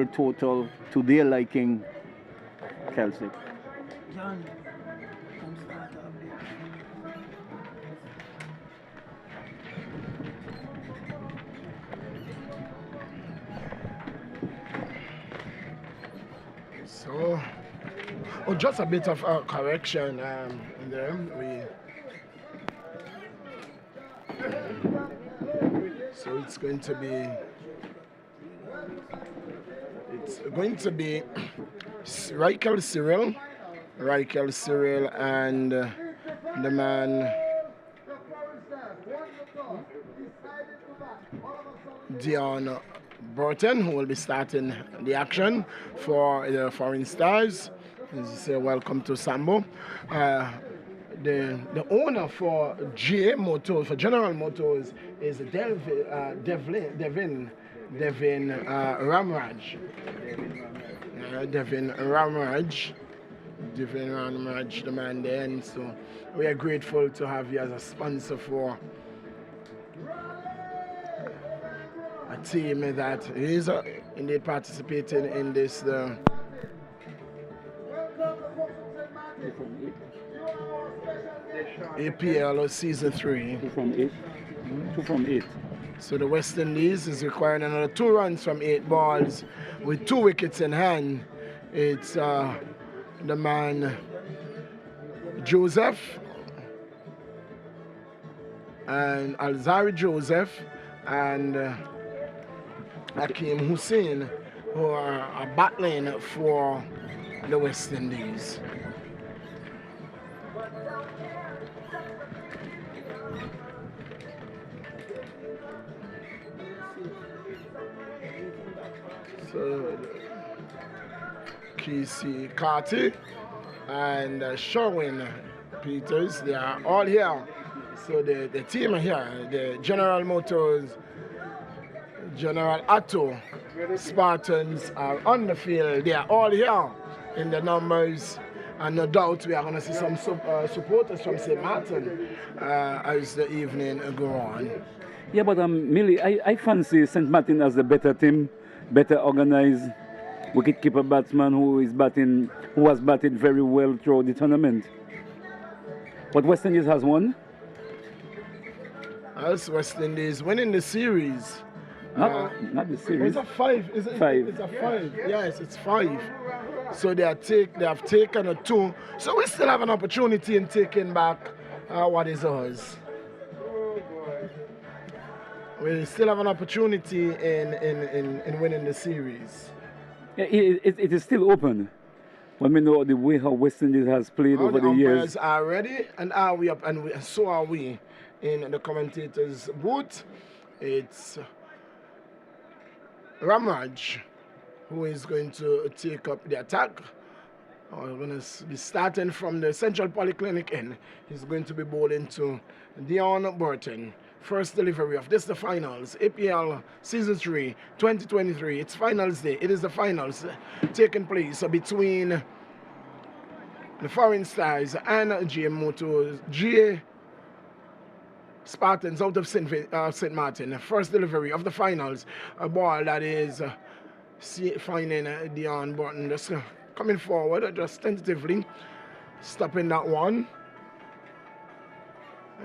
total to their liking, Kelsey. John, come start update. So, oh, just a bit of correction in there. So it's going to be Reichel Cyril, and the man Dion Burton, who will be starting the action for the Foreign Stars. As you say, welcome to Sambo. The owner for GA Motors, for General Motors, is Devin Ramraj. Devin Ramraj, the man there. And so we are grateful to have you as a sponsor for a team that is indeed participating in this. APL Season 3. 2 from 8. 2 from 8. So the West Indies is requiring another 2 runs from 8 balls with 2 wickets in hand. It's the man Joseph and Alzari Joseph and Hakeem Hussain, who are battling for the West Indies. So, Casey Carty and Sherwin Peters, they are all here. So the team here, the General Motors, General Atto, Spartans are on the field. They are all here in the numbers. And no doubt we are going to see some supporters from St. Martin as the evening go on. Yeah, but Millie, I fancy St. Martin as the better team, better organized wicket-keeper batsman who has batted very well throughout the tournament. But West Indies has won. As West Indies winning the series. Not the series. It's a 5. Is it? 5. It's a 5. Yes, it's 5. So they have taken a 2. So we still have an opportunity in taking back what is ours. We still have an opportunity in winning the series. Yeah, it is still open. When we know the way how West Indies has played over the years. Umpires are ready, and are we up, and so are we in the commentator's booth. It's Ramraj who is going to take up the attack. We're going to be starting from the Central Polyclinic end. He's going to be bowling to Dion Burton. First delivery of this, the finals, APL Season 3, 2023. It's finals day. It is the finals taking place between the Foreign Stars and GA Spartans out of St. Martin. First delivery of the finals. A ball that is finding Dion Burton just coming forward, just tentatively stopping that one.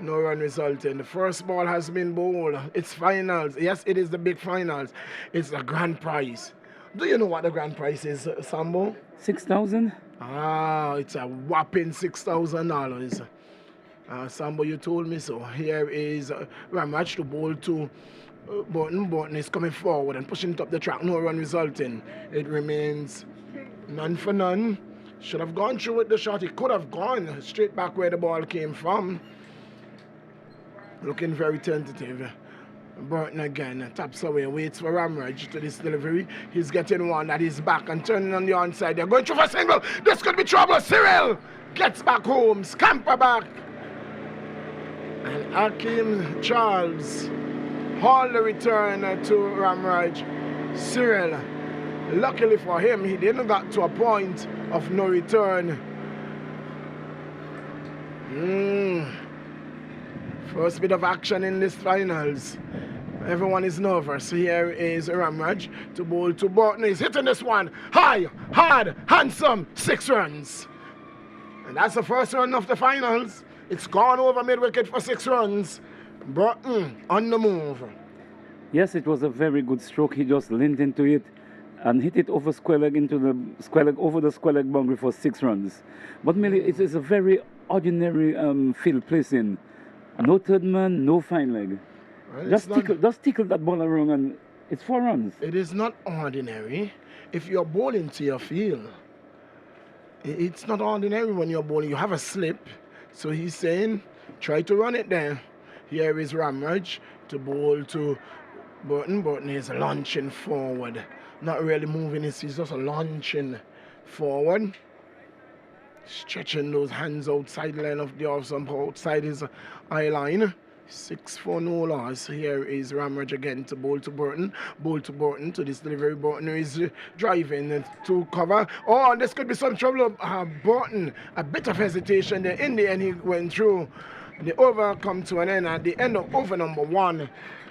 No run resulting. The first ball has been bowled. It's finals. Yes, it is the big finals. It's the grand prize. Do you know what the grand prize is, Sambo? 6,000? It's a whopping $6,000. Sambo, you told me so. Here is Ramraj to bowl to Burton. Burton is coming forward and pushing it up the track. No run resulting. It remains none for none. Should have gone through with the shot. He could have gone straight back where the ball came from. Looking very tentative. Burton again taps away, waits for Ramraj to this delivery. He's getting one that is back and turning on the onside. They're going through for single. This could be trouble. Cyril gets back home, scamper back. And Hakeem Charles haul the return to Ramraj. Cyril, luckily for him, he didn't get to a point of no return. First bit of action in this finals. Everyone is nervous. Here is Ramraj to bowl to Burton. He's hitting this one high, hard, handsome, 6 runs. And that's the first run of the finals. It's gone over mid-wicket for 6 runs. Burton on the move. Yes, it was a very good stroke. He just leaned into it and hit it over square leg into the square leg, over the square leg boundary for 6 runs. But merely it is a very ordinary field placing. No third man, no fine leg. Well, just tickle that ball around and it's 4 runs. It is not ordinary if you're bowling to your field. It's not ordinary when you're bowling. You have a slip. So he's saying, try to run it there. Here is Ramraj to bowl to Burton. Burton is launching forward. Not really moving, he's just launching forward. Stretching those hands outside the line of the off stump, outside his eye line. 6 for no loss. Here is Ramraj again to bowl to Burton. Bowl to Burton to this delivery. Burton is driving to cover. Oh, and this could be some trouble. Burton, a bit of hesitation there. In the end, he went through. The over come to an end at the end of over number 1.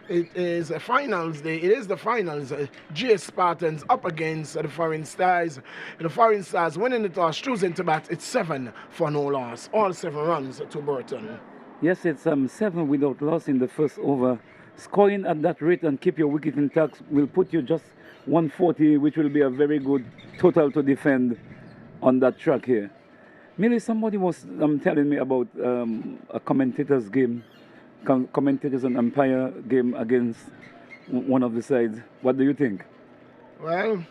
It is a finals day. It is the finals. GS Spartans up against the Foreign Stars. The Foreign Stars winning the toss, choosing to bat. It's 7 for no loss. All 7 runs to Burton. Yes, it's 7 without loss in the first over. Scoring at that rate and keep your wicket intact will put you just 140, which will be a very good total to defend on that track here. Merely somebody was telling me about a commentator's game, commentators and umpire game against one of the sides. What do you think? Well,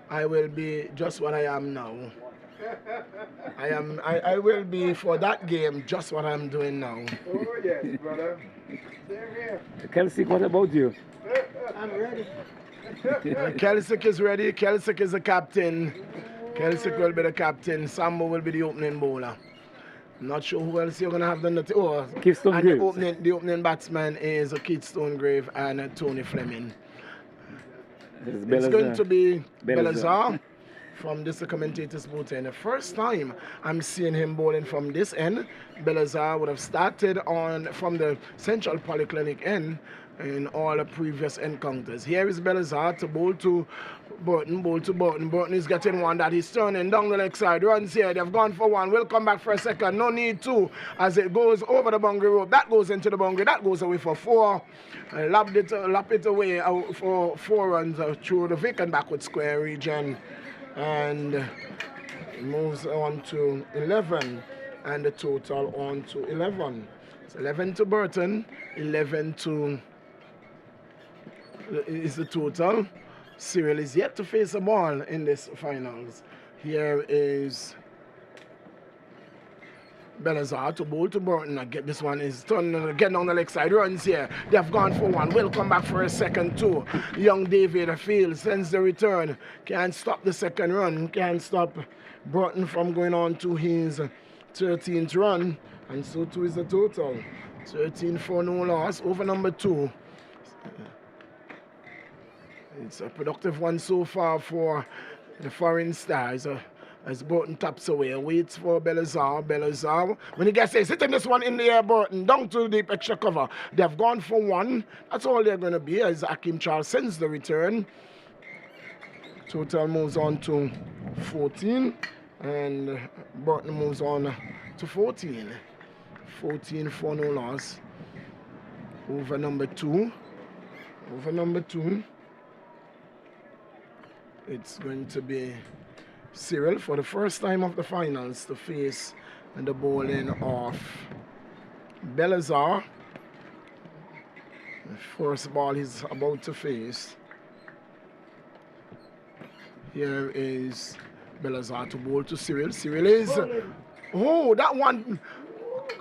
I will be just what I am now. I will be for that game just what I'm doing now. Oh yes, brother. Same here. Kelsey, what about you? I'm ready. Kelsick is ready. Kelsick is the captain. Kelsick will be the captain. Sambo will be the opening bowler. I'm not sure who else you're going to have done the Keithstone-Greaves. The opening batsman is Keithstone-Greaves and Tony Fleming. It's going to be Belazar from this commentator's booth. And the first time I'm seeing him bowling from this end, Belazar would have started from the Central Polyclinic end in all the previous encounters. Here is Belazar to bowl to Burton, Burton is getting one that he's turning down the leg side. Runs here, they've gone for 1. We'll come back for a second. No need to. As it goes over the boundary rope, that goes into the boundary, that goes away for 4. Lap it away for 4 runs through the vacant backward square region. And moves on to 11. And the total on to 11. It's 11 to Burton, 11 to is the total. Cyril is yet to face a ball in this finals. Here is Belazar to bowl to Burton. This one is turning again on the leg side. Runs here. They have gone for 1. Will come back for a second too. Young David Field sends the return. Can't stop the second run. Can't stop Burton from going on to his 13th run. And so too is the total. 13 for no loss. Over number 2. It's a productive one so far for the Foreign Stars. As Burton taps away, waits for Belazar. Belazar, when he gets it, hitting this one in the air, Burton, down to deep extra cover. They've gone for 1. That's all they're going to be as Akim Charles sends the return. Total moves on to 14. And Burton moves on to 14. 14 for no loss. Over number 2. Over number 2. It's going to be Cyril for the first time of the finals to face the bowling of Belazar. The first ball he's about to face. Here is Belazar to bowl to Cyril. Cyril is, oh, that one,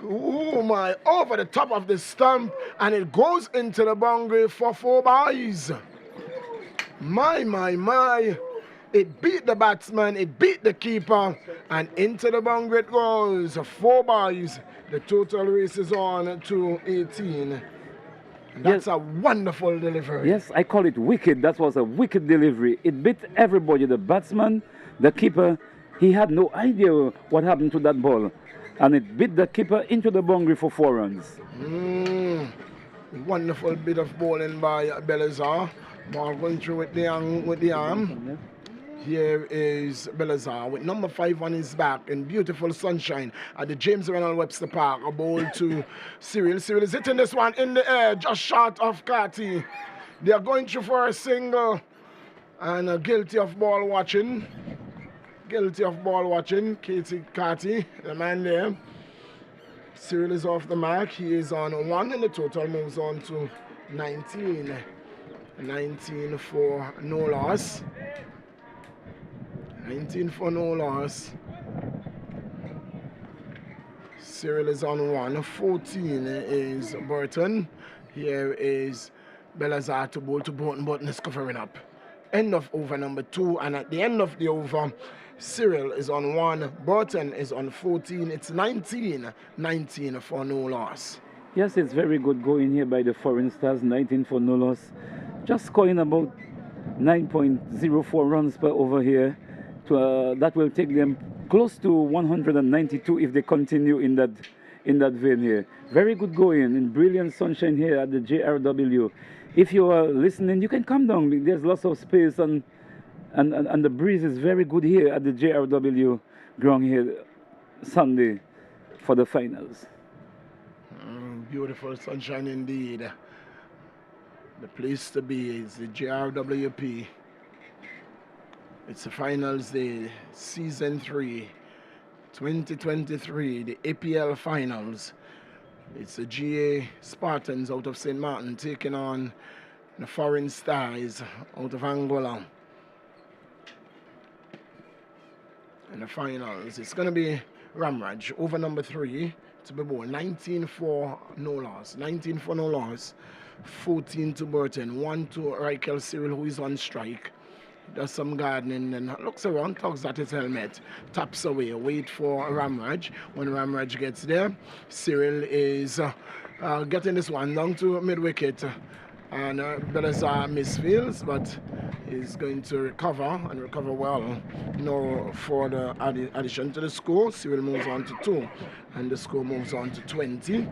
oh my, over the top of the stump, and it goes into the boundary for 4 byes. My. It beat the batsman, it beat the keeper, and into the boundary it goes. 4 byes. The total race is on to 18. That's a wonderful delivery. Yes, I call it wicked. That was a wicked delivery. It beat everybody. The batsman, the keeper, he had no idea what happened to that ball. And it beat the keeper into the boundary for 4 runs. Wonderful bit of bowling by Belazar. Ball going through with the arm. Here is Belazar with number 5 on his back in beautiful sunshine at the James Renald Webster Park. A ball to Cyril. Cyril is hitting this one in the air, just short of Carty. They are going through for a single and guilty of ball watching. Guilty of ball watching. Katie Carty, the man there. Cyril is off the mark. He is on 1 and the total moves on to 19. 19 for no loss. 19 for no loss. Cyril is on 1. 14 is Burton. Here is Belazar to bowl to Burton. Burton is covering up. End of over number 2. And at the end of the over, Cyril is on 1. Burton is on 14. It's 19. 19 for no loss. Yes, it's very good going here by the Foreign Stars. 19 for no loss. Just scoring about 9.04 runs per over here. That will take them close to 192 if they continue in that vein here. Very good going in brilliant sunshine here at the JRW. If you are listening, you can come down. There's lots of space and the breeze is very good here at the JRW ground here Sunday for the finals. Beautiful sunshine indeed. The place to be is the JRWP. It's the finals day, season 3, 2023, the APL finals. It's the GA Spartans out of St. Martin taking on the Foreign Stars out of Anguilla. In the finals, it's going to be Ramraj over number 3 to be bowled. 19 for no loss. 19 for no loss. 14 to Burton. 1 to Raquel Cyril, who is on strike. Does some gardening and looks around, tugs at his helmet, taps away, wait for Ramraj. When Ramraj gets there, Cyril is getting this one down to mid-wicket. And Belazar misfields, but is going to recover and recover well. No further addition to the score. Cyril moves on to 2, and the score moves on to 20.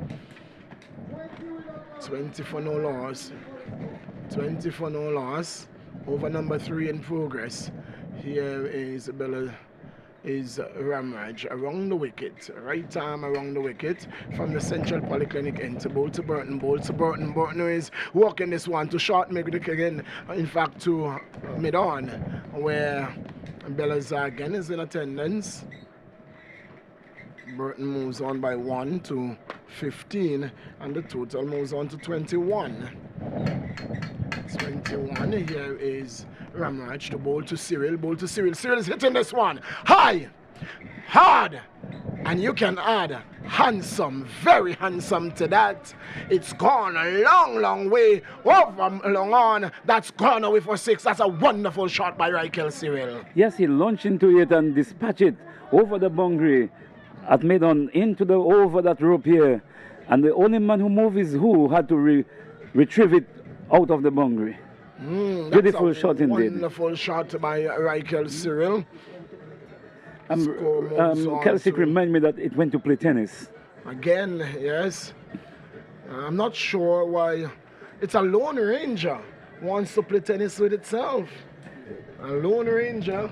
20 for no loss. 20 for no loss. Over number 3 in progress. Here is Ramraj around the wicket. Right arm around the wicket from the Central Polyclinic end to bowl to Burton. Bowl to Burton. Burton is walking this one to short mid-wicket again. In fact, to mid-on, where Belazar again is in attendance. Burton moves on by 1 to 15, and the total moves on to 21. 21. Here is Ramraj to bowl to Cyril. Bowl to Cyril. Cyril is hitting this one high, hard, and you can add handsome, very handsome to that. It's gone a long, long way over long on. That's gone away for 6. That's a wonderful shot by Raquel Cyril. Yes, he launched into it and dispatched it over the boundary at mid-on into the over that rope here. And the only man who moved is who had to retrieve it out of the boundary. Beautiful shot indeed. Wonderful shot by Raquel Cyril. Kelsey remind me that it went to play tennis. Again, yes. I'm not sure why. It's a Lone Ranger wants to play tennis with itself. A Lone Ranger.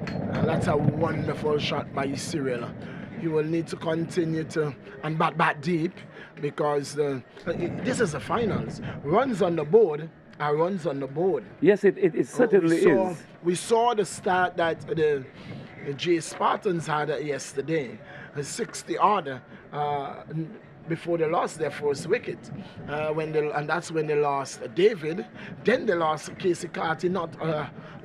And that's a wonderful shot by Cyril. He will need to continue to and bat deep, because this is the finals. Runs on the board are runs on the board. Yes, it certainly is. We saw the start that the J Spartans had yesterday, a 60 odd before they lost their first wicket. And that's when they lost David. Then they lost Casey Carty not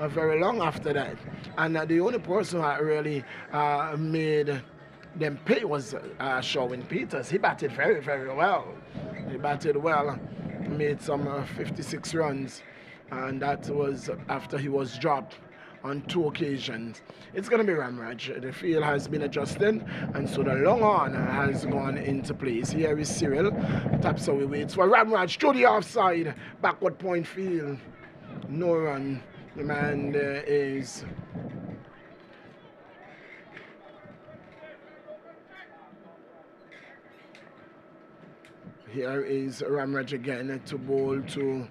very long after that. And the only person that really made them pay was Sherwin Peters. He batted very, very well. He batted well, made some 56 runs, and that was after he was dropped on 2 occasions. It's going to be Ramraj. The field has been adjusted, and so the long on has gone into place. Here is Cyril. Taps away, waits for Ramraj to the offside. Backward point field. No run. The man there is Here is Ramraj again to bowl to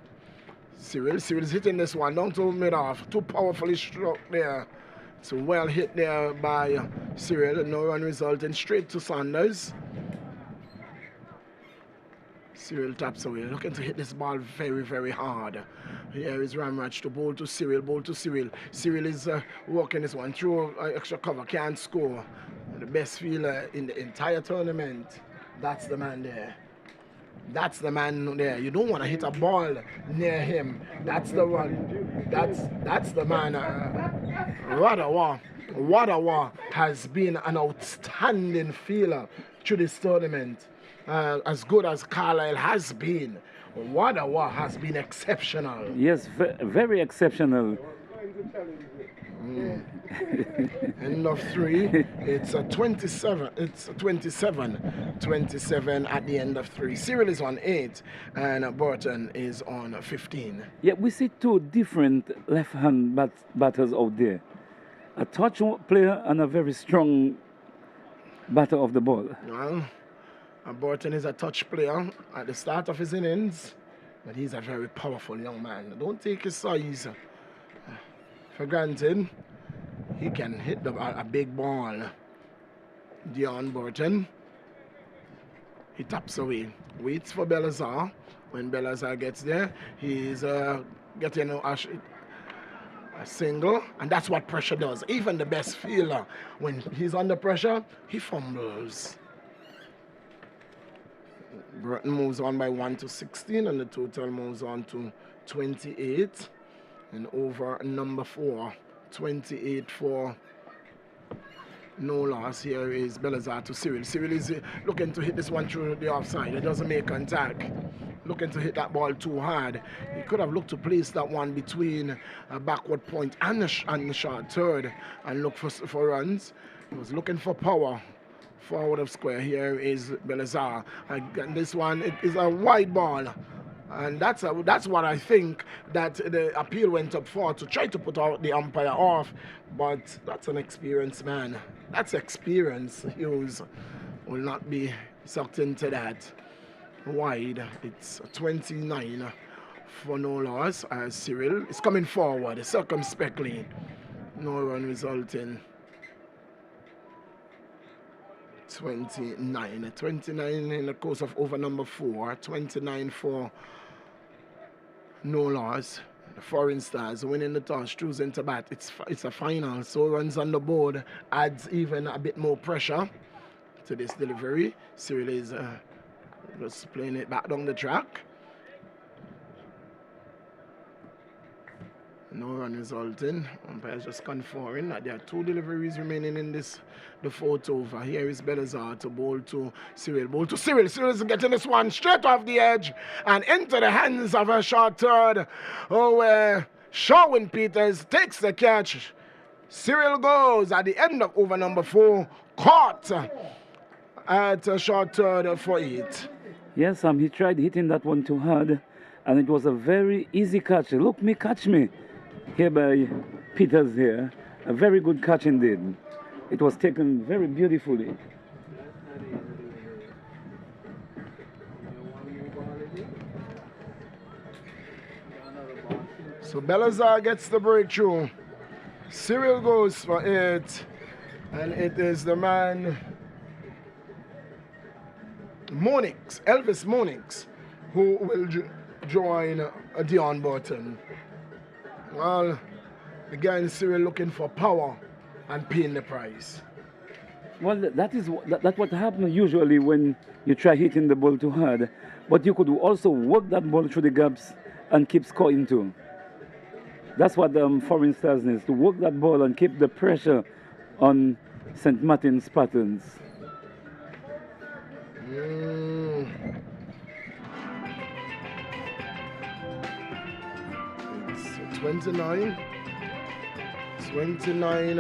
Cyril. Cyril's hitting this one down to mid-off. Too powerfully struck there. It's well hit there by Cyril. No run resulting, straight to Sanders. Cyril taps away, looking to hit this ball very, very hard. Here is Ramraj to bowl to Cyril, bowl to Cyril. Cyril is working this one through extra cover, can't score. The best fielder in the entire tournament. That's the man there. That's the man there. You don't want to hit a ball near him. That's the one. That's the man. Wadawa has been an outstanding fielder through this tournament. As good as Carlisle has been, Wadawa has been exceptional. Yes, very exceptional. End of 3. It's a 27. It's 27 at the end of 3. Cyril is on 8 and Burton is on 15. Yeah, we see two different left-hand batters out there. A touch player and a very strong batter of the ball. Well, Burton is a touch player at the start of his innings, but he's a very powerful young man. Don't take his size for granted. He can hit a big ball. Dion Burton. He taps away. Waits for Belazar. When Belazar gets there, he's getting a single. And that's what pressure does. Even the best fielder, when he's under pressure, he fumbles. Burton moves on by 1 to 16, and the total moves on to 28. And over number 4. 28 for no loss. Here is Belazar to Cyril. Cyril is looking to hit this one through the offside. It doesn't make contact. Looking to hit that ball too hard. He could have looked to place that one between a backward point and the short third and look for runs. He was looking for power. Forward of square. Here is Belazar. And this one is a wide ball. And that's what I think that the appeal went up for, to try to put out the umpire off. But that's an experienced man. That's experience. Hughes will not be sucked into that. Wide. It's 29 for no loss as Cyril is coming forward circumspectly. No run resulting. 29 in the course of over number 4. 29 for no loss. The Foreign Stars winning the toss, choosing to bat. It's a final, so runs on the board adds even a bit more pressure to this delivery. Cyril is just playing it back down the track. No run resulting. Umpires just conferring that there are 2 deliveries remaining in the 4th over. Here is Belazar to bowl to Cyril. Bowl to Cyril. Cyril is getting this one straight off the edge and into the hands of a short third. Sherwin Peters takes the catch. Cyril goes at the end of over number 4. Caught at a short third for 8. Yes, he tried hitting that one too hard, and it was a very easy catch. Look me, catch me. Here by Peters here. A very good catch indeed. It was taken very beautifully. So Belazar gets the breakthrough. Cyril goes for it. And it is the man Elvis Monix, who will join Dion Burton. Well, again, Cyril looking for power and paying the price. Well, that's what happens usually when you try hitting the ball too hard. But you could also work that ball through the gaps and keep scoring too. That's what Foreign Stars needs, to work that ball and keep the pressure on St. Martin's Spartans. It's 29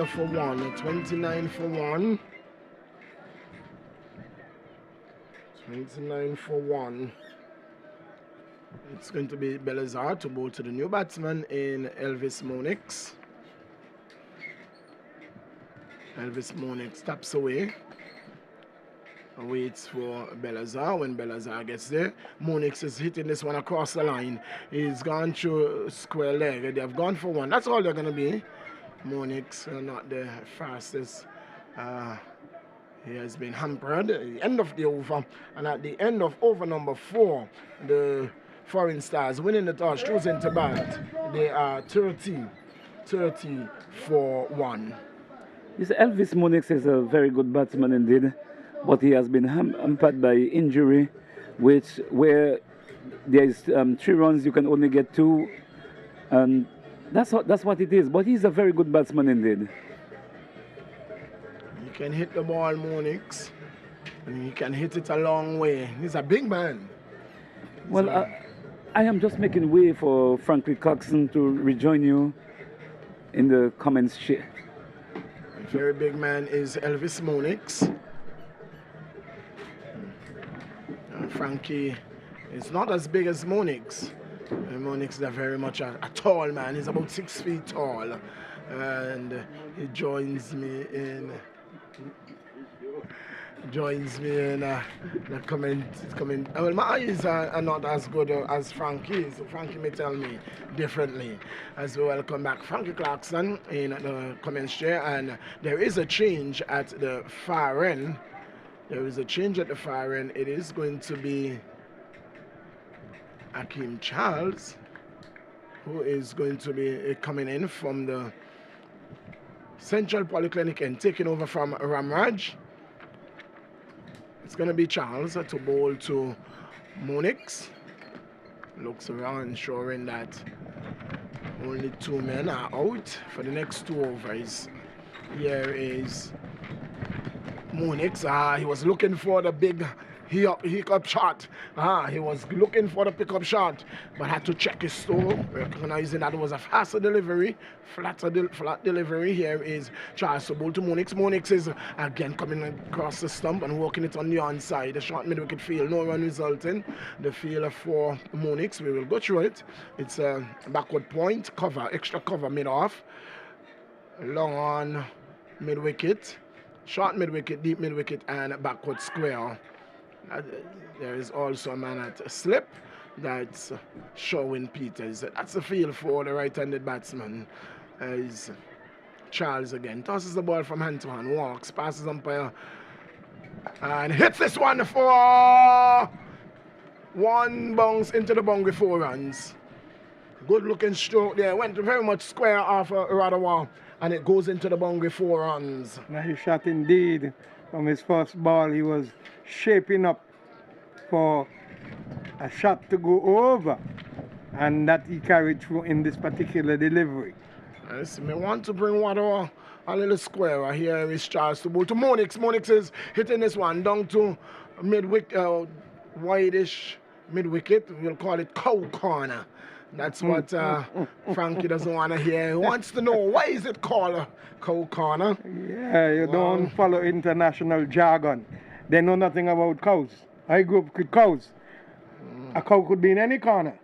for 1. 29 for 1. 29 for 1. It's going to be Belazar to bowl to the new batsman in Elvis Monix. Elvis Monix taps away. waits for Belazar. When Belazar gets there, Monix is hitting this one across the line. He's gone through square leg. They have gone for one. That's all they're going to be. Monix not the fastest. He has been hampered at the end of the over. And at the end of over number 4, the Foreign Stars winning the toss, choosing to bat. They are 30 for 1. This Elvis Monix is a very good batsman indeed, but he has been hampered by injury, where there is 3 runs, you can only get 2, and that's what it is. But he's a very good batsman indeed. He can hit the ball, Monix, and he can hit it a long way. He's a big man. Well, I am just making way for Franklin Coxon to rejoin you in the comments share. Very big man is Elvis Monix. Frankie is not as big as Monix. Monix is very much a tall man. He's about 6 feet tall. And he joins me in the comment. Well, my eyes are not as good as Frankie's. Frankie may tell me differently. As we welcome back Frankie Clarkson in the comments chair, and there is a change at the far end. It is going to be Akeem Charles, who is going to be coming in from the Central Polyclinic and taking over from Ramraj. It's going to be Charles to bowl to Monix. Looks around, ensuring that only 2 men are out for the next 2 overs. Here is Monix. He was looking for the big hiccup shot. He was looking for the pickup shot, but had to check his toe, recognizing that it was a faster delivery, flat delivery. Here is Charles to bowl to Monix. Monix is again coming across the stump and walking it on the onside. The short mid-wicket field, no run resulting. The field for Monix, we will go through it. It's a backward point, cover, extra cover mid-off, long on mid-wicket, short mid-wicket, deep mid-wicket, and backward square. There is also a man at slip. That's Sherwin Peters. That's the field for the right-handed batsman. Is Charles again. Tosses the ball from hand to hand. Walks, passes umpire, and hits this one for 1 bounce into the boundary, 4 runs. Good looking stroke there. Went very much square off Radawa, and it goes into the boundary, 4 runs. Nice shot indeed. From his first ball, he was shaping up for a shot to go over, and that he carried through in this particular delivery. Yes, I want to bring water a little square. Here is Charles to bowl to Monix. Monix is hitting this one down to mid-wicket, wideish mid-wicket. We'll call it cow corner. That's what Frankie doesn't want to hear. He wants to know, why is it called cow corner? Yeah, you don't follow international jargon. They know nothing about cows. I grew up with cows. A cow could be in any corner.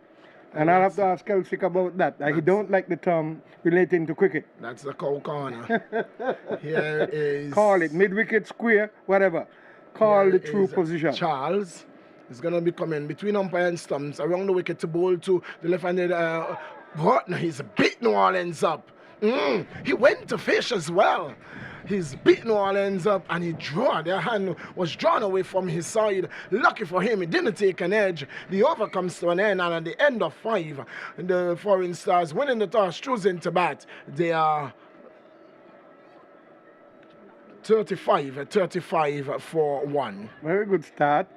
And I'll have to ask Kelsick about that. He don't like the term relating to cricket. That's the cow corner. Here is... Call it mid-wicket, square, whatever. Call the true position. Charles is going to be coming between umpire and stumps around the wicket to bowl to the left-handed partner. He's beat New Orleans up. He went to fish as well. He's beat New Orleans up, and their hand was drawn away from his side. Lucky for him, he didn't take an edge. The over comes to an end, and at the end of 5, the Foreign Stars winning the toss, choosing to bat. They are 35 for 1. Very good start,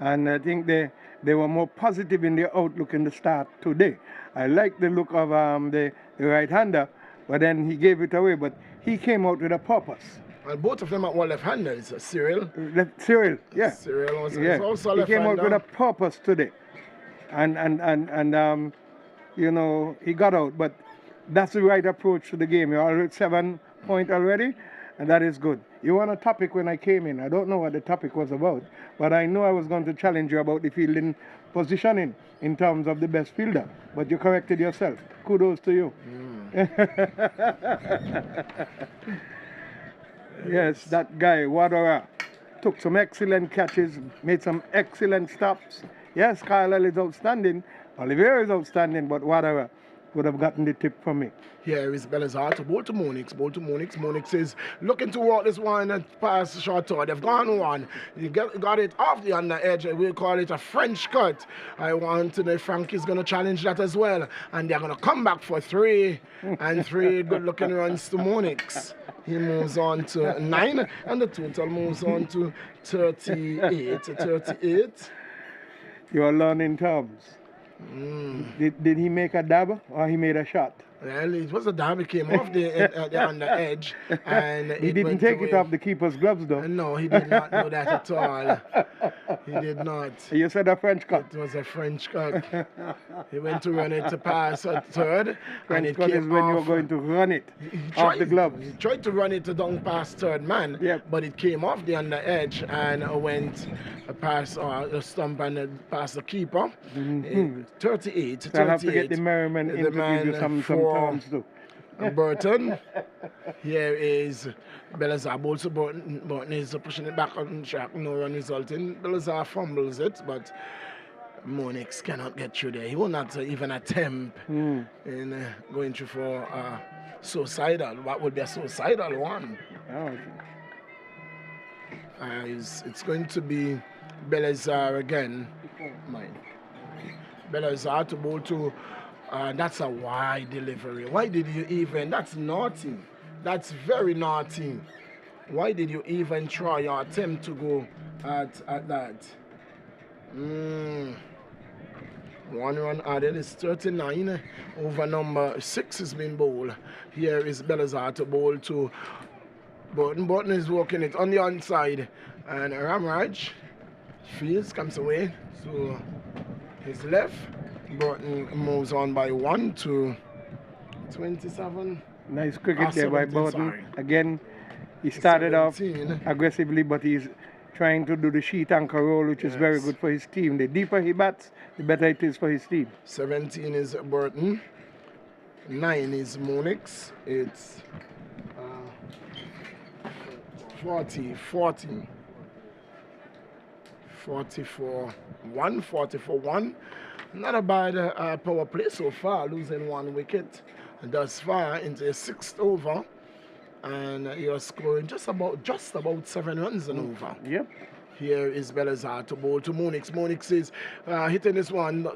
and I think they were more positive in their outlook in the start today. I like the look of the right-hander, but then he gave it away, but he came out with a purpose. Well, both of them are all left-handers. Cyril, yeah. Cyril was also left-hander. He came out with a purpose today, and you know, he got out. But that's the right approach to the game. You're already 7 point already, and that is good. You want a topic when I came in. I don't know what the topic was about, but I know I was going to challenge you about the fielding positioning in terms of the best fielder. But you corrected yourself. Kudos to you. Yes, that guy, Wadora, took some excellent catches, made some excellent stops. Yes, Kyle is outstanding. Olivier is outstanding, but whatever. Would have gotten the tip from me. Here is Belazar to ball to Monix. Ball to Monix. Monix is looking to walk this one and pass short toward. They've gone one. You got it off the under edge. We'll call it a French cut. I want to know if Frank is going to challenge that as well. And they're going to come back for 3. And 3 good looking runs to Monix. He moves on to 9. And the total moves on to 38. 38. You are learning terms. Did he make a dab or he made a shot? Well, it was a dab. It came off the under edge, and he didn't take it off the keeper's gloves, though. No, he did not do that at all. He did not. You said a French cut. It was a French cut. He went to run it to pass at third, French and it cut came is when off. you're going to run it off the gloves. He tried to run it down past third man, but it came off the under edge and went past the stump and past the keeper. 38. So I'll have to get the Merriman in to give you some terms too. Burton. Here is Belazar. Also Burton is pushing it back on track. No run resulting. Belazar fumbles it, but Monix cannot get through there. He will not even attempt in going through for suicidal. What would be a suicidal one? It's going to be Belazar again. Belazar to bowl to. That's a wide delivery. Why did you even? That's naughty. That's very naughty. Why did you even try your attempt to go at that? 1 run added is 39 over number 6 has been bowled. Here is Belazar to bowl to Burton. Burton is working it on the onside, and Ramraj fields comes away to his left. Burton moves on by 1 to 27. Nice cricket there by Burton. Again, he started off aggressively, but he's trying to do the sheet anchor roll, which is very good for his team. The deeper he bats, the better it is for his team. 17 is Burton. 9 is Monix. It's 40 for 1. Not a bad power play so far, losing 1 wicket thus far into the 6th over, and you're scoring just about 7 runs an over. Yep. Here is Belazar to bowl to Monix. Monix is hitting this one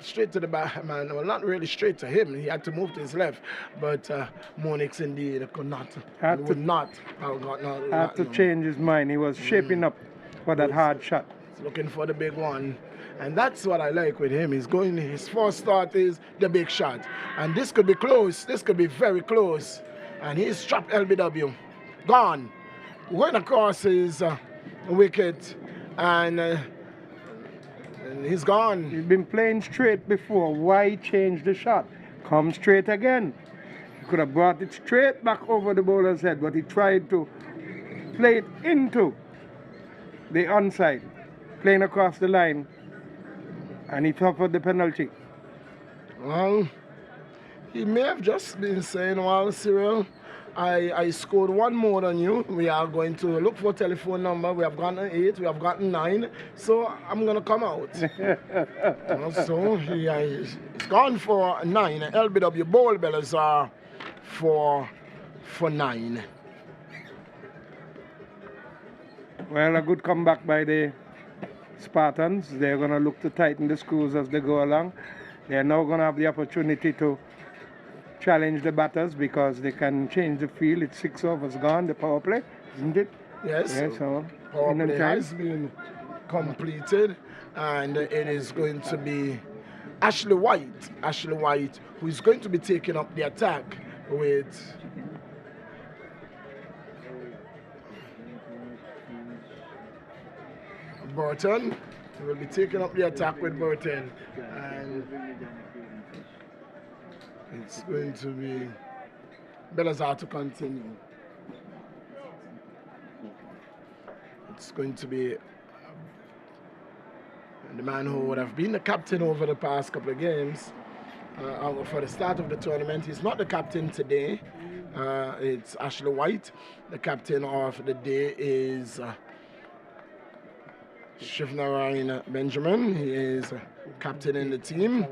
straight to the back man. Well, not really straight to him. He had to move to his left, but Monix indeed would not have to change his mind. He was shaping up for that hard shot. He's looking for the big one. And that's what I like with him. His first start is the big shot. And this could be close. This could be very close. And he's trapped LBW. Gone. Going across his wicket. And he's gone. He's been playing straight before. Why change the shot? Come straight again. He could have brought it straight back over the bowler's head, but he tried to play it into the onside, playing across the line. And he suffered the penalty. Well, he may have just been saying, well, Cyril, I scored 1 more than you. We are going to look for a telephone number. We have gotten 8, we have gotten 9. So I'm going to come out. So he's gone for 9. LBW bowl Belazar for 9. Well, a good comeback by the Spartans. They're going to look to tighten the screws as they go along. They're now going to have the opportunity to challenge the batters because they can change the field. It's 6 overs gone, the power play, isn't it? Yes. So power play has been completed, and it is going to be Ashley White, who is going to be taking up the attack with Burton. He will be taking up the attack with Burton, and it's going to be Belazar to continue. It's going to be the man who would have been the captain over the past couple of games for the start of the tournament. He's not the captain today. It's Ashley White. The captain of the day is Shivnarine Benjamin, he is captain in the team.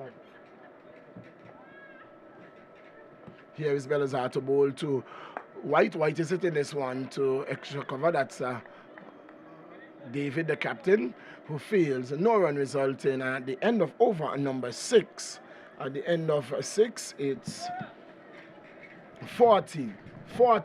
Here is Belazar to bowl to White. White is hitting this one to extra cover. That's David, the captain, who fields. No run resulting at the end of over number 6. At the end of 6, it's 40 for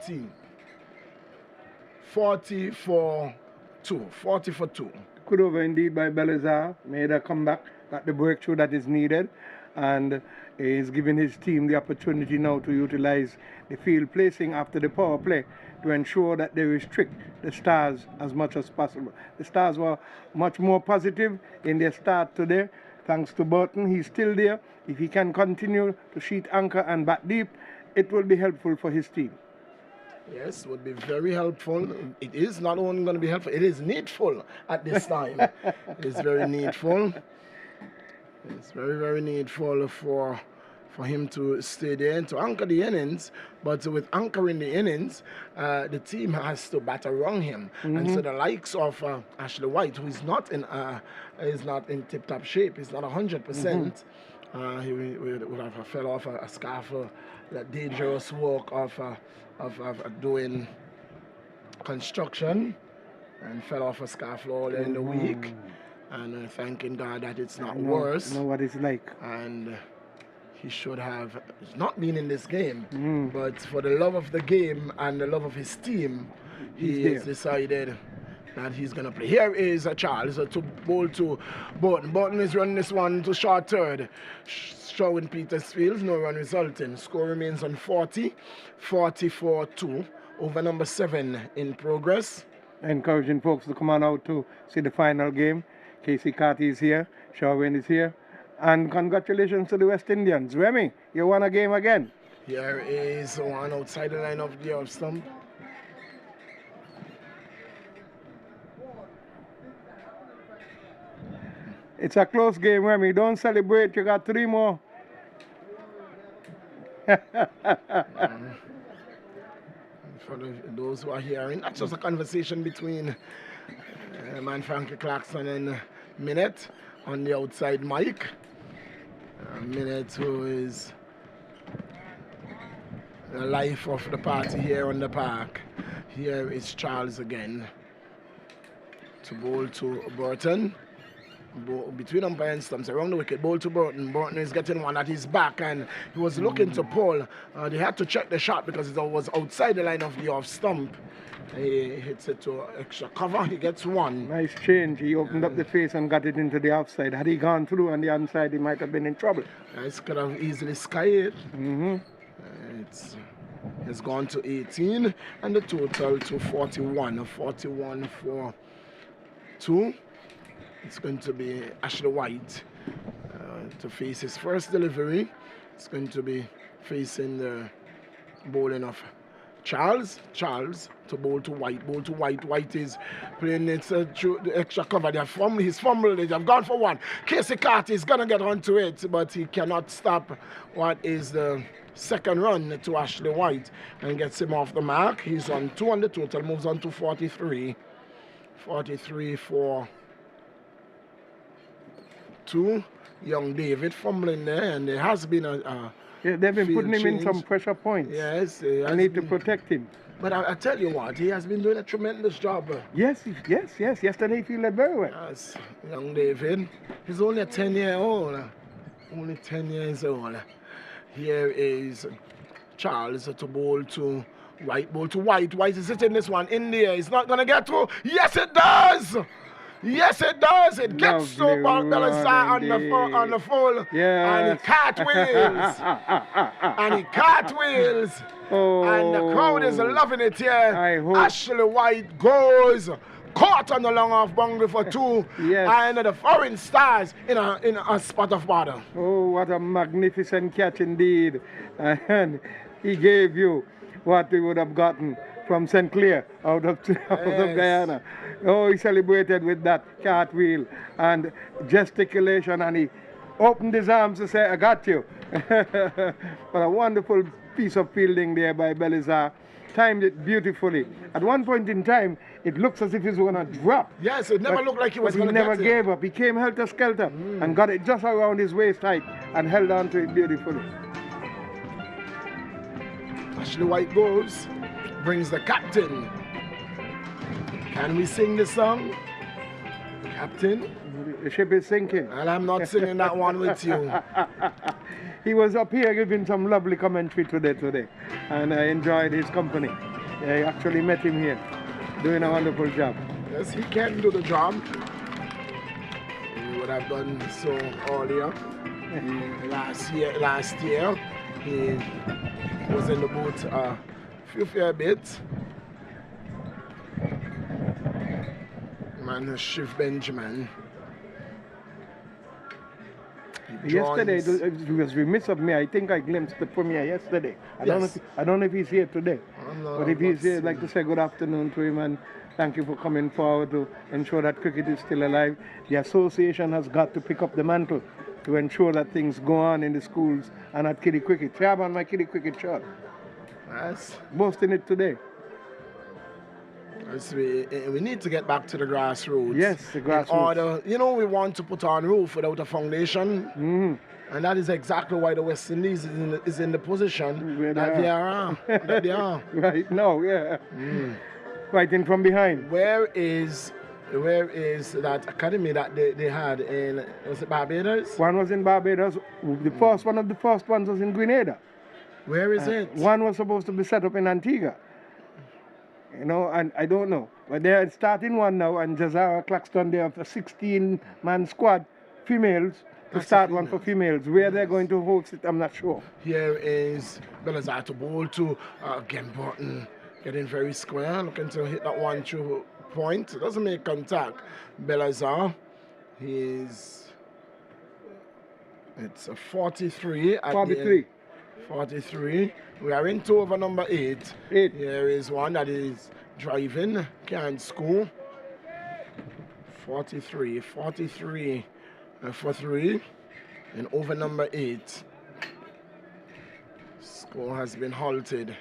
2. Good over indeed by Belazar. Made a comeback, got the breakthrough that is needed, and is giving his team the opportunity now to utilize the field placing after the power play to ensure that they restrict the Stars as much as possible. The Stars were much more positive in their start today. Thanks to Burton, he's still there. If he can continue to sheet anchor and bat deep, it will be helpful for his team. Yes, would be very helpful. It is not only going to be helpful, it is needful at this time. It is very needful. It's very, very needful for him to stay there and to anchor the innings. But with anchoring the innings, the team has to bat around him. And so the likes of Ashley White, who is not in tip-top shape, is not 100%. He would have fell off a scarf, that dangerous work of doing construction, and fell off a scarf earlier in the week. And thanking God that it's not worse. Know what it's like. And he should have not been in this game, but for the love of the game and the love of his team, he has decided that he's going to play. Here is Charles to bowl to Burton. Burton is running this one to short third. Showing Petersfield, no run resulting. Score remains on 40 for 2. Over number 7 in progress. Encouraging folks to come on out to see the final game. Casey Carty is here. Sherwin is here. And congratulations to the West Indians. Remy, you won a game again. Here is one outside the line of the off stump. It's a close game, Remy. Don't celebrate. You got 3 more. For those who are hearing, that's just a conversation between man Frankie Clarkson and Minette on the outside mic. Minette, who is the life of the party here on the park. Here is Charles again to bowl to Burton. Between umpire and stumps around the wicket, bowl to Burton. Burton is getting one at his back, and he was looking to pull. They had to check the shot because it was outside the line of the off stump. He hits it to extra cover. He gets 1. Nice change. He opened up the face and got it into the offside. Had he gone through on the inside, he might have been in trouble. It could have easily skied it. It's gone to 18, and the total to 41. 41 for 2. It's going to be Ashley White to face his first delivery. It's going to be facing the bowling of Charles. Charles to bowl to White. Bowl to White. White is playing it through the extra cover. He's fumbled it. They've gone for 1. Casey Carty is going to get onto it, but he cannot stop what is the second run to Ashley White and gets him off the mark. He's on 2 on the total. Moves on to 43. 43 for 2. Young David fumbling there, and there has been a they've been putting him change. in some pressure points. Yes, I need to protect him. But I tell you what, he has been doing a tremendous job. Yes. Yesterday he fielded very well. Yes, young David. He's only 10-year-old. Only 10 years old. Here is Charles to bowl to White. Bowl to White. White is hitting this one in the air. It's not going to get through. Yes, it does! Yes, it does. It gets so Belazar on the full. Yes. And he cartwheels. And he cartwheels. Oh. And the crowd is loving it here. I hope. Ashley White goes caught on the long off boundary for 2. Yes. And the foreign stars in a spot of water. Oh, what a magnificent catch indeed. And he gave you what we would have gotten from St. Clair out of Guyana. Oh, he celebrated with that cartwheel and gesticulation, and he opened his arms to say, I got you. But a wonderful piece of fielding there by Belazar. timed it beautifully. At one point in time, it looks as if he's going to drop. Yes, it never looked like he was But he going to never get gave up. He came helter-skelter and got it just around his waist height and held on to it beautifully. Ashley White goes, brings the captain. Can we sing the song? Captain? The ship is sinking. And I'm not singing that one with you. He was up here giving some lovely commentary today, and I enjoyed his company. I actually met him here, doing a wonderful job. Yes, he can do the job. He would have done so earlier. Last year, he was in the boat a fair bit. Man, Shiv Benjamin. Yesterday, it was remiss of me. I think I glimpsed the premiere yesterday. I don't know if he's here today. But if he's here, I'd like to say good afternoon to him and thank you for coming forward to ensure that cricket is still alive. The association has got to pick up the mantle to ensure that things go on in the schools and at kiddie cricket. See, I have on my kiddie cricket shirt. Yes. Boasting it today. Yes, we need to get back to the grassroots. Yes, the grassroots. In order, we want to put on roof without a foundation. And that is exactly why the West Indies is in the position that they are. Right now, yeah. Fighting from behind. Where is that academy that they had in, was it Barbados? One was in Barbados. One of the first ones was in Grenada. Where is it? One was supposed to be set up in Antigua. And I don't know. But they're starting one now, and Jazara Claxton, they have a 16-man squad, females, to start one for females. Where they're going to host it, I'm not sure. Here is Belazar to bowl to again Burton, getting very square, looking to hit that 1-2 point. It doesn't make contact. Belazar, it's a 43 at 43. 43. We are into over number 8. Here is one that is driving, can't score. 43 for 3 and over number 8. Score has been halted.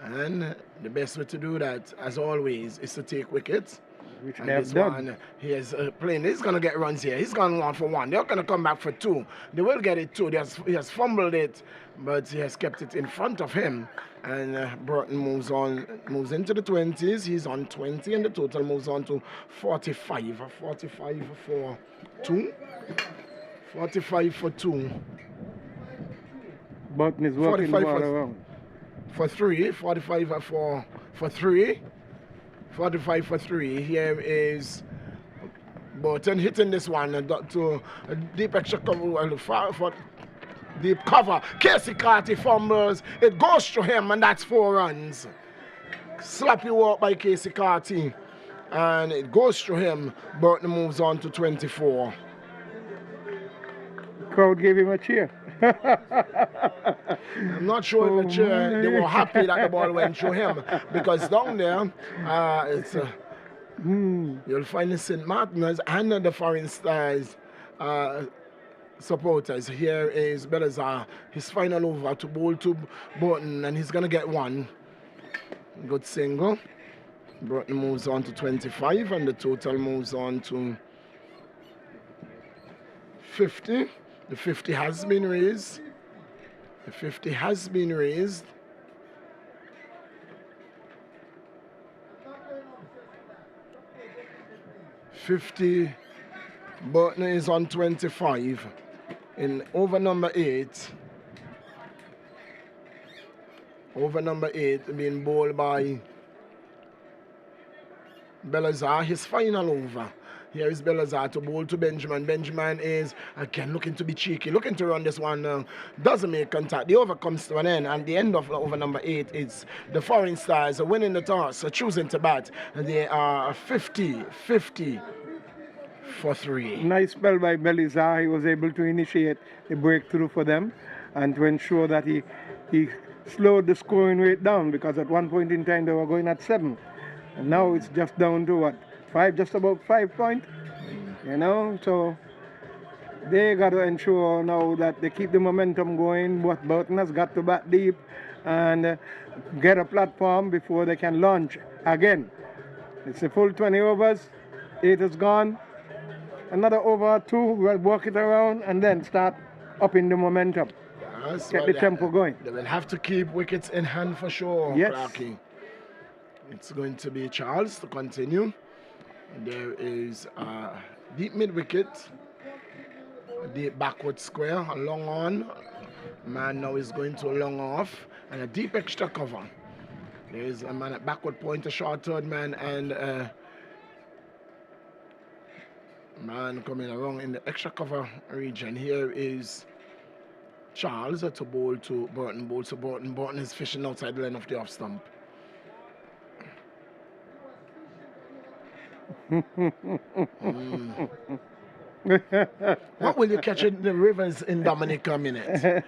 And the best way to do that, as always, is to take wickets. Which and they have this done. one, he is playing. He's going to get runs here. He's going 1 for 1. They're going to come back for 2. They will get it 2. He has fumbled it, but he has kept it in front of him. And Burton moves into the 20s. He's on 20, and the total moves on to 45. 45 for 2. 45 for 2. Burton is working the ball around. For 3. 45 for 3. 45 for 3. Here is Burton hitting this one to a deep extra cover for deep cover. Casey Carty fumbles. It goes to him, and that's 4 runs. Sloppy work by Casey Carty, and it goes to him. Burton moves on to 24. The crowd gave him a cheer. I'm not sure if they were happy that the ball went through him, because down there, you'll find the St. Martin's and the Foreign Stars supporters. Here is Belazar, his final over to bowl to Burton, and he's going to get 1. Good single. Burton moves on to 25, and the total moves on to 50. The 50 has been raised. The 50 has been raised. Burton is on 25. In over number 8. Over number 8 being bowled by Belazar, his final over. Here is Belazar to bowl to Benjamin. Benjamin is, again, looking to be cheeky, looking to run this one. Doesn't make contact. The over comes to an end, and the end of over number 8 is the Foreign Stars winning the toss, choosing to bat. They are 50 for 3. Nice spell by Belazar. He was able to initiate a breakthrough for them and to ensure that he slowed the scoring rate down, because at one point in time they were going at 7. And now it's just down to what? 5, just about 5 points, so they got to ensure now that they keep the momentum going. But Burton has got to bat deep, and get a platform before they can launch again. It's a full 20 overs. 8 is gone. Another over or 2, we'll work it around and then start upping the momentum. Yes, Get the tempo going. They will have to keep wickets in hand for sure, Yes. Clarky. It's going to be Charles to continue. There is a deep mid wicket, a deep backward square, a long on. Man now is going to a long off, and a deep extra cover. There is a man at backward point, a short third man, and a man coming around in the extra cover region. Here is Charles to bowl to Burton. Bowl to Burton. Burton is fishing outside the line of the off stump. What will you catch in the rivers in Dominica minute?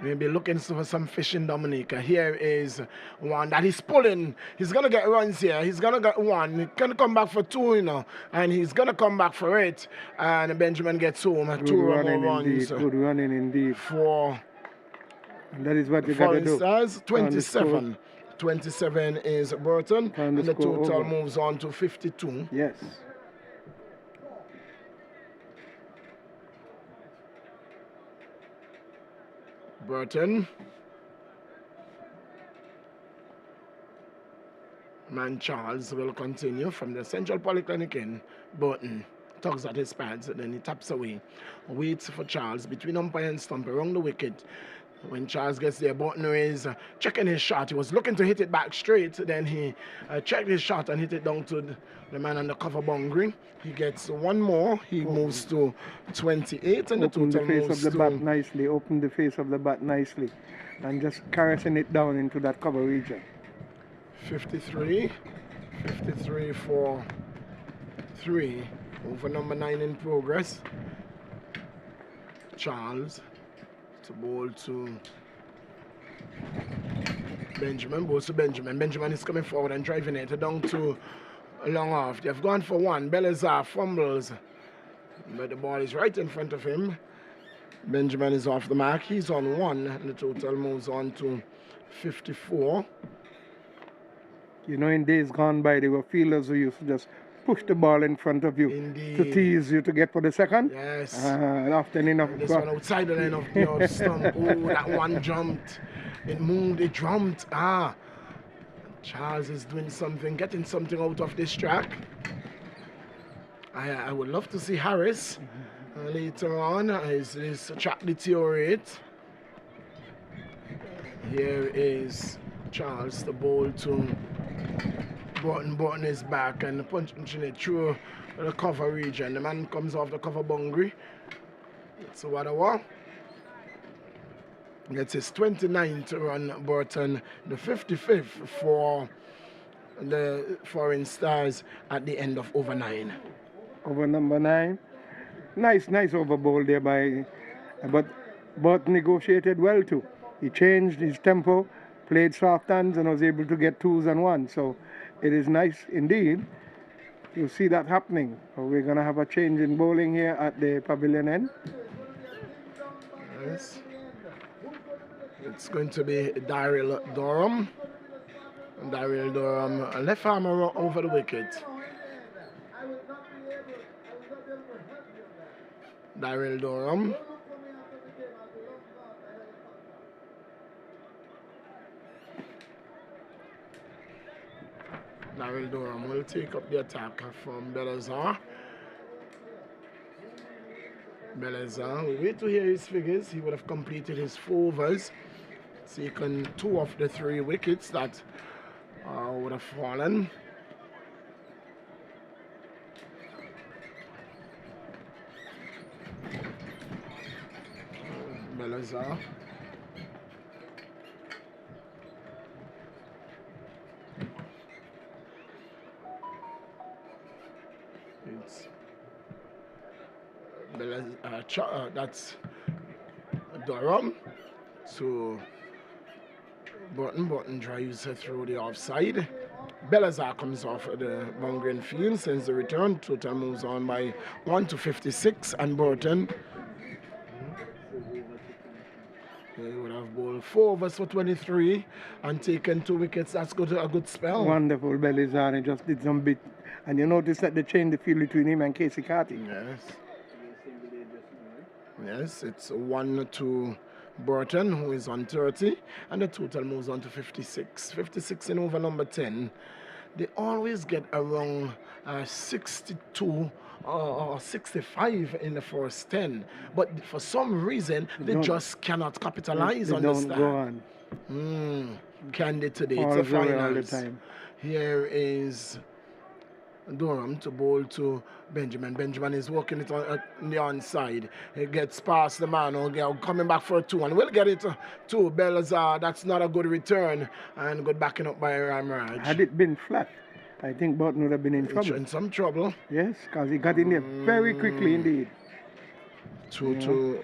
Maybe looking for some fish in Dominica. Here is one that he's pulling. He's going to get runs here. He's going to get one. He's going to come back for 2, you know. And he's going to come back for it. And Benjamin gets home. Good 2 more running runs. indeed. Good running indeed. And that is what you got to do. Stars, 27. 27 is Burton. And the total over. moves on to 52. Yes. Burton. Man Charles will continue from the Central Polyclinic in Burton. Tugs at his pads, then he taps away. Waits for Charles between umpire and stump around the wicket. When Charles gets there, Burton is checking his shot. He was looking to hit it back straight. Then he checked his shot and hit it down to the man on the cover boundary. He gets one more. He moves to 28, and Open the the total face moves of the to bat nicely. Open the face of the bat nicely, and just caressing it down into that cover region. 53. 53 for 3. Over number 9 in progress. Charles to bowl to Benjamin. Bowls to Benjamin. Benjamin is coming forward and driving it down to long off. They've gone for 1. Belazar fumbles, but the ball is right in front of him. Benjamin is off the mark. He's on 1, and the total moves on to 54. You know, in days gone by, there were fielders who used to just push the ball in front of you to tease you to get for the second. Yes. And often enough. This one outside the line of the off stump. Oh, that one jumped. It moved, it jumped. Charles is doing something, getting something out of this track. I would love to see Harris later on as this track deteriorates. Here is Charles, the ball to Burton. Burton is back and punching it through the cover region. The man comes off the cover boundary. It's a Wadawa. Gets his 29th run, Burton. The 55th for the Foreign Stars at the end of over 9. Over number 9. Nice over bowl there but Burton negotiated well too. He changed his tempo, played soft hands, and was able to get 2s and 1s. So it is nice indeed. You see that happening. So we're going to have a change in bowling here at the pavilion end. Yes. It's going to be Daryl Durham. Daryl Durham, left arm over the wicket. Daryl Durham. Daryl Durham will take up the attack from Belazar. Belazar, we wait to hear his figures. He would have completed his 4 overs, taken 2 of the 3 wickets that would have fallen. Belazar. That's Durham. So Burton drives through the offside. Belazar comes off the boundary field, sends the return. Total moves on by 1 to 56, and Burton would 4 overs for 23 and taken 2 wickets. That's a good spell. Wonderful. Belizani just did some bit. And you notice that they changed the field between him and Casey Carty. Yes. Yes, it's 1 to Burton, who is on 30, and the total moves on to 56. 56 in over number 10. They always get around 62 or 65 in the first 10, but for some reason they just cannot capitalize on this. Don't go on. Candy today. It's All a the way all the finals. time. Here is Durham to bowl to Benjamin. Benjamin is working it on the onside. He gets past the man. Coming back for a 2, and we'll get it to Belazar. That's not a good return, and good backing up by Ramraj. Had it been flat, I think Burton would have been in trouble. In some trouble. Yes, because he got in there very quickly indeed. 2 to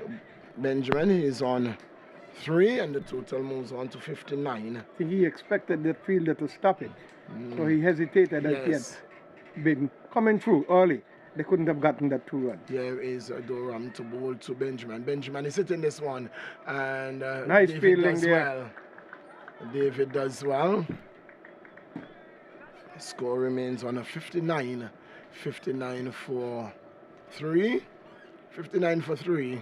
Benjamin. He's on 3, and the total moves on to 59. I think he expected the fielder to stop it, so he hesitated that he had been coming through early. They couldn't have gotten that 2 run. Here is Durham to bowl to Benjamin. Benjamin is hitting this one, and nice David fielding does there. well. David does well. The score remains on a 59. 59 for 3. 59 for 3.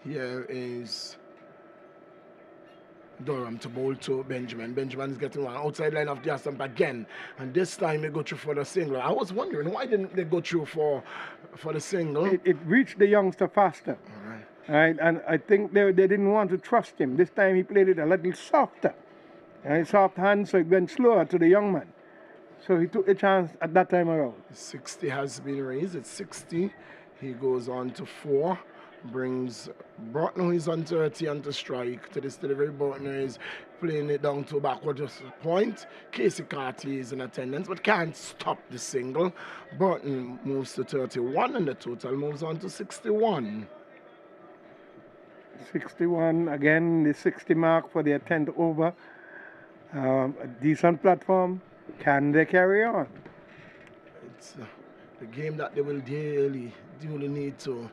Here is Durham to bowl to Benjamin. Benjamin is getting one outside line of the stump again, and this time they go through for the single. I was wondering why didn't they go through for the single. It reached the youngster faster. All right, and I think they didn't want to trust him. This time he played it a little softer. Soft hand, so it went slower to the young man. So he took the chance at that time around. 60 has been raised. It's 60. He goes on to 4. Brings Burton, who is on 30, onto strike. To this delivery, Burton is playing it down to backward point. Casey Carty is in attendance, but can't stop the single. Burton moves to 31, and the total moves on to 61. 61, again, the 60 mark for their 10th over. A decent platform. Can they carry on? It's the game that they will duly need to.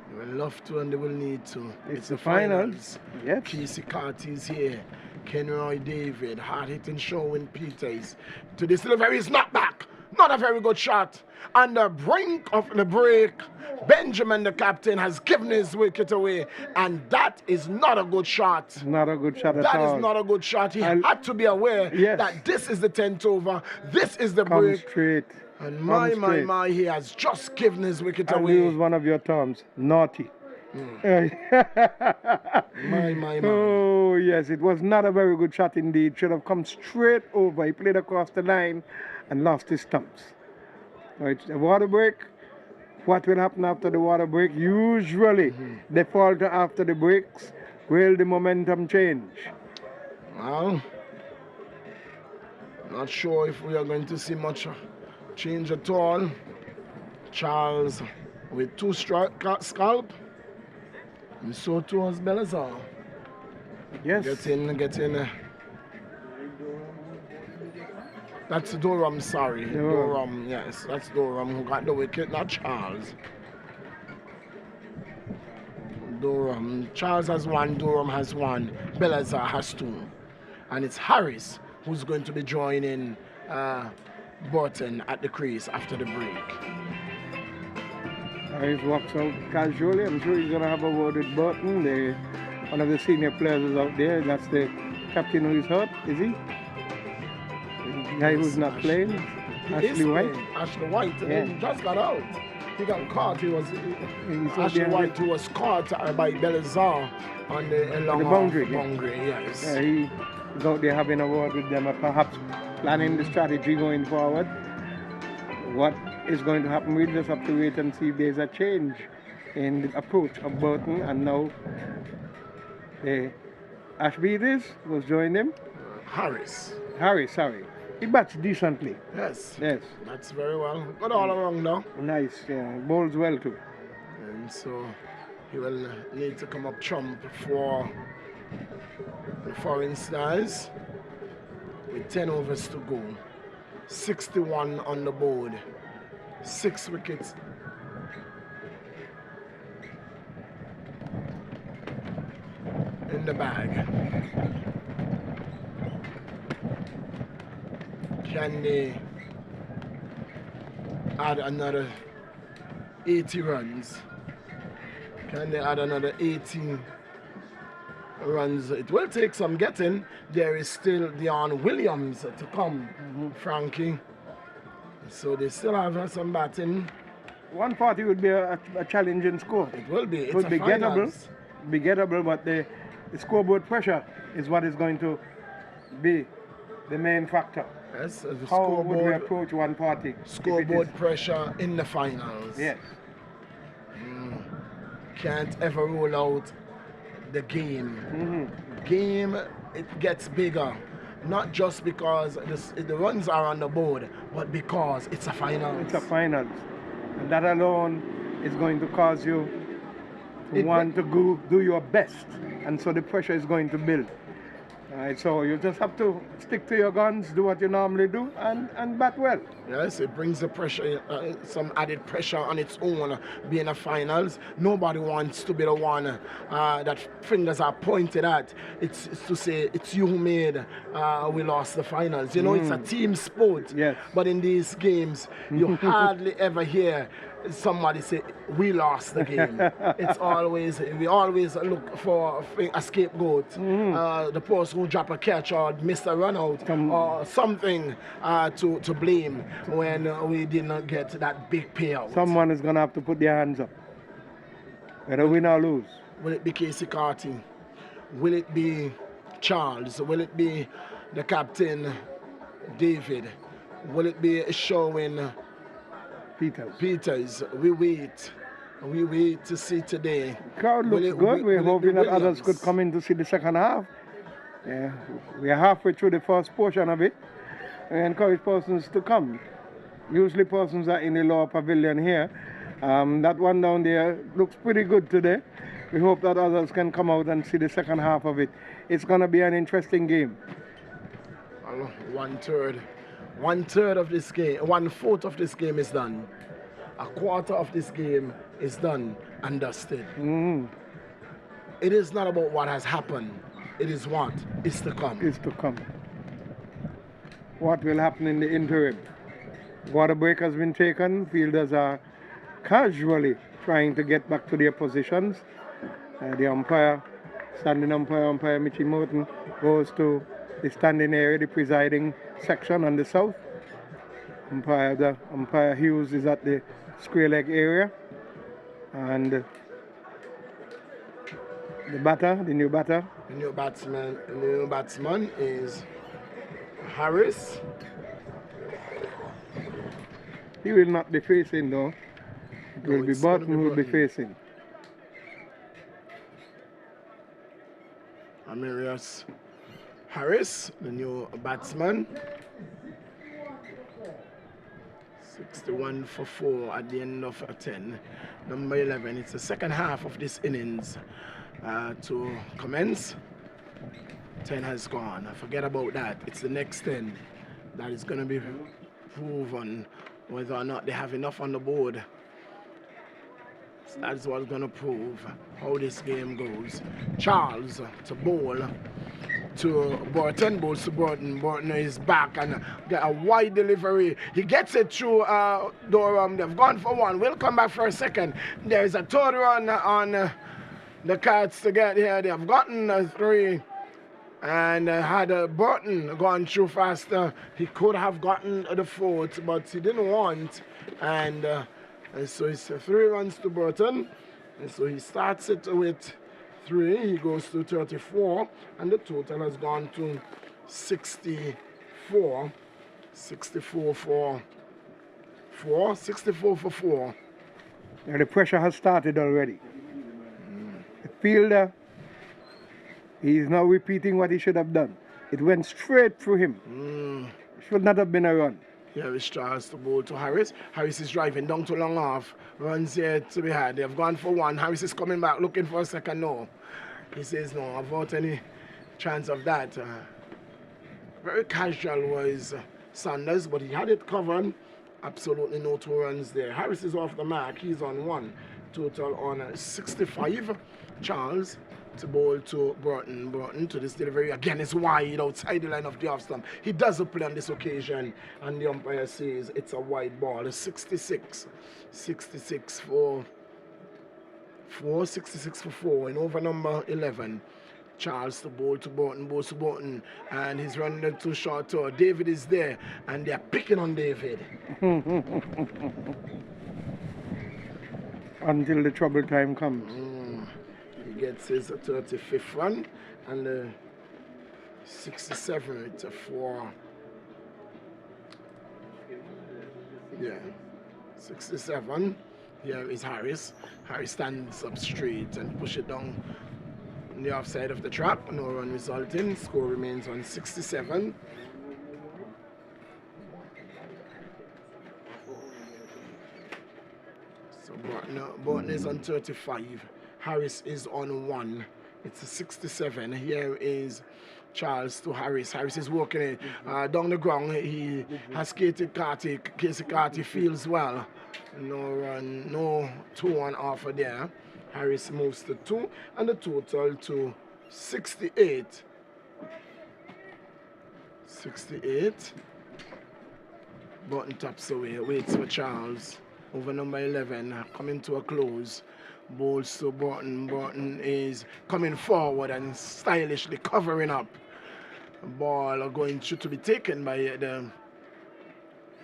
They will love to and they will need to. It's the finals. Yes. Casey Carty is here. Kenroy David, hard-hitting Sherwin Peters. To this delivery is not back. Not a very good shot. On the brink of the break, Benjamin, the captain, has given his wicket away, and that is not a good shot. Not a good shot at all. That is not a good shot. He had to be aware that this is the 10th over. This is the break. Come straight. And my, he has just given his wicket I'll away. use one of your terms, naughty. My. Oh, yes, it was not a very good shot indeed. Should have come straight over. He played across the line and lost his stumps. So it's a water break. What will happen after the water break? Usually, they falter after the breaks. Will the momentum change? Well, not sure if we are going to see much change at all. Charles with 2 scalp, and so too has Belazar. Yes. Get in. That's Durham, sorry. Durham, yes. That's Durham who got the wicket, not Charles. Durham. Charles has 1, Durham has 1, Belazar has 2. And it's Harris who's going to be joining Burton at the crease after the break. Harris walks out casually. I'm sure he's going to have a word with Burton. One of the senior players is out there. That's the captain who is hurt, is he? The guy who's not playing? Ashley White? Ashley White, Yeah. he just got out. He got caught. Ashley White, who was caught by Belazar on the boundary. Yes. Yeah, he's out there having a word with them, perhaps planning the strategy going forward. What is going to happen? We'll just have to wait and see if there's a change in the approach of Burton. And now Ashby was joining him. Harris, sorry. He bats decently. Yes. Yes. That's very well. Good all around now. Nice. Yeah. Bowls well too. And so he will need to come up trump for the foreign styles with 10 overs to go. 61 on the board. 6 wickets. in the bag. Can they add another 80 runs? Can they add another 18 runs? It will take some getting. There is still Dion Williams to come, Frankie. So they still have some batting. 140 would be a challenging score. It will be. It It's would a be finals. gettable, but the scoreboard pressure is what is going to be the main factor. Yes, the How would we scoreboard, approach 140? scoreboard pressure in the finals. Yes. Can't ever rule out the game. Game, it gets bigger. Not just because the runs are on the board, but because it's a finals. It's a finals. And that alone is going to cause you to want to go do your best. And so the pressure is going to build. Alright, so you just have to stick to your guns, do what you normally do, and bat well. Yes, it brings the pressure, some added pressure on its own, being a finals. Nobody wants to be the one that fingers are pointed at. It's to say, it's you who made, we lost the finals. You know, it's a team sport. Yes. But in these games, you hardly ever hear somebody say, we lost the game. It's always, we always look for a scapegoat. The person who drop a catch or miss a run out or something to blame when we did not get that big payout. Someone is going to have to put their hands up, whether win or lose. Will it be Casey Carty? Will it be Charles? Will it be the captain, David? Will it be Sherwin Peters? We wait to see today. Crowd looks good. We're hoping that others could come in to see the second half. Yeah, we are halfway through the first portion of it. We encourage persons to come. Usually persons are in the lower pavilion here. That one down there looks pretty good today. We hope that others can come out and see the second half of it. It's going to be an interesting game. One third of this game, 1/4 of this game is done. A quarter of this game is done and dusted. It is not about what has happened. It is what is to come. Is to come. What will happen in the interim? Water break has been taken. Fielders are casually trying to get back to their positions. The umpire, standing umpire Mitchie Morton, goes to the standing area, the presiding section on the south. Umpire Hughes is at the square leg area. And the new batsman is Harris. He will not be facing though. It will be Burton who will be facing. Amirius Harris, the new batsman. 61 for 4 at the end of 10. Number 11. It's the second half of this innings to commence. 10 has gone. Forget about that. It's the next 10 that is going to be proven whether or not they have enough on the board. So that's what's going to prove how this game goes. Charles to bowl to Burton, bowls to Burton. Burton is back and get a wide delivery. He gets it through Durham. They've gone for one. We'll come back for a second. There's a third run on the Cats to get here. They have gotten 3. And had Burton gone through faster, he could have gotten the 4th, but he didn't want. And so it's 3 runs to Burton. And so he starts it with 3. He goes to 34, and the total has gone to 64. 64 for 4. 64 for 4. Now the pressure has started already. The fielder, he is now repeating what he should have done. It went straight through him. Should not have been a run. Here is Charles to bowl to Harris. Harris is driving down to long off. Runs here to be had. They have gone for 1. Harris is coming back looking for a second. No. He says no. Without any chance of that. Very casual was Sanders, but he had it covered. Absolutely no 2 runs there. Harris is off the mark. He's on 1. Total on 65. Charles to bowl to Broughton. Broughton to this delivery again is wide outside the line of the off stump. He doesn't play on this occasion, and the umpire says it's a wide ball. It's 66 for 4 in over number 11. Charles to bowl to Broughton, bowls to Broughton, and he's running the too short tour. David is there, and they're picking on David. Until the trouble time comes. He gets his 35th run, and 67 for 67. Here is Harris. Harris stands up straight and push it down on the offside of the trap. No run resulting. Score remains on 67. So Broughton is on 35. Harris is on 1. It's a 67. Here is Charles to Harris. Harris is working it down the ground. He has Casey Carty feels well. No run, no 2-1 offer there. Harris moves to 2, and the total to 68. 68. Button taps away, waits for Charles. Over number 11, coming to a close. Bowls to Broughton. Broughton is coming forward and stylishly covering up. Ball going to be taken by the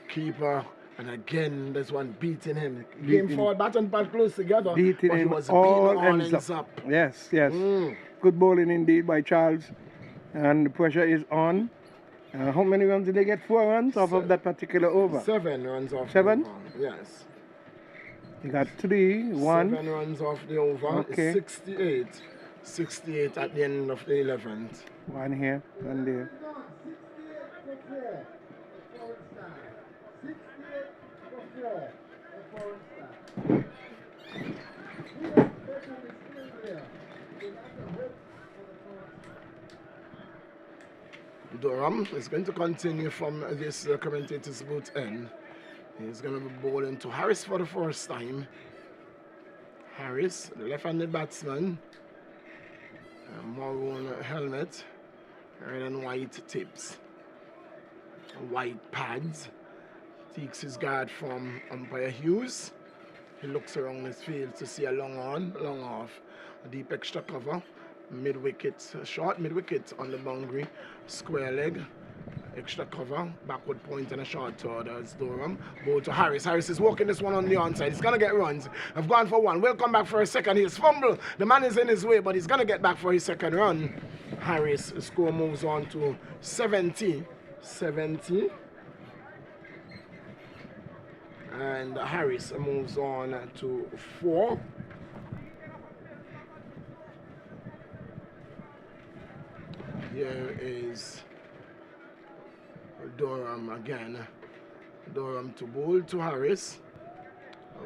keeper. And again, there's one beating him. Game forward, bat and pad close together. Beating him was all ends up. Yes. Good bowling indeed by Charles. And the pressure is on. How many runs did they get? 4 runs off of that particular over? 7 runs off 7? the over. Yes. He got 3, 1. 7 runs off the over. Okay. 68. 68 at the end of the 11th. 1 here, 1 there. Durham is going to continue from this commentator's booth end. He's going to be bowling to Harris for the first time. Harris, the left-handed batsman. Maroon helmet. Red and white tips. White pads. Takes his guard from umpire Hughes. He looks around his field to see a long on, long off. A deep extra cover. Mid-wicket, short mid-wicket on the boundary. Square leg. Extra cover. Backward point and a short tour. That's Durham. Ball to Harris. Harris is walking this one on the onside. He's going to get runs. I've gone for 1. We'll come back for a second. He's fumbled. The man is in his way, but he's going to get back for his second run. Harris, score moves on to 70. 70. And Harris moves on to 4. Here is Durham again. Durham to bowl to Harris.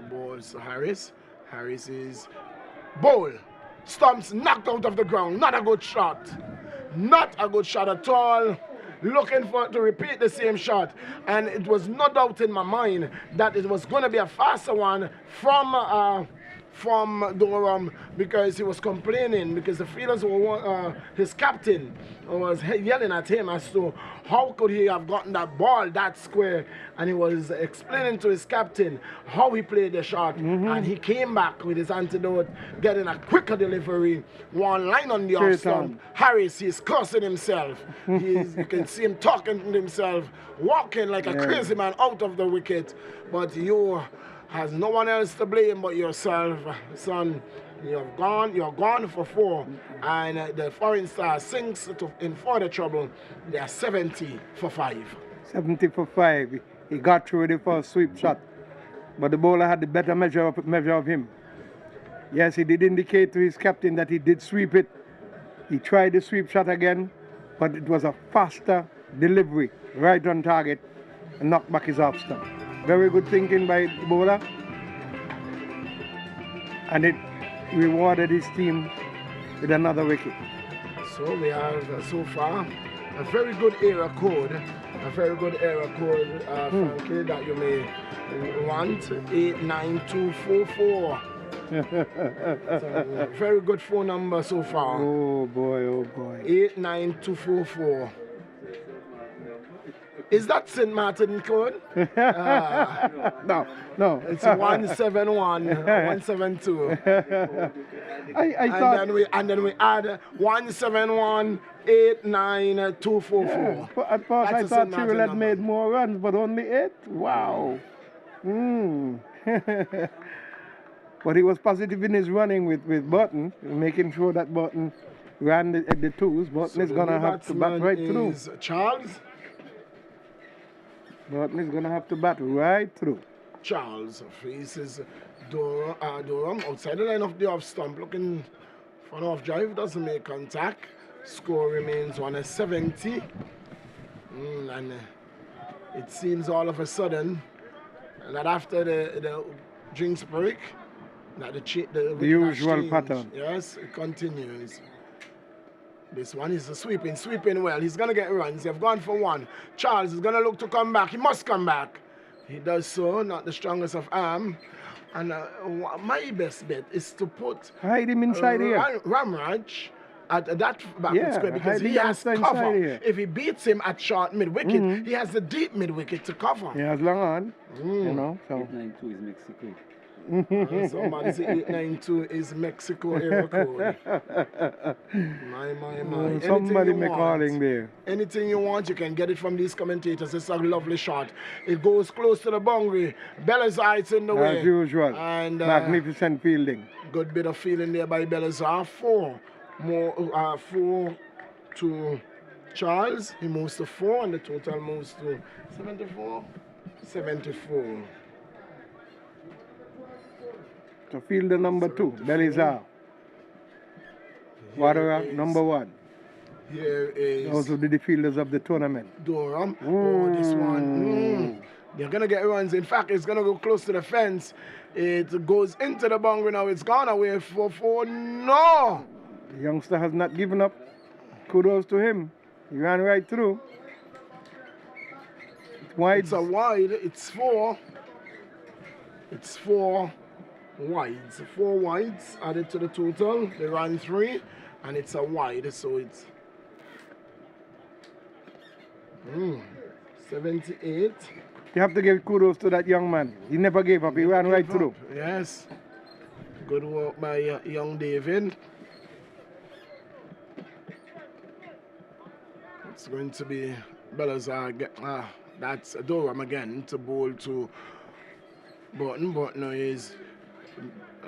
Bowls to Harris. Harris is bowl. Stumps knocked out of the ground. Not a good shot. Not a good shot at all. Looking for to repeat the same shot, and it was no doubt in my mind that it was going to be a faster one from Durham, because he was complaining, because the fielders were his captain was yelling at him as to how could he have gotten that ball that square, and he was explaining to his captain how he played the shot, and he came back with his antidote, getting a quicker delivery, 1 line on the off stump. Harris, he's cursing himself. You can see him talking to himself, walking like a crazy man out of the wicket, but you has no one else to blame but yourself, son. You're gone for 4, and the Foreign Star sinks in further trouble. They are 70 for 5. 70 for 5. He got through the first sweep shot, but the bowler had the better measure of him. Yes, he did indicate to his captain that he did sweep it. He tried the sweep shot again, but it was a faster delivery, right on target, and knocked back his off stump. Very good thinking by the bowler, and it rewarded his team with another wicket. So we have so far a very good error code, Frankie, that you may want. 89244. So, very good phone number so far. Oh boy, oh boy. 89244. Is that St. Martin code? No, no. It's 171, 172. I thought And then we add 171 89244. at first I That's a thought St. Cyril Martin had number. made more runs, but only 8. Wow. But he was positive in his running with Burton, making sure that Burton ran the twos. Burton So is the gonna new have to bat batsman right through. is Charles. Burton is gonna have to bat right through. Charles faces Durham outside the line of the off stump, looking for an off drive, doesn't make contact. Score remains 170. And it seems all of a sudden that after the drinks break, that the usual change. pattern. Yes, it continues. This one is sweeping well. He's going to get runs. They've gone for one. Charles is going to look to come back. He must come back. He does so, not the strongest of arm. And my best bet is to put Hide him inside here. Ramraj at that backward square because hide he him has inside cover. here. If he beats him at short mid-wicket, he has the deep mid-wicket to cover. He has long on, you know. So 892 is Mexico. Somebody say 892 is Mexico error code. My. somebody Anything you may want. calling there. Anything you want, you can get it from these commentators. It's a lovely shot. It goes close to the boundary. Belazar in the way. As usual. And Magnificent fielding. good bit of feeling there by Belazar. 4 to Charles. He moves to 4 and the total moves to 74. 74. So fielder number 2, Belizar. Water number 1. Here is Those will be the fielders of the tournament. Durham. Oh, this one. They're going to get runs. In fact, it's going to go close to the fence. It goes into the boundary now. It's gone away for 4. No! The youngster has not given up. Kudos to him. He ran right through. It's wide. It's a wide. It's 4. It's 4 wides. 4 wides added to the total. They ran 3. And it's a wide. So it's 78. You have to give kudos to that young man. He never gave up. He ran right through. Yes. Good work by young David. It's going to be Belazar. That's Durham again to bowl to Burton. Burton is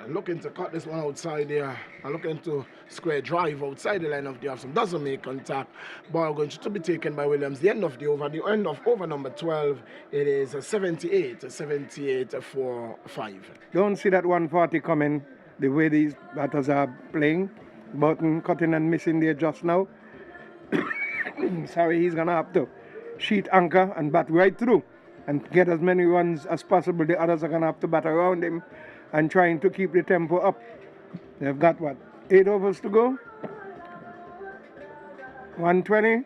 looking to cut this one outside there. Looking to square drive outside the line of the off. Doesn't make contact. Ball going to be taken by Williams. The end of the over. The end of over number 12. It is 78 for 5. Don't see that 140 coming the way these batters are playing. Burton cutting and missing there just now. Sorry, he's going to have to sheet anchor and bat right through and get as many runs as possible. The others are going to have to bat around him and trying to keep the tempo up. They've got, 8 overs to go? 120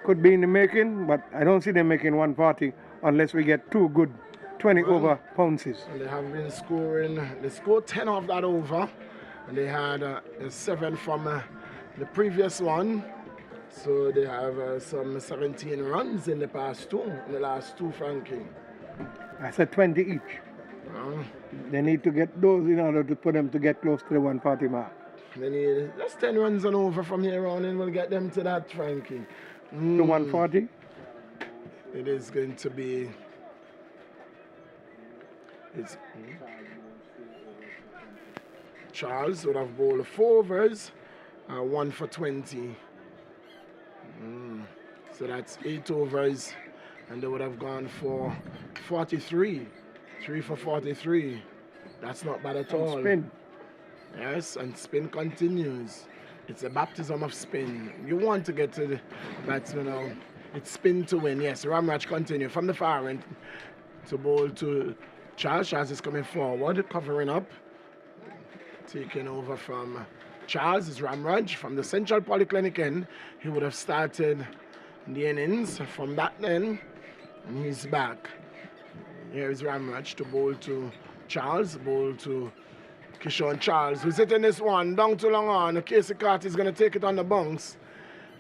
could be in the making, but I don't see them making 140 unless we get 2 good 20-over pounces. And they have been scoring. They scored 10 off that over. And they had a 7 from the previous one. So they have some 17 runs in the last 2, Frankie. I said 20 each. They need to get those in order to put them to get close to the 140 mark. They need just 10 runs and over from here on, and we'll get them to that, Frankie. To 140? It is going to be. Charles would have bowled 4 overs, 1 for 20. So that's 8 overs, and they would have gone for 43. 3 for 43. That's not bad at all. Spin. Yes, and spin continues. It's a baptism of spin. You want to get to the batsman now. It's spin to win. Yes, Ramraj continue from the far end to bowl to Charles. Charles is coming forward, covering up. Taking over from Charles is Ramraj from the Central Polyclinic end. He would have started the innings from that end. And he's back. Here is Ramraj to bowl to Charles, bowl to Keithstone-Charles, who's hitting this one down to long on. Casey Carty is going to take it on the bounce.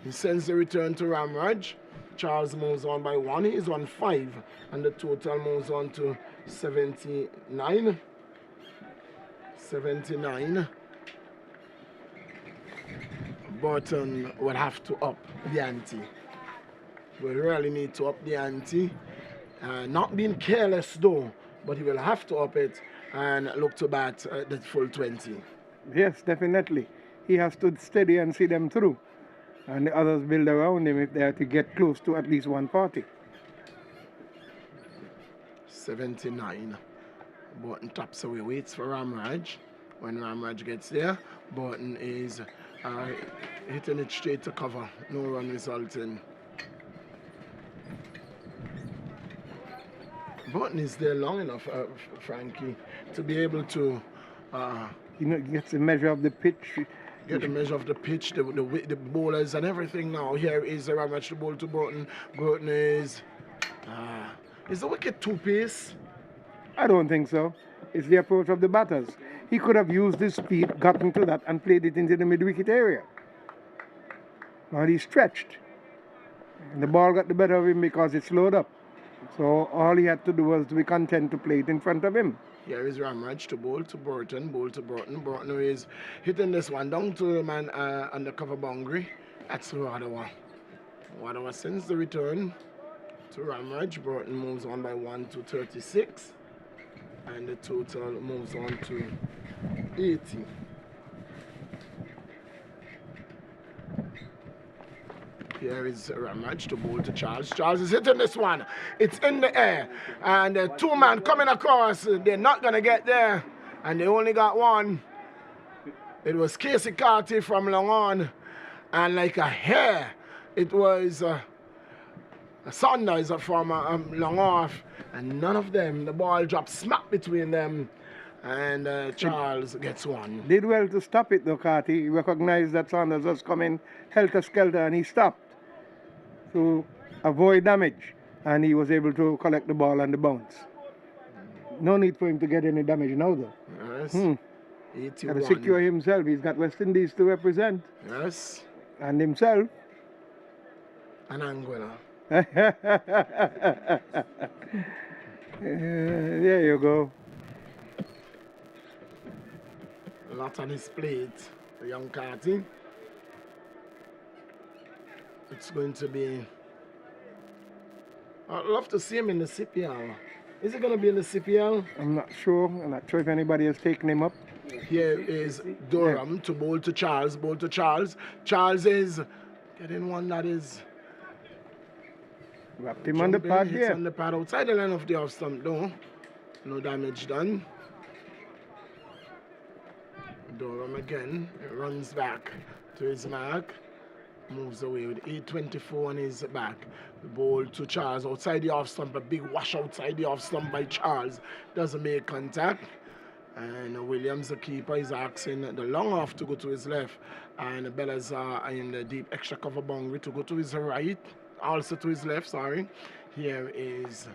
He sends the return to Ramraj. Charles moves on by 1. He is on 5. And the total moves on to 79. 79. Burton will have to up the ante. We really need to up the ante. Not being careless though, but he will have to up it and look to bat the full 20. Yes, definitely. He has to steady and see them through. And the others build around him if they are to get close to at least 140. 79. Burton taps away, waits for Ramraj. When Ramraj gets there, Burton is hitting it straight to cover. No run resulting. Burton is there long enough, Frankie, to be able to gets a measure of the pitch. Get the measure of the pitch, the bowlers and everything now. Here is the Ramraj to bowl to Burton. Burton is the wicket too pace? I don't think so. It's the approach of the batters. He could have used his speed, gotten to that, and played it into the mid-wicket area. Now he stretched. And the ball got the better of him because it slowed up. So all he had to do was to be content to play it in front of him. Here is Ramraj to bowl to Burton. Burton is hitting this one down to the man on the cover boundary. That's Wadawa. Wadawa sends the return to Ramraj. Burton moves on by 1 to 36. And the total moves on to 80. Here is Ramraj to bowl to Charles. Charles is hitting this one. It's in the air. And the two-man coming across. They're not going to get there. And they only got one. It was Casey Carty from long on. And like a hair, it was Saunders from long off. And none of them, the ball dropped smack between them. And Charles gets one. Did well to stop it though, Carty. He recognized that Saunders was coming helter-skelter and he stopped to avoid damage. And he was able to collect the ball and the bounce. No need for him to get any damage now though. Yes. 81. Got to secure himself. He's got West Indies to represent. Yes. And himself. And Anguilla. There you go. A lot on his plate, the young Carty. It's going to be... I'd love to see him in the CPL. Is he going to be in the CPL? I'm not sure. I'm not sure if anybody has taken him up. Here is Durham to bowl to Charles. Bowl to Charles. Charles is getting one that is... Wrapped him on the pad here. On the pad outside the line of the off stump though. No damage done. Durham again runs back to his mark. Moves away with 8:24 on his back. The ball to Charles outside the off stump. A big wash outside the off stump by Charles. Doesn't make contact. And Williams, the keeper, is asking the long off to go to his left. And the Bellas are in the deep extra cover boundary to go to his right. Also to his left, sorry. Here is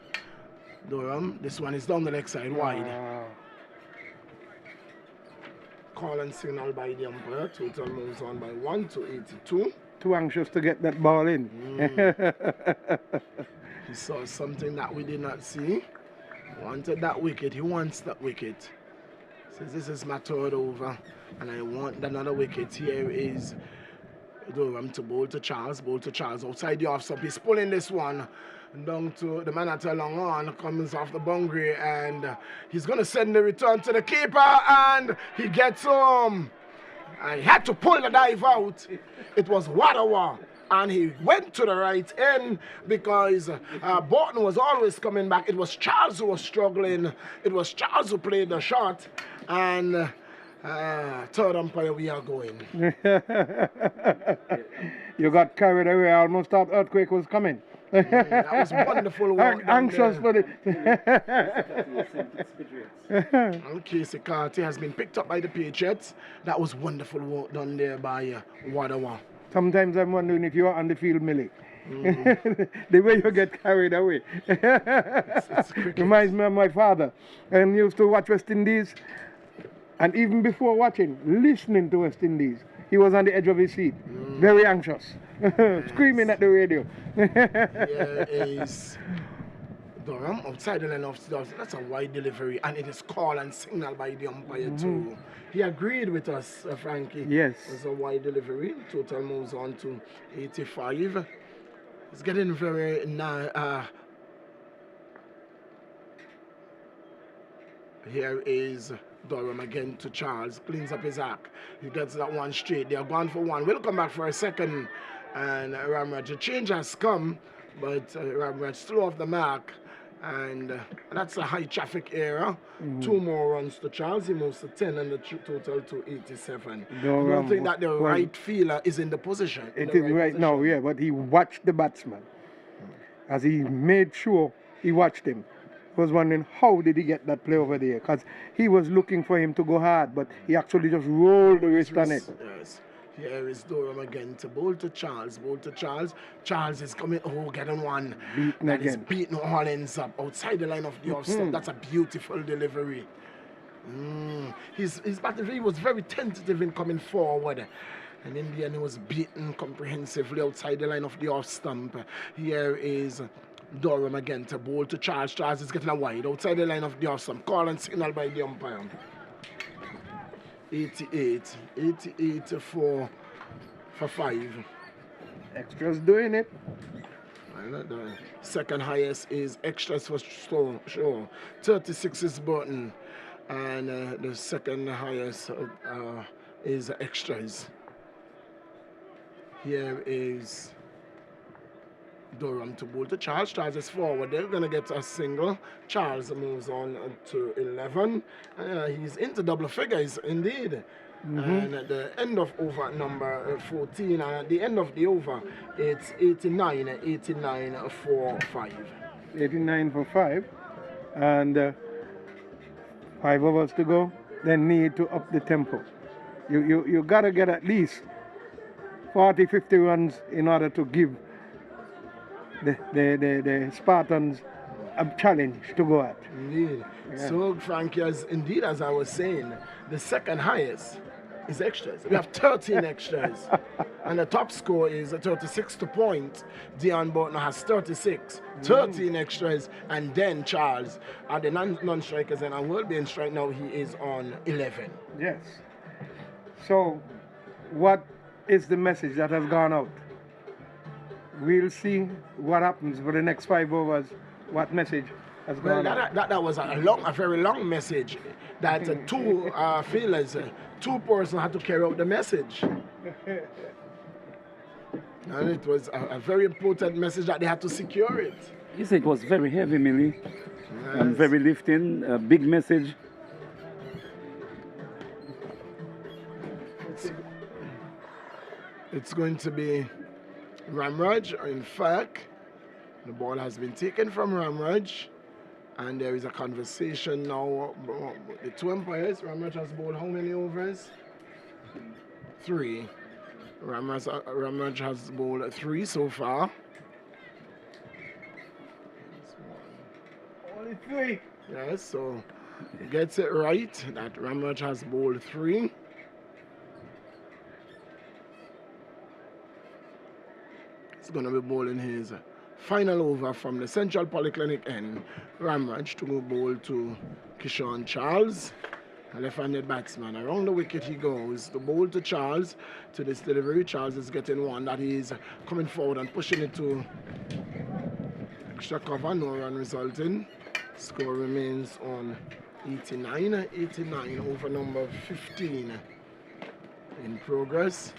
Durham. This one is down the leg side, wide. Call and signal by the umpire. Total moves on by 1 to 82. Too anxious to get that ball in. He saw something that we did not see. Wanted that wicket. He wants that wicket. Says this is my third over and I want another wicket. Here is Durham to bowl to Charles. Bowl to Charles outside the off stump. He's pulling this one down to the man at a long on. Comes off the boundary and he's going to send the return to the keeper and he gets home. And he had to pull the dive out. It was Wadawa. And he went to the right end because Burton was always coming back. It was Charles who was struggling. It was Charles who played the shot. And third umpire, we are going. You got carried away. I almost thought earthquake was coming. That was wonderful work. Anxious for it. And Casey Carty has been picked up by the Patriots. That was wonderful work done there by Wadawa. Sometimes I'm wondering if you are on the field, Millie. The way you get carried away. Reminds me of my father. And used to watch West Indies. And even before watching, listening to West Indies, he was on the edge of his seat, very anxious, screaming at the radio. Here is Durham outside the line of stuff. That's a wide delivery, and it is called and signaled by the umpire too. He agreed with us, Frankie. Yes. It's a wide delivery. Total moves on to 85. It's getting very here is Durham again to Charles. Cleans up his act. He gets that one straight. They are gone for one. We'll come back for a second. And Ramraj, the change has come, but Ramraj still off the mark. And that's a high traffic area. 2 more runs to Charles. He moves to 10 and the total to 87. I don't think that the right fielder is in the position. It is right now, yeah, but he watched the batsman. As he made sure he watched him. Was wondering how did he get that play over there, because he was looking for him to go hard, but he actually just rolled the wrist on it. Yes. Here is Durham again to bowl to Charles. Bowl to Charles. Charles is coming. Oh, getting one. Beaten that is again. beating Hollins up outside the line of the off stump. That's a beautiful delivery. His batting, he was very tentative in coming forward. And in the end, he was beaten comprehensively outside the line of the off stump. Here is Durham again to bowl to Charles. Charles is getting a wide outside the line of the off stump. Call and signal by the umpire. 88 for 5. Extras doing it. The second highest is extras for sure. 36 is Burton. And the second highest is extras. Here is Durham to bowl to Charles. Charles is forward. They're going to get a single. Charles moves on to 11. He's into double figures, indeed. And at the end of over number 14, and at the end of the over, it's 89 for 5. 89 for 5. And 5 overs to go. They need to up the tempo. You got to get at least 40, 50 runs in order to give the Spartans a challenge to go at. Indeed. Yeah. So, Frankie, as I was saying, the second highest is extras. We have 13 extras. And the top score is 36 to point. Dion Burton has 36, 13 extras, and then Charles. And the non-strikers, and I will be in strike now, he is on 11. Yes. So, what is the message that has gone out? We'll see what happens for the next 5 overs. What message has gone out? That was a very long message. That 2 fielders, 2 persons had to carry out the message. And it was a very important message that they had to secure it. Yes, it was very heavy, Millie. Yes. Very lifting, a big message. It's going to be Ramraj. In fact, the ball has been taken from Ramraj, and there is a conversation now. The 2 umpires. Ramraj has bowled how many overs? 3. Ramraj has bowled 3 so far. Only 3. Yes, so he gets it right that Ramraj has bowled 3. He's going to be bowling his final over from the Central Polyclinic end. Ramraj to go bowl to Keithstone Charles, a left-handed batsman. Around the wicket he goes. The bowl to Charles. To this delivery, Charles is getting one that is coming forward and pushing it to extra cover. No run resulting. Score remains on 89. 89 over number 15 in progress.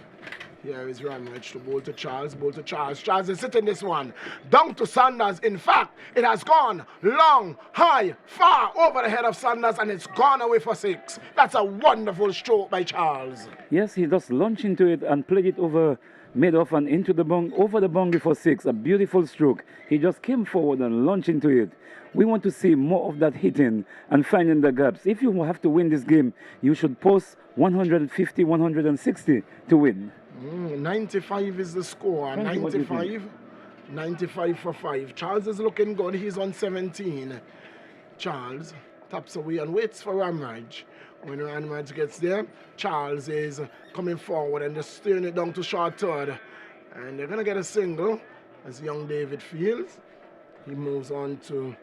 Here is Ramraj to bowl to Charles. Bowl to Charles. Charles is sitting this one. Down to Sanders. In fact, it has gone long, high, far over the head of Sanders, and it's gone away for 6. That's a wonderful stroke by Charles. Yes, he just launched into it and played it over mid-off and into the bung, over the boundary for 6. A beautiful stroke. He just came forward and launched into it. We want to see more of that hitting and finding the gaps. If you have to win this game, you should post 150, 160 to win. 95 is the score. 95 for 5. Charles is looking good. He's on 17. Charles taps away and waits for Ramraj. When Ramraj gets there, Charles is coming forward and just steering it down to short third. And they're going to get a single as young David feels. He moves on to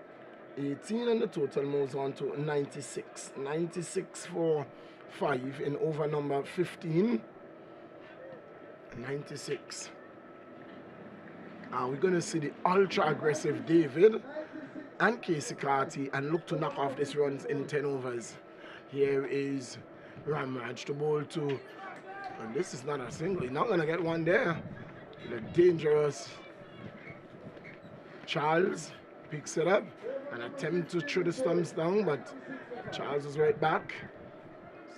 18 and the total moves on to 96. 96 for 5 in over number 15. 96. We're going to see the ultra-aggressive David and Casey Carty and look to knock off these runs in 10 overs. Here is Ramraj to bowl to, and this is not a single. He's not going to get one there. The dangerous Charles picks it up and attempts to throw the stumps down, but Charles is right back.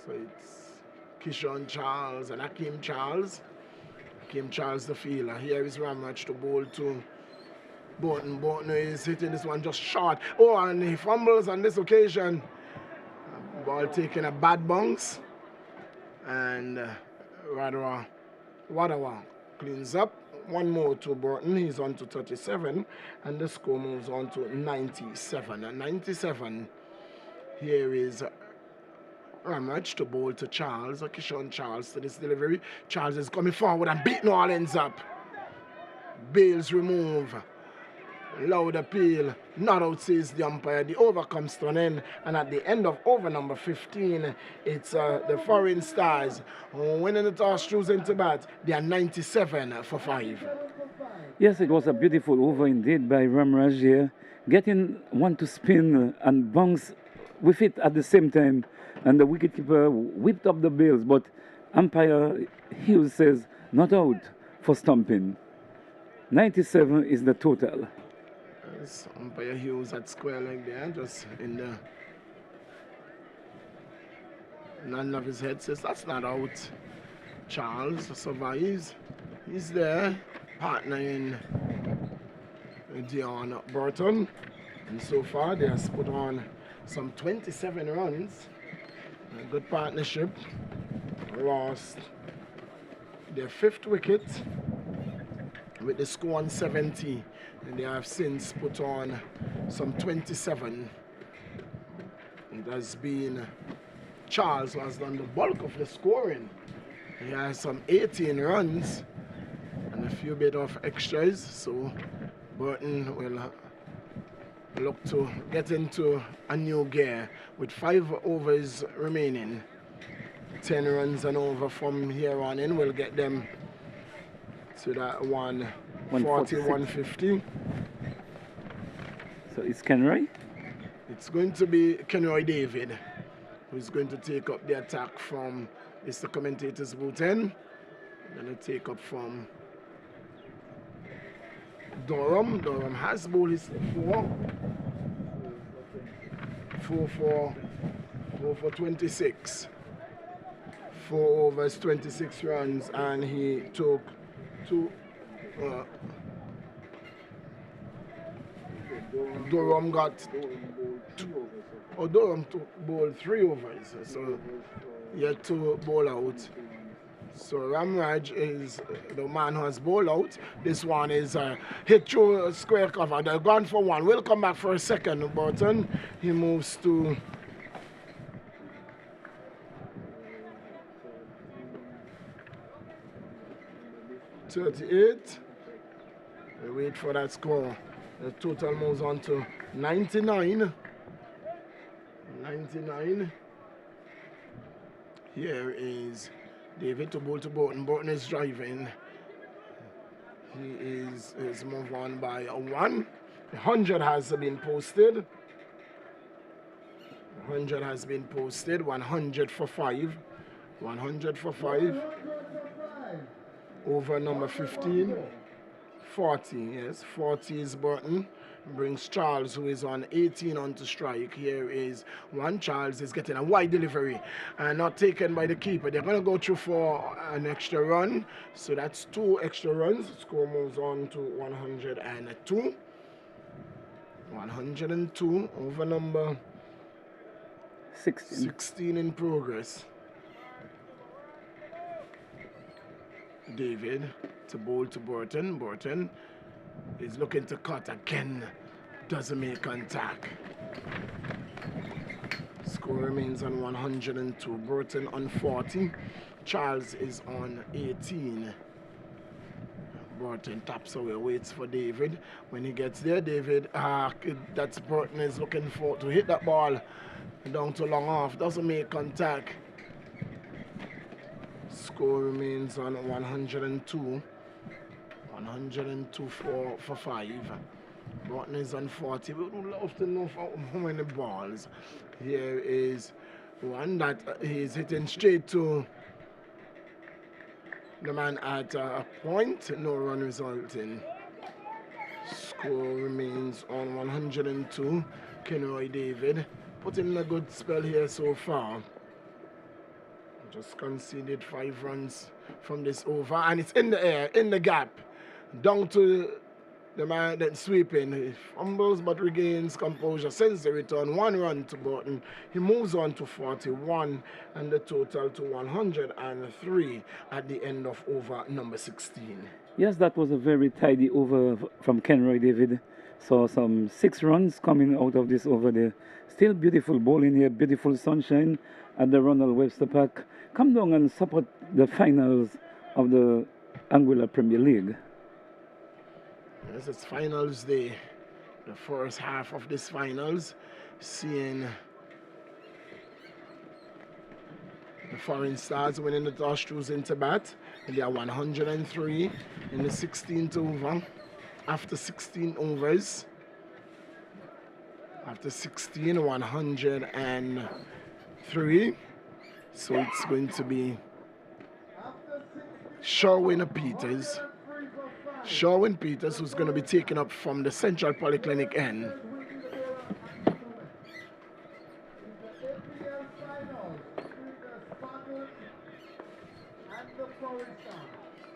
So it's Kishon Charles and Hakeem Charles. Hakeem Charles the fielder. Here is Ramraj to bowl to Bolton. Bolton is hitting this one just short. Oh, and he fumbles on this occasion. Ball taking a bad bounce. And Wadawa cleans up. One more to Burton. He's on to 37. And the score moves on to 97. At 97, here is Ramraj to bowl to Charles. Kishon Charles to this delivery. Charles is coming forward and beat New Orleans up. Bales remove. Loud appeal. Not out, says the umpire. The over comes to an end. And at the end of over number 15, it's the Foreign Stars winning the toss, choosing to bat. They are 97 for 5. Yes, it was a beautiful over indeed by Ramraj here. Getting one to spin and bounce with it at the same time. And the wicketkeeper whipped up the bails, but umpire Hughes says not out for stumping. 97 is the total. Yes, umpire Hughes at square leg there, just in the none of his head says that's not out. Charles survives. He's there, partnering Dion Burton. And so far they have put on some 27 runs. A good partnership. Lost their 5th wicket with the score on 70, and they have since put on some 27. It has been Charles who has done the bulk of the scoring. He has some 18 runs and a few bit of extras, so Burton will look to get into a new gear with 5 overs remaining. 10 runs and over from here on in will get them to that 140, 150. So it's Kenroy? It's going to be Kenroy David who's going to take up the attack from the commentator's booth end. Going to take up from Durham. Durham has bowled his 4 for 26. 4 overs, 26 runs, and he took 2. Durham got 2. Oh, Durham bowled 3 overs, so he had 2 bowl out. So Ramraj is the man who has bowled out. This one is hit through a square cover. They're gone for 1. We'll come back for a second. Burton, he moves to 38. We wait for that score. The total moves on to 99. 99. Here is David to bowl to Burton. Burton is driving. He is moved on by a 1. 100 has been posted. 100 has been posted. 100 for 5. 100 for 5. Over number 15. 40, yes. 40 is Burton. Brings Charles, who is on 18 on to strike. Here is one. Charles is getting a wide delivery and not taken by the keeper. They're going to go through for an extra run. So that's 2 extra runs. Score moves on to 102. 102 over number 16 in progress. David to bowl to Burton. Burton is looking to cut again. Doesn't make contact. Score remains on 102. Burton on 40. Charles is on 18. Burton taps away, waits for David. When he gets there, David, that's Burton is looking for to hit that ball down to long off. Doesn't make contact. Score remains on 102. 102 for 5. Burton is on 40. We would love to know for how many balls. Here is one that he's hitting straight to the man at a point. No run resulting. Score remains on 102. Kenroy David putting in a good spell here so far. Just conceded 5 runs from this over, and it's in the air, in the gap, down to the man that's sweeping. He fumbles but regains composure, sends the return, 1 run to Burton. He moves on to 41 and the total to 103 at the end of over number 16. Yes, that was a very tidy over from Kenroy David. So some 6 runs coming out of this over there. Still beautiful bowling here, beautiful sunshine at the Ronald Webster Park. Come down and support the finals of the Anguilla Premier League. Yes, it's finals day. The first half of this finals, seeing the Foreign Stars winning the toss, choosing to bat. And they are 103 in the 16th over. After 16 overs, after 16, 103. So it's going to be Sherwin Peters. Sherwin Peters, who's going to be taken up from the Central Polyclinic end.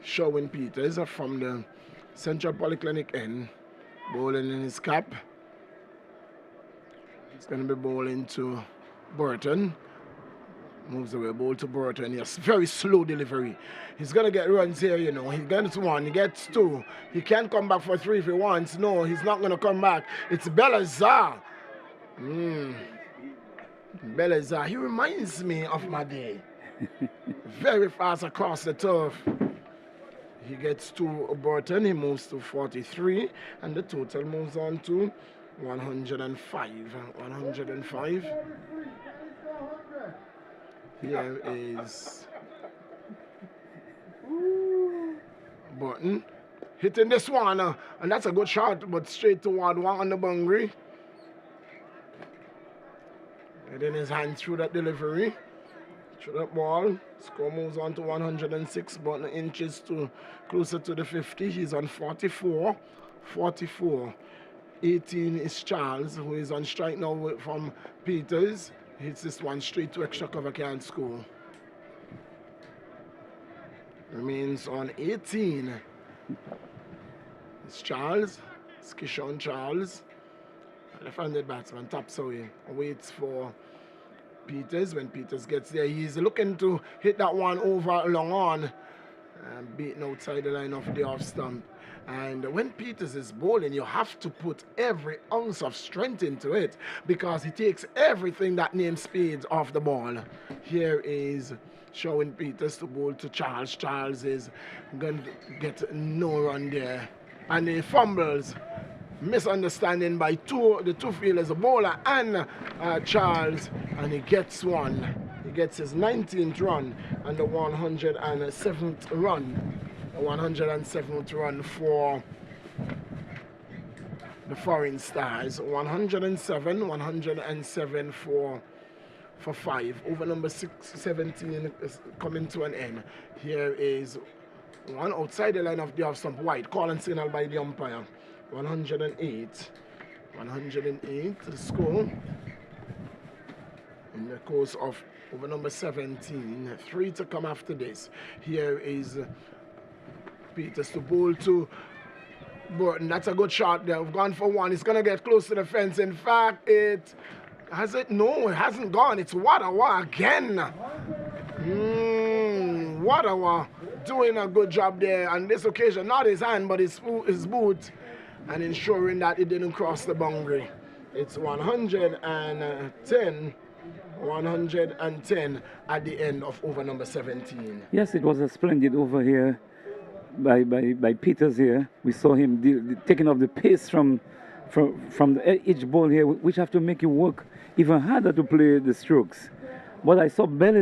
Sherwin Peters from the Central Polyclinic end, bowling in his cap. He's going to be bowling to Burton. Moves away, bowl to Burton. Yes, very slow delivery. He's going to get runs here, you know. He gets 1, he gets 2. He can't come back for 3 if he wants. No, he's not going to come back. It's Belazar. Belazar. He reminds me of my day. Very fast across the turf. He gets to Burton. He moves to 43. And the total moves on to 105. 105. Here is Burton hitting this one, and that's a good shot, but straight toward 1 on the boundary. Getting his hand through that delivery, through that ball. Score moves on to 106, Burton inches to closer to the 50. He's on 44. 44. 18 is Charles, who is on strike now from Peters. Hits this one straight to extra cover, can't score. Remains on 18. It's Charles. It's Keithstone Charles. Left-handed batsman taps away. Waits for Peters. When Peters gets there, he's looking to hit that one over long on. Beaten outside the line of the off stump. And when Peters is bowling, you have to put every ounce of strength into it because he takes everything that names speeds off the ball. Here is showing Peters to bowl to Charles. Charles is going to get no run there. And he fumbles. Misunderstanding by the two fielders, the bowler and Charles. And he gets 1. He gets his 19th run and the 107th run. 107th run for the Foreign Stars. 107 for 5. Over number 17 is coming to an end. Here is one outside the line of the off stump, wide. Call and signal by the umpire. 108. 108 the score in the course of over number 17. 3 to come after this. Here is Peters to bowl to Burton. That's a good shot there. We've gone for 1. It's going to get close to the fence. In fact, it no, it hasn't gone. It's Wadawa again. Wadawa doing a good job there on this occasion. Not his hand, but his boot, and ensuring that it didn't cross the boundary. It's 110 110 at the end of over number 17. Yes, it was a splendid over here by Peters here. We saw him taking off the pace from each ball here, which have to make you work even harder to play the strokes. But I saw Bell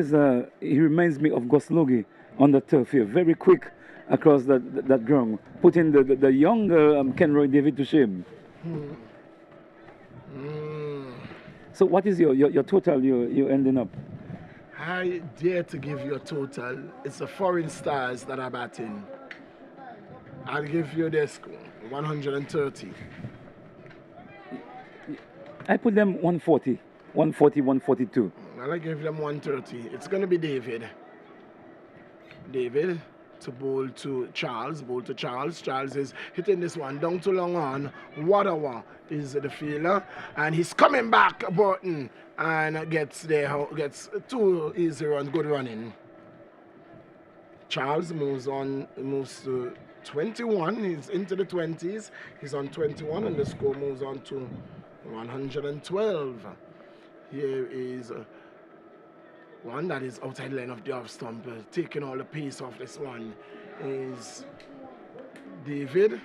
he reminds me of Goslogi on the turf here, very quick across that ground, putting the younger Kenroy David to shame. So what is your total you're ending up? I dare to give you a total. It's the foreign stars that are batting. I'll give you this 130. I put them 140, 142. Well, I give them 130. It's going to be David. David to bowl to Charles. Bowl to Charles. Charles is hitting this one down to long on. Wadawa is the fielder. And he's coming back, Burton. And gets 2 easy runs. Good running. Charles moves to 21. He's into the 20s. He's on 21. And the score moves on to 112. Here is one that is outside lane of the off stump, taking all the pace off this one is David.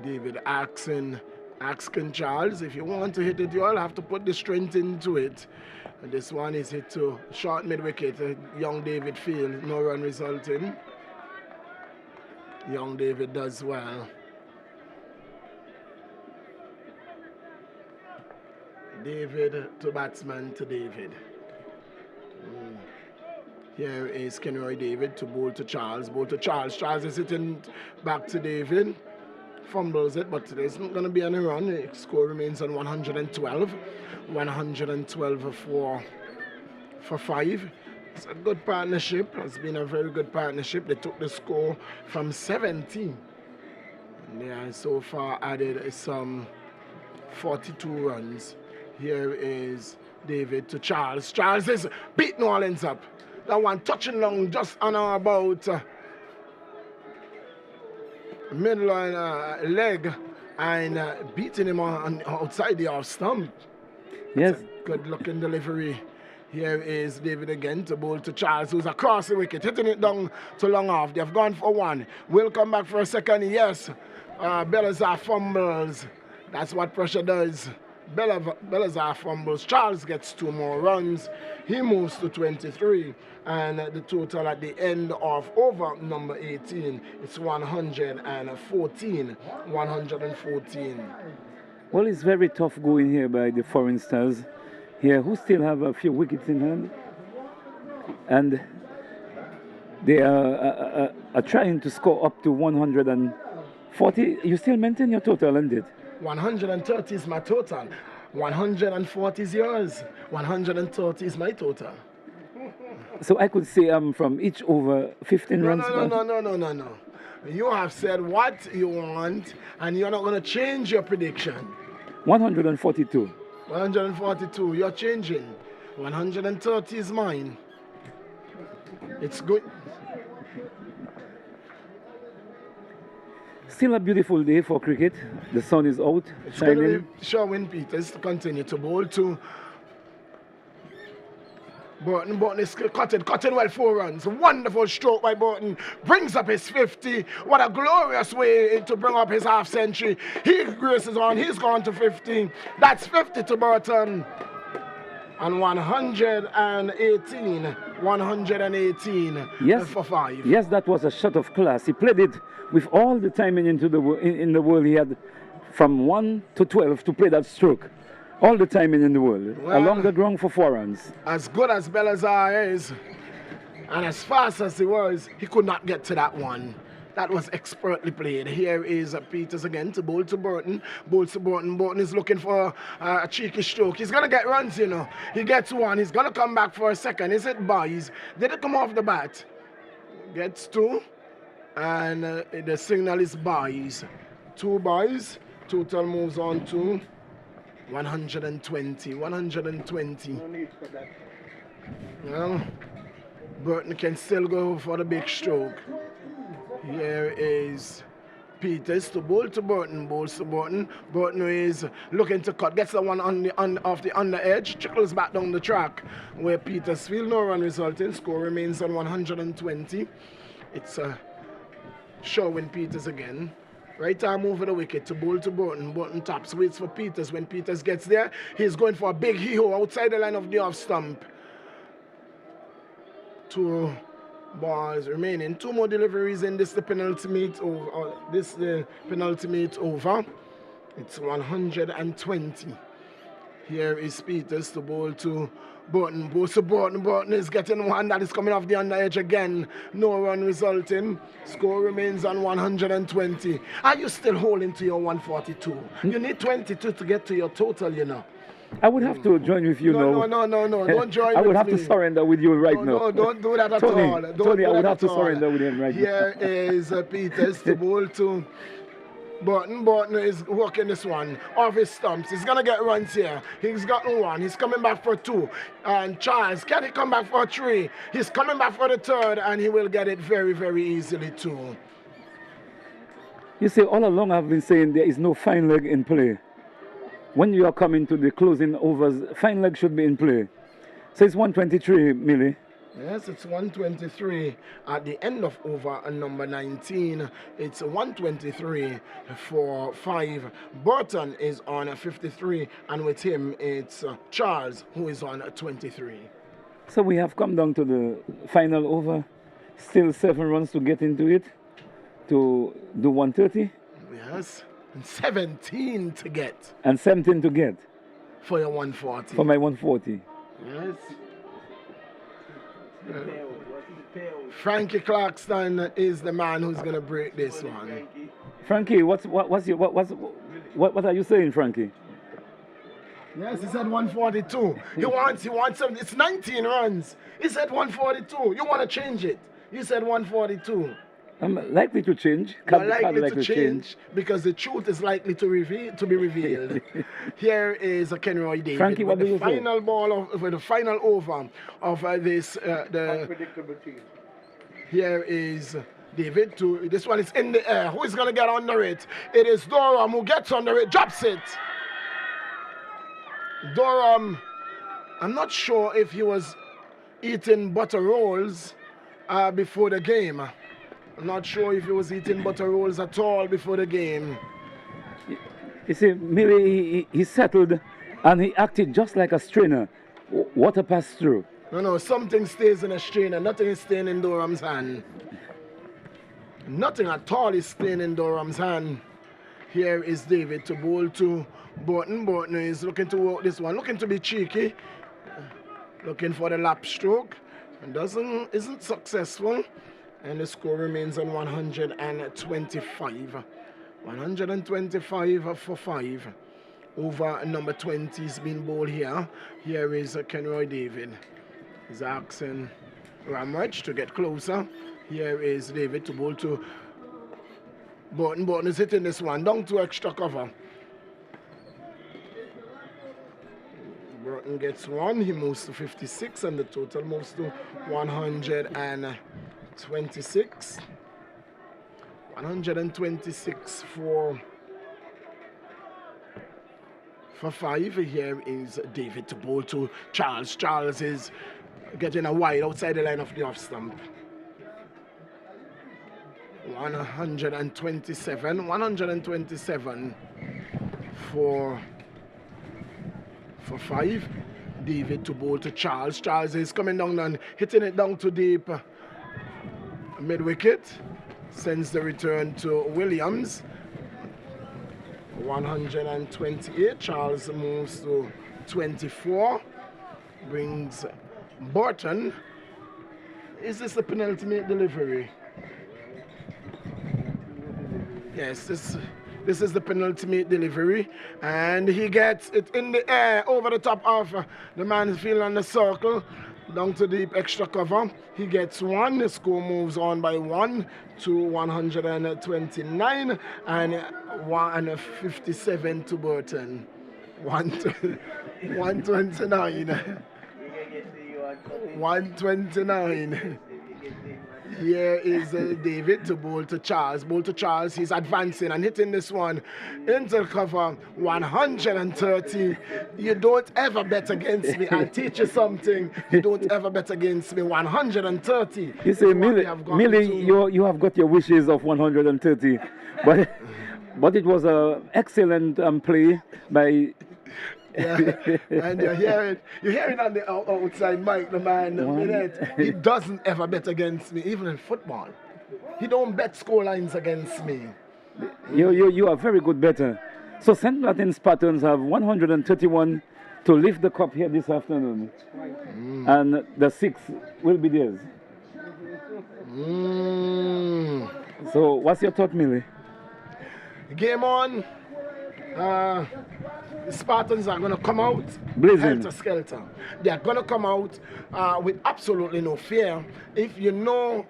David asking Charles, if you want to hit it, you'll have to put the strength into it. And this one is hit to short mid wicket. Young David field, no run resulting. Young David does well. David to batsman to David. Here is Kenroy David to bowl to Charles. Bowl to Charles. Charles is hitting back to David. Fumbles it, but there's not going to be any run. The score remains on 112. 112 for 5. It's a good partnership. It's been a very good partnership. They took the score from 17. And they have so far added some 42 runs. Here is David to Charles. Charles is beating Orleans up. That one touching long just on or about middle leg and beating him on outside the off stump. Yes. Good looking delivery. Here is David again to bowl to Charles, who's across the wicket, hitting it down to long off. They've gone for one. Will come back for a second. Yes. Belazar fumbles. That's what pressure does. Belazar fumbles. Charles gets 2 more runs. He moves to 23. And the total at the end of over number 18, it's 114. 114. Well, it's very tough going here by the foreign stars. Here, who still have a few wickets in hand. And they are trying to score up to 140. You still maintain your total, isn't it? 130 is my total. 140 is yours. 130 is my total. So I could say I'm from each over 15 runs. No. You have said what you want, and you're not going to change your prediction. 142. 142, you're changing. 130 is mine. It's good. Still a beautiful day for cricket. The sun is out, It's shining. going to be Sherwin Peters to continue to bowl to Burton. Burton is cutting well, 4 runs. Wonderful stroke by Burton. Brings up his 50. What a glorious way to bring up his half century. He graces on. He's gone to 50. That's 50 to Burton. And 118. 118 Yes. for 5. Yes, that was a shot of class. He played it with all the timing in the world. He had from 1 to 12 to play that stroke. All the timing in the world. Well, along the ground for 4 runs. As good as Belazar is, and as fast as he was, he could not get to that one. That was expertly played. Here is Peters again to bowl to Burton. Bowls to Burton. Burton is looking for a cheeky stroke. He's going to get runs, you know. He gets 1. He's going to come back for a second. Is it boys? Did it come off the bat? Gets 2. And the signal is boys. 2 boys. Total moves on to 120. 120. No need for that. Well, Burton can still go for the big stroke. Here is Peters to bowl to Burton, bowls to Burton. Burton is looking to cut, gets the one off the under edge, trickles back down the track where Peters field, no run resulting. Score remains on 120. It's Sherwin Peters again. Right arm over the wicket to bowl to Burton. Burton taps, waits for Peters. When Peters gets there, he's going for a big hee-ho outside the line of the off stump. 2 balls remaining. 2 more deliveries in this the penultimate over. This the penultimate over. It's 120. Here is Peters to bowl to Burton. Bowls to Burton. Burton is getting one that is coming off the under edge again. No run resulting. Score remains on 120. Are you still holding to your 142? You need 22 to get to your total, you know. I would have to join with you now. No. Don't join I would with have me. to surrender with you right now. No, don't do that at Tony, all. Don't Tony, do I would that have to at all. surrender with him right now. Here is Peters to bowl to Burton. Burton is working this one off his stumps. He's going to get runs here. He's gotten 1. He's coming back for 2. And Charles, can he come back for 3? He's coming back for the 3rd, and he will get it very, very easily too. You see, all along I've been saying there is no fine leg in play. When you are coming to the closing overs, fine leg should be in play. So it's 123, Millie. Yes, it's 123 at the end of over number 19. It's 123 for 5. Burton is on 53, and with him it's Charles who is on 23. So we have come down to the final over. Still 7 runs to get into it to do 130. Yes, and 17 to get. And 17 to get. For your 140. For my 140. Yes. Frankie Clarkston is the man who's going to break this one. Frankie, what are you saying, Frankie? Yes, he said 142. He wants it's 19 runs. He said 142. You want to change it? You said 142. I'm likely to change. Likely to change because the truth is likely to be revealed. Here is Kenroy David. Frankie, what do you say? Final ball of the final over of this the Unpredictable team. Here is David. This one is in the air. Who is going to get under it? It is Durham who gets under it, drops it. Durham, I'm not sure if he was eating butter rolls before the game. I'm not sure if he was eating butter rolls at all before the game. You see, Millie, he settled and he acted just like a strainer. Water passed through. No, something stays in a strainer. Nothing is staying in Durham's hand. Nothing at all is staying in Durham's hand. Here is David to bowl to Burton. Burton is looking to work this one, looking to be cheeky, looking for the lap stroke, and isn't successful. And the score remains on 125. 125 for 5. Over number 20 is being bowled here. Here is Kenroy David. He's asking Ramraj to get closer. Here is David to bowl to Burton. Burton is hitting this one down to extra cover. Burton gets 1. He moves to 56, and the total moves to 126. 126 for 5. Here is David to bowl to Charles. Charles is getting a wide outside the line of the off stump. 127 for 5. David to bowl to Charles. Charles is coming down and hitting it down to deep mid wicket. Sends the return to Williams. 128. Charles moves to 24. Brings Burton. Is this the penultimate delivery? Yes, this is the penultimate delivery, and he gets it in the air over the top of the man's field on the circle, down to deep extra cover. He gets 1. The score moves on by 1 to 129 and 157 to Burton. 129. 129. Here is David to bowl to Charles. Bowl to Charles. He's advancing and hitting this one into cover. 130. You don't ever bet against me. I'll teach you something. You don't ever bet against me. 130. You say, Millie, you have got your wishes of 130, but it was an excellent play by. Yeah. And you hear it on the outside mic, the man. He doesn't ever bet against me, even in football. He don't bet score lines against me. You are a very good better. So St. Martin Spartans have 131 to lift the cup here this afternoon. And the 6 will be theirs. So what's your thought, Millie? Game on. The Spartans are going to come out blazing, helter-skelter. They are going to come out with absolutely no fear. If you know,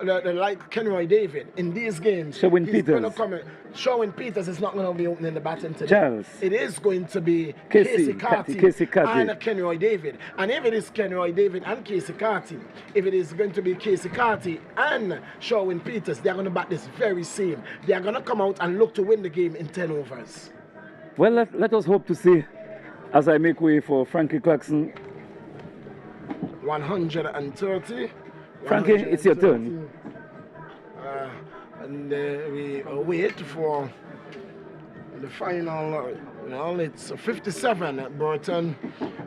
like Kenroy David, in these games, Sherwin he's Peters. going to come in. Sherwin Peters is not going to be opening the batting today. Charles. It is going to be Casey Carty and Kenroy David. And if it is Kenroy David and Casey Carty, if it is going to be Casey Carty and Sherwin Peters, they are going to bat this very same. They are going to come out and look to win the game in 10 overs. Well, let us hope to see as I make way for Frankie Clarkson. 130. Frankie, it's your turn. And we wait for the final. It's 57 Burton,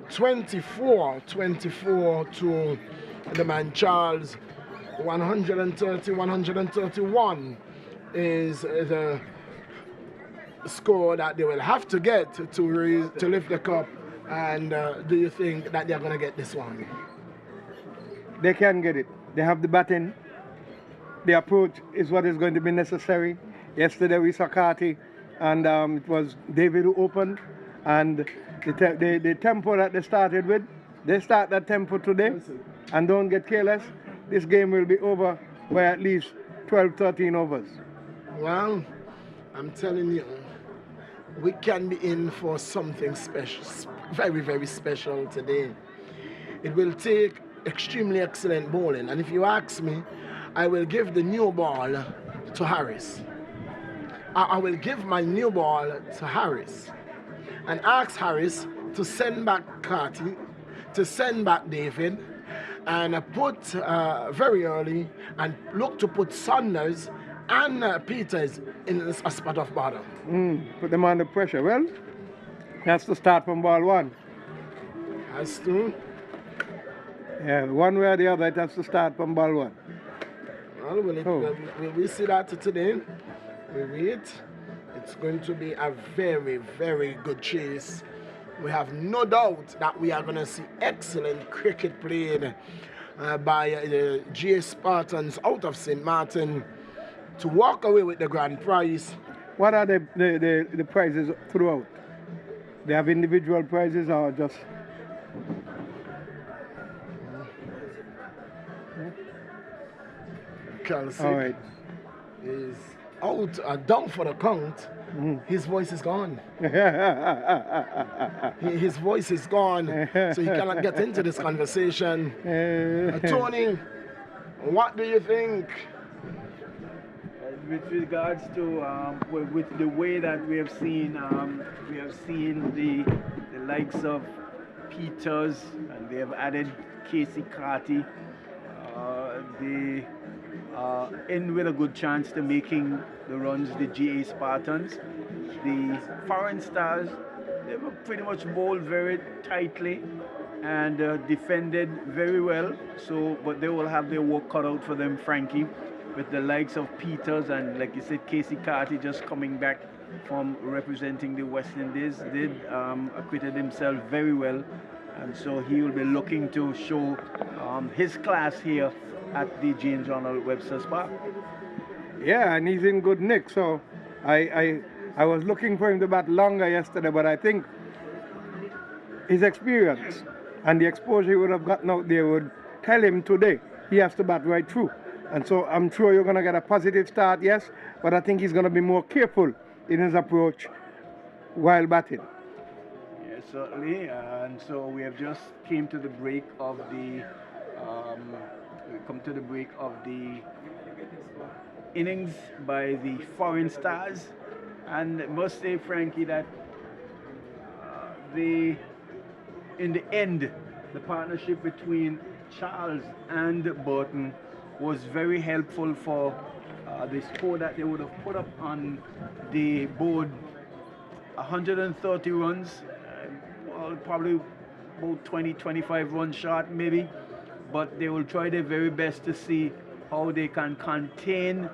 24 to the man Charles. 130, 131 is the score that they will have to get to lift the cup. And do you think that they're going to get this one? They can get it. They have the batting. The approach is what is going to be necessary. Yesterday we saw Carty, and it was David who opened. And the tempo that they started with, they start that tempo today. And don't get careless. This game will be over by at least 12, 13 overs. Well, I'm telling you, we can be in for something special, very, very special today. It will take extremely excellent bowling, and if you ask me, I will give the new ball to Harris. I will give my new ball to Harris and ask Harris to send back Carty, to send back David, and put very early and look to put Saunders and Peters in a spot of bother. Put them under pressure. Well, that's to start from ball one. Has to. Yeah, one way or the other, it has to start from ball one. Well, will we see that today? We wait. It's going to be a very, very good chase. We have no doubt that we are going to see excellent cricket played by the GA Spartans out of St. Martin to walk away with the grand prize. What are the prizes throughout? They have individual prizes or just... Kelsey all right. is out, down for the count. His voice is gone. His voice is gone, so he cannot get into this conversation. Tony, what do you think? With regards to with the way that we have seen the likes of Peters, and they have added Casey Carty. They are in with a good chance to making the runs, the GA Spartans. The foreign stars, they were pretty much bowled very tightly and defended very well. So, but they will have their work cut out for them, Frankie, with the likes of Peters and, like you said, Casey Carty just coming back from representing the West Indies, did acquitted himself very well. And so he will be looking to show his class here at the James Ronald Webster Park. Yeah, and he's in good nick. So I was looking for him to bat longer yesterday, but I think his experience and the exposure he would have gotten out there would tell him today he has to bat right through. And so I'm sure you're going to get a positive start, yes, but I think he's going to be more careful in his approach while batting. Yes, certainly. And so we have just came to the break of the we come to the break of the innings by the foreign stars, and I must say, Frankie, that in the end, the partnership between Charles and Burton was very helpful for the score that they would have put up on the board. 130 runs, well, probably about 20-25 runs short maybe, but they will try their very best to see how they can contain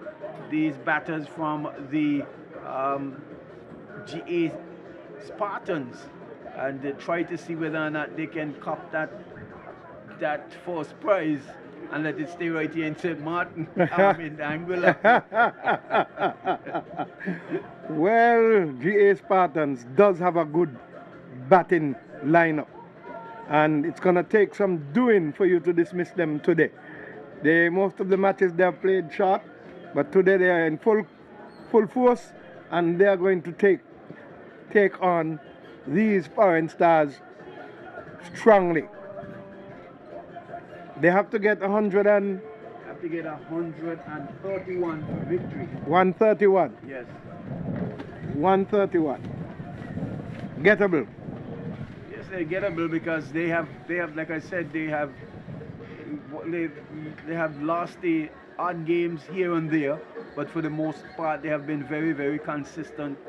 these batters from the GA Spartans, and they try to see whether or not they can cop that first prize and let it stay right here in St. Martin, in Anguilla. Well, GA Spartans does have a good batting lineup, and it's going to take some doing for you to dismiss them today. Most of the matches they have played short, but today they are in full force, and they are going to take on these foreign stars strongly. They have to get 131 victory. 131. Yes. 131. Gettable. Yes, they're gettable because they have, like I said, they have lost the odd games here and there, but for the most part, they have been very, very consistent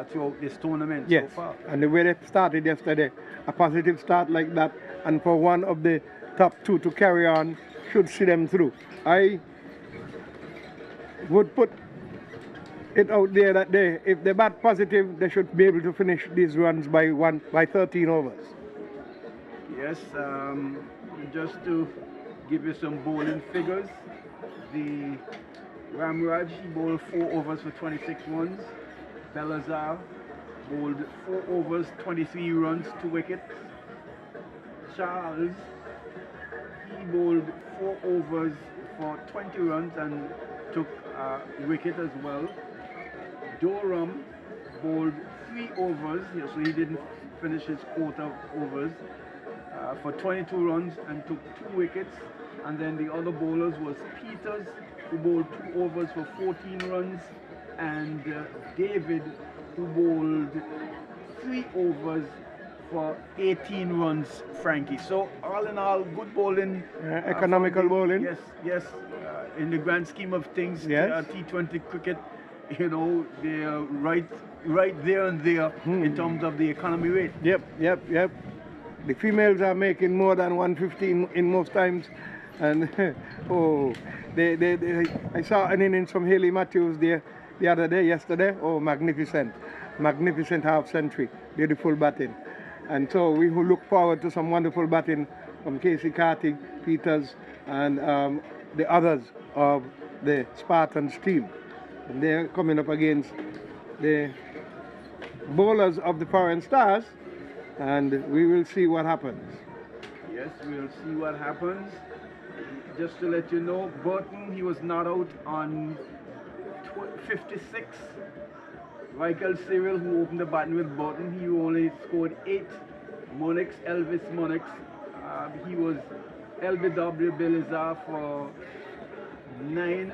throughout this tournament so far. And the way they started yesterday, a positive start like that, and for one of the top two to carry on, should see them through. I would put it out there that if they bat positive, they should be able to finish these runs by 13 overs. Yes, just to give you some bowling figures, the Ramraj, he bowled 4 overs for 26 runs. Belazar bowled 4 overs, 23 runs, 2 wickets. Charles, he bowled 4 overs for 20 runs and took a wicket as well. Durham bowled 3 overs, so he didn't finish his quota of overs, for 22 runs and took 2 wickets. And then the other bowlers was Peters, who bowled 2 overs for 14 runs, and David, who bowled 3 overs for 18 runs, Frankie. So all in all, good bowling. Economical bowling. Yes. In the grand scheme of things, yes. T20 cricket, they are right there and there in terms of the economy rate. Yep. The females are making more than 115 in most times, and I saw an innings from Haley Matthews there the other day, yesterday. Oh, magnificent half century, beautiful batting. And so we will look forward to some wonderful batting from Casey Carty, Peters, and the others of the Spartans team. And they're coming up against the bowlers of the foreign stars, and we will see what happens. Yes, we'll see what happens. Just to let you know, Burton, he was not out on 56. Michael Cyril, who opened the batting with Burton, he only scored 8. Elvis Monix, he was LBW Belizar for 9.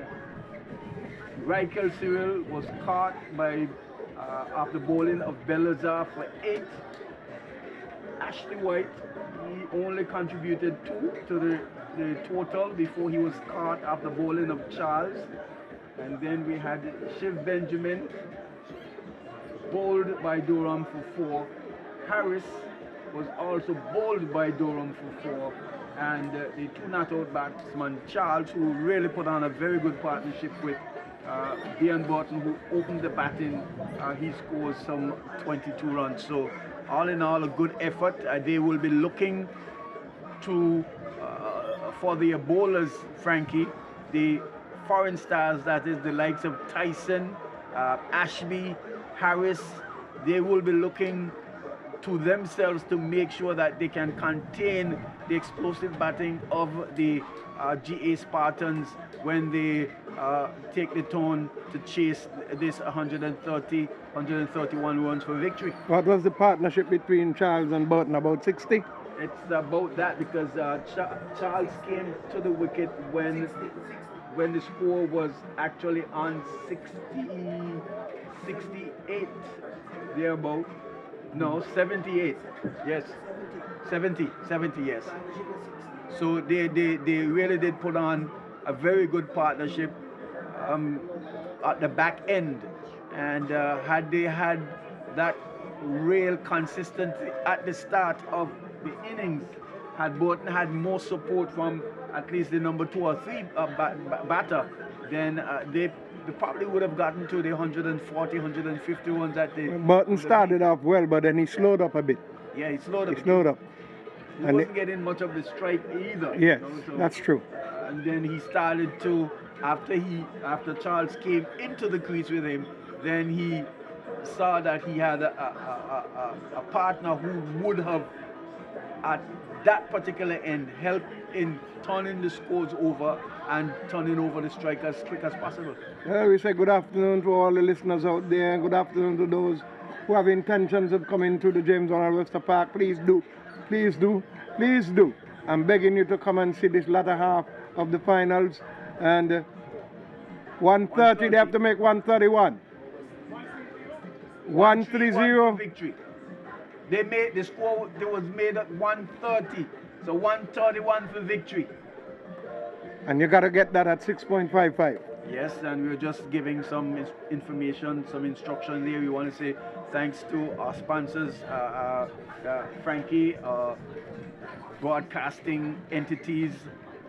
Michael Cyril was caught by after bowling of Belizar for 8. Ashley White, he only contributed 2 to the total before he was caught after bowling of Charles. And then we had Shiv Benjamin, bowled by Durham for 4. Harris was also bowled by Durham for 4. And the 2 not-out batsmen, Charles, who really put on a very good partnership with Ian Burton, who opened the batting, he scores some 22 runs. So all in all, a good effort. They will be looking to for their bowlers, Frankie, the foreign stars, that is the likes of Tyson, Ashby, Harris. They will be looking to themselves to make sure that they can contain the explosive batting of the GA Spartans when they take the turn to chase this 131 runs for victory. What was the partnership between Charles and Burton? About 60? it's about that because Charles came to the wicket when the score was actually on 68 thereabout. No, 78. Yes. 70, yes. So they really did put on a very good partnership at the back end, and had they had that real consistency at the start of the innings, had Bolton had more support from at least the number 2 or 3 batter, then they probably would have gotten to the 140, 150 ones that they. Bolton started off well, but then he slowed up a bit. Yeah, he slowed up. He slowed up. He wasn't getting much of the strike either. Yes, you know, so, that's true. And then he started to, after Charles came into the crease with him, then he saw that he had a partner who would have, at that particular end, helped in turning the scores over and turning over the strike as quick as possible. Well, we say good afternoon to all the listeners out there. Good afternoon to those who have intentions of coming to the James Arnold Webster Park. Please do. Please do. Please do. I'm begging you to come and see this latter half of the finals. And 130, they have to make 131. 130. Victory. They made the score. They was made at 130. So 131 for victory. And you got to get that at 6.55. Yes, and we're just giving some information, some instruction there. We want to say thanks to our sponsors, Frankie, broadcasting entities,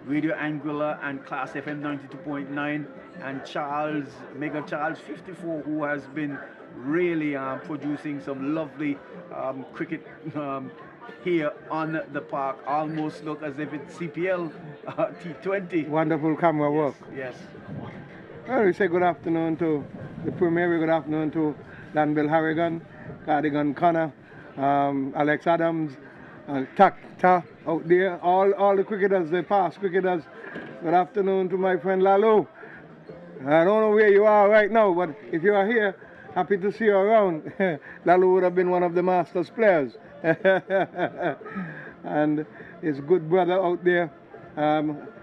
Radio Anguilla and Class FM 92.9, and Charles, Mega Charles 54, who has been really producing some lovely cricket here on the park. Almost look as if it's CPL T20. Wonderful camera work. Yes. Well, we say good afternoon to the Premier, good afternoon to Danville Harrigan, Cardigan Connor, Alex Adams, Ta out there, all the cricketers, the past cricketers. Good afternoon to my friend Lalo. I don't know where you are right now, but if you are here, happy to see you around. Lalo would have been one of the Masters players. And his good brother out there,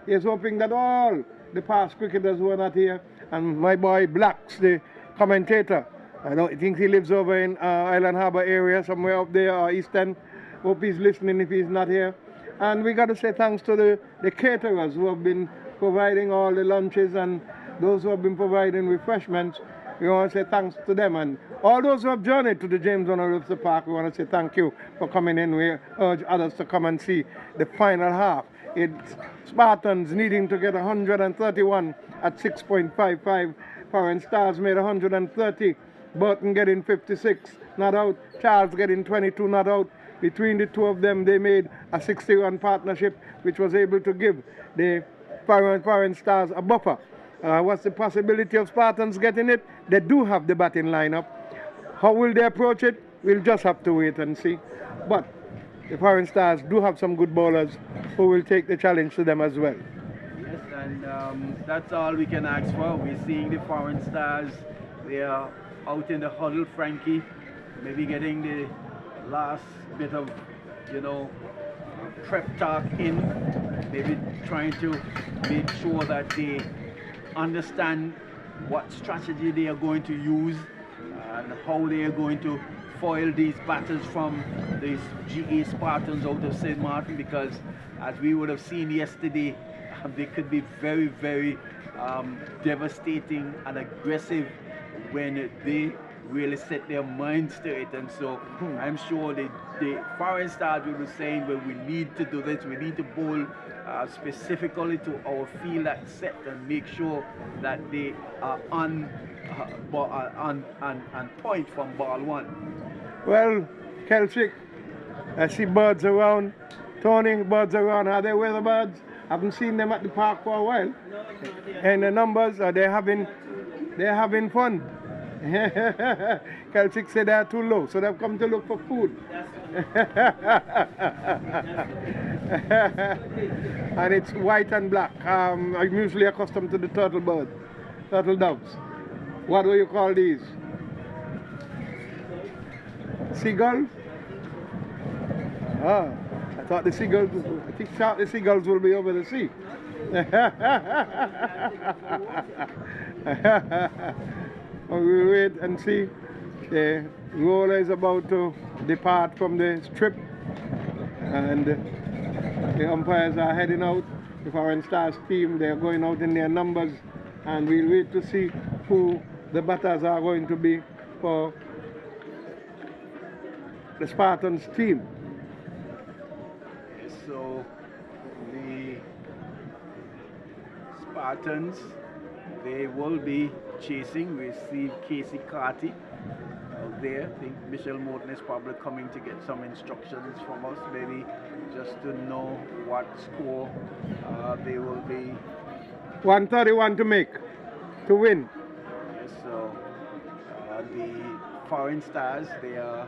he's hoping that all the past cricketers who are not here, and my boy Blacks, the commentator, I don't think he lives over in Island Harbour area, somewhere up there, or East End. Hope he's listening if he's not here. And we got to say thanks to the caterers who have been providing all the lunches and those who have been providing refreshments. We want to say thanks to them. And all those who have journeyed to the James Arnold Webster Park, we want to say thank you for coming in. We urge others to come and see the final half. It's Spartans needing to get 131 at 6.55. Foreign Stars made 130. Burton getting 56, not out. Charles getting 22, not out. Between the two of them, they made a 60-run partnership, which was able to give the Foreign Stars a buffer. What's the possibility of Spartans getting it? They do have the batting lineup. How will they approach it? We'll just have to wait and see. But the Foreign Stars do have some good bowlers who will take the challenge to them as well. Yes, and that's all we can ask for. We're seeing the Foreign Stars. They are out in the huddle, Frankie, maybe getting the last bit of, prep talk in, maybe trying to make sure that they understand what strategy they are going to use and how they are going to foil these batters from these GA Spartans out of St. Martin, because as we would have seen yesterday, they could be very, very devastating and aggressive when they really set their minds to it. And so I'm sure the Foreign Stars will be saying, well, we need to do this, we need to bowl specifically to our field at set and make sure that they are on point from ball one. Well, Kelchick, I see birds around. Tony, birds around. Are they weather birds? Haven't seen them at the park for a while. And the numbers, they're having fun. Kelchick said they're too low, so they've come to look for food. And it's white and black. I'm usually accustomed to the turtle doves. What do you call these? Seagull? Ah, Thought the seagulls, I think the seagulls will be over the sea. We'll wait and see. The roller is about to depart from the strip, and the umpires are heading out. The Foreign Stars team, they're going out in their numbers, and we'll wait to see who the batters are going to be for the Spartans team. So the Spartans, they will be chasing. We see Casey Carty out there. I think Michelle Morton is probably coming to get some instructions from us, maybe just to know what score they will be. 131 to make, to win. Yes, so the Foreign Stars, they are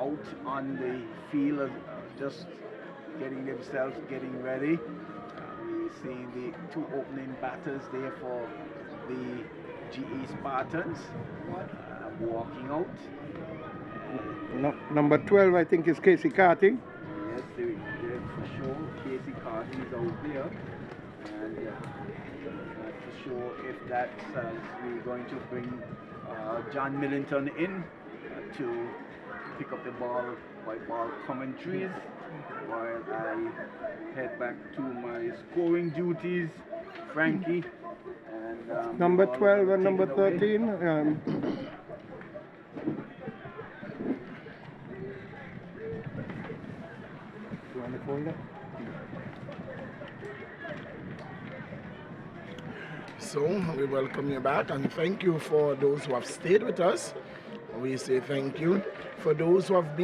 out on the field, just getting themselves getting ready. We see the two opening batters there for the GE Spartans walking out. Number 12, I think, is Casey Carty. Yes, they're for sure. Casey Carty is out there. And not for sure if that's we're going to bring John Millington in to pick up the ball by ball commentaries while I head back to my scoring duties, Frankie. And number 12 and number 13. So we welcome you back and thank you for those who have stayed with us. We say thank you for those who have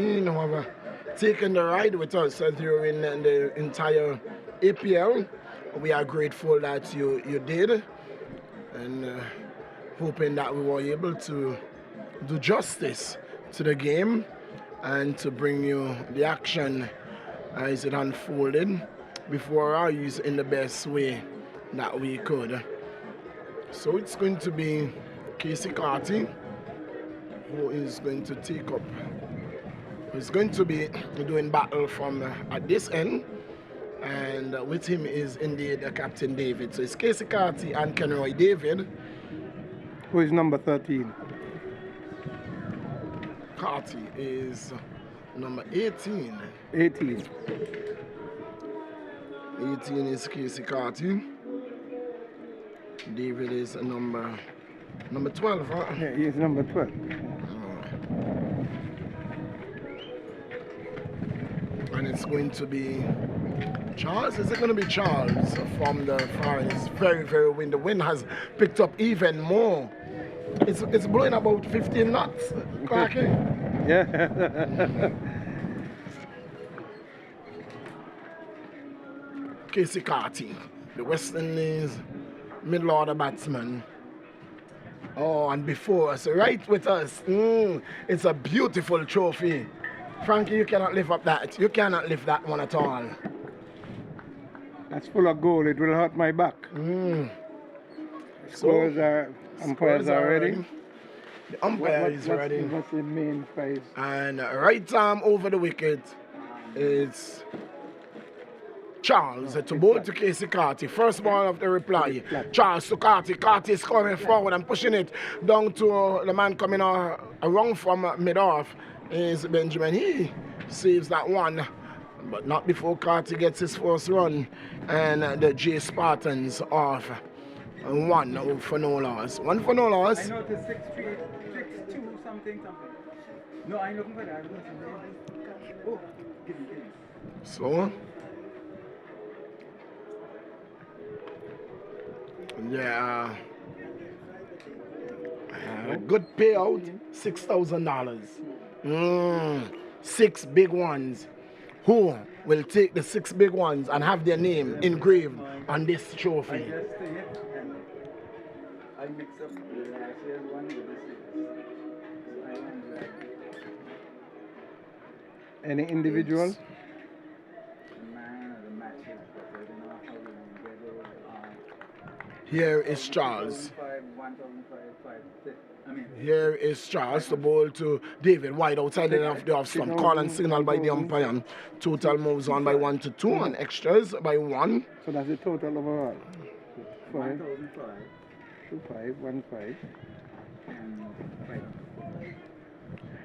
taken the ride with us during the entire APL. We are grateful that you did, and hoping that we were able to do justice to the game and to bring you the action as it unfolded before our eyes in the best way that we could. So it's going to be Casey Carty who is going to take up, who's going to be doing battle from at this end, and with him is indeed Captain David. So it's Casey Carty and Kenroy David. Who is number 13? Carty is number 18. 18. 18 is Casey Carty. David is number 12, huh? Yeah, he is number 12. And it's going to be Charles. Is it going to be Charles from the Foreign? It's very, very windy. The wind has picked up even more. It's blowing about 15 knots. Clarky. Yeah. Casey Carty, the West Indies middle order batsman. Oh, and before us, right with us, it's a beautiful trophy. Frankie, you cannot lift up that. You cannot lift that one at all. That's full of gold. It will hurt my back. Scores are, umpires are ready. The umpire is ready. What's the main prize? And right arm over the wicket is Charles to bowl to Casey Carty. First ball of the reply. Charles to Carty. Carty is coming forward and pushing it down to the man coming around from mid-off is Benjamin. He saves that one, but not before Carty gets his first run. And the J Spartans off. 1 for no loss. 1 for no loss. I know it's 6-2 something. No, I'm looking for that. Oh, give me. So, yeah, good payout, $6,000. 6 big ones. Who will take the 6 big ones and have their name engraved on this trophy? I mix up the last year's one with the 6. Any individual? Here is Charles. Here is Charles, the ball to David, wide outside of the off stump. Call and signal by the umpire. Total moves on by 1 to 2 and extras by 1. So that's the total overall. 5,525.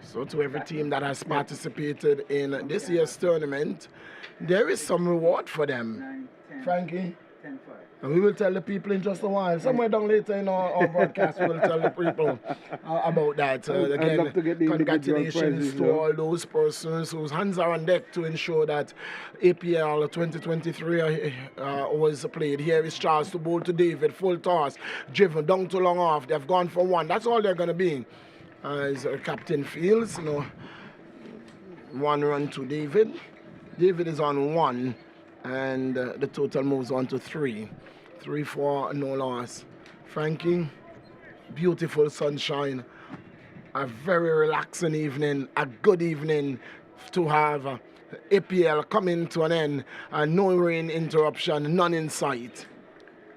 So to every team that has participated in this year's tournament, there is some reward for them. Frankie? And we will tell the people in just a while. Somewhere down later in our broadcast, we will tell the people about that. Again, congratulations to all those persons whose hands are on deck to ensure that APL 2023 was played. Here is Charles to bowl to David, full toss, driven down to long off. They've gone for 1. That's all they're going to be. As Captain Fields, 1 run to David. David is on 1. And the total moves on to 3. 3 for no loss. Frankie, beautiful sunshine. A very relaxing evening. A good evening to have APL coming to an end. No rain interruption, none in sight.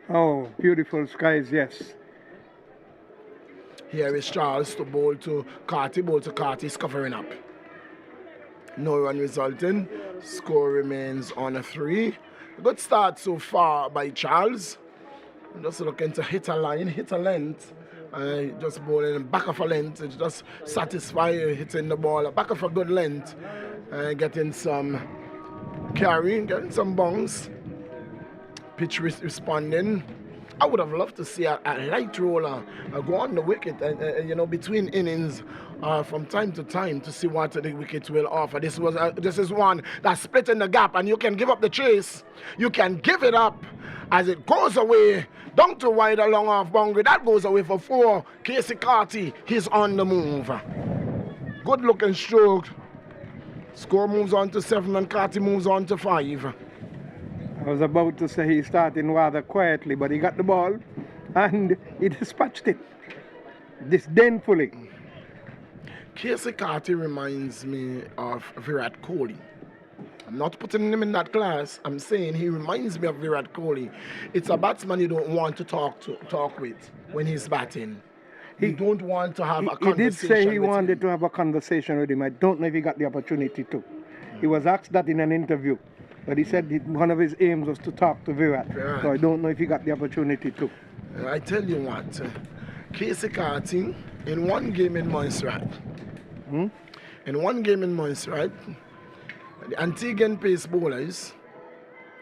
Oh, beautiful skies, yes. Here is Charles to bowl to Carty. Bowl to Carty is covering up. No run resulting. Score remains on a 3. Good start so far by Charles. Just looking to hit a line, hit a length. Just bowling back of a length. It's just satisfy hitting the ball back of a good length. Getting some carry, getting some bounce. Pitch responding. I would have loved to see a light roller go on the wicket, between innings from time to time to see what the wicket will offer. This is one that's splitting the gap, and you can give up the chase. You can give it up as it goes away down to wide along off boundary. That goes away for 4. Casey Carty, he's on the move. Good looking stroke. Score moves on to 7 and Carty moves on to 5. I was about to say he's starting rather quietly, but he got the ball and he dispatched it disdainfully. Casey Carty reminds me of Virat Kohli. I'm not putting him in that class. I'm saying he reminds me of Virat Kohli. It's a batsman you don't want to talk with when he's batting. You don't want to have a conversation. He did say he wanted to have a conversation with him. I don't know if he got the opportunity to. He was asked that in an interview. But he said one of his aims was to talk to Virat. So I don't know if he got the opportunity to. I tell you what, Casey Carty, in one game in Montserrat, the Antiguan pace bowlers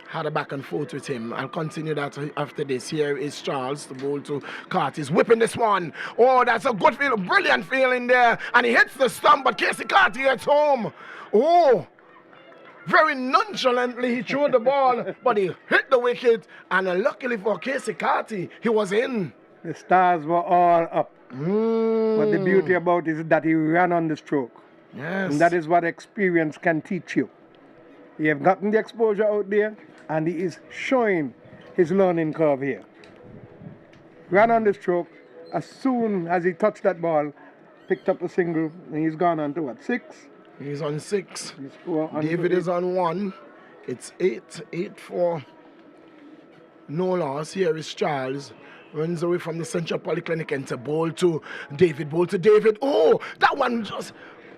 had a back and forth with him. I'll continue that after this. Here is Charles, the bowl to Carty. He's whipping this one. Oh, that's a good feeling, brilliant feeling there. And he hits the stump, but Casey Carty gets home. Oh! Very nonchalantly, he threw the ball, but he hit the wicket, and luckily for Casey Carty, he was in. The stars were all up. But the beauty about it is that he ran on the stroke. Yes. And that is what experience can teach you. He have gotten the exposure out there, and he is showing his learning curve here. Ran on the stroke. As soon as he touched that ball, picked up a single, and he's gone on to what, 6? He's on 6. David is on 1. It's 8 for no loss. Here is Charles. Runs away from the Central Polyclinic and to bowl to David. Bowl to David. Oh, that one just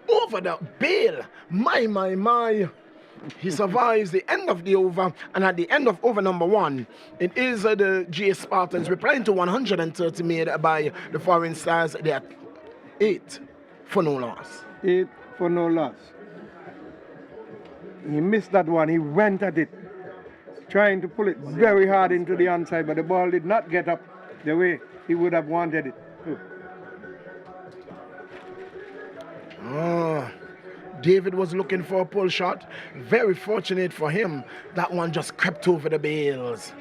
over the bail. My. He survives the end of the over, and at the end of over number 1, it is the GA Spartans replying to 130 made by the Foreign Stars. They are 8 for no loss. 8 for no loss. He missed that one. He went at it, trying to pull it very hard into the onside, but the ball did not get up the way he would have wanted it to. Oh, David was looking for a pull shot. Very fortunate for him. That one just crept over the bails.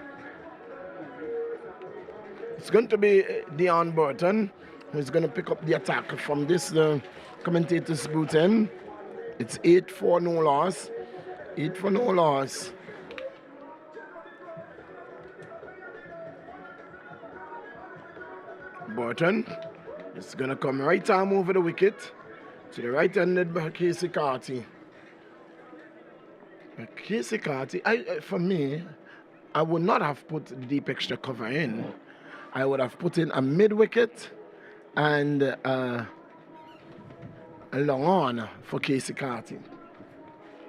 It's going to be Deon Burton who's going to pick up the attack from this commentator's bulletin. It's 8 for no loss. 8 for no loss. Burton is going to come right arm over the wicket to the right-handed by Casey Carty. Casey Carty, for me, I would not have put the deep extra cover in. I would have put in a mid-wicket and a long on for Casey Carty.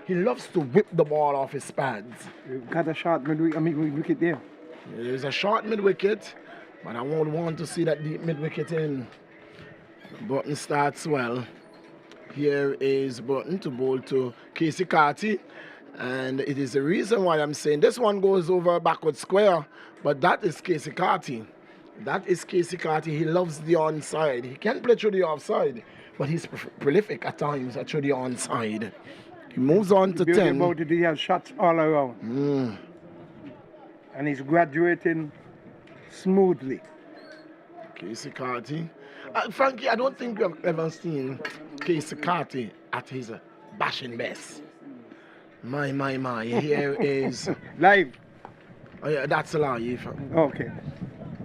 He loves to whip the ball off his pads. You've got a short mid-wicket there. There's a short mid-wicket, but I won't want to see that deep mid-wicket in. Button starts well. Here is Button to bowl to Casey Carty. And it is the reason why I'm saying this one goes over backward square, but that is Casey Carty. That is Casey Carty. He loves the onside. He can play through the offside, but he's prolific at times through the onside. He moves on to 10. About it, he has shots all around. And he's graduating smoothly. Casey Carty. Frankie, I don't think we've ever seen Casey Carty at his bashing best. My. Here is... Live. Oh, yeah, that's live. Okay.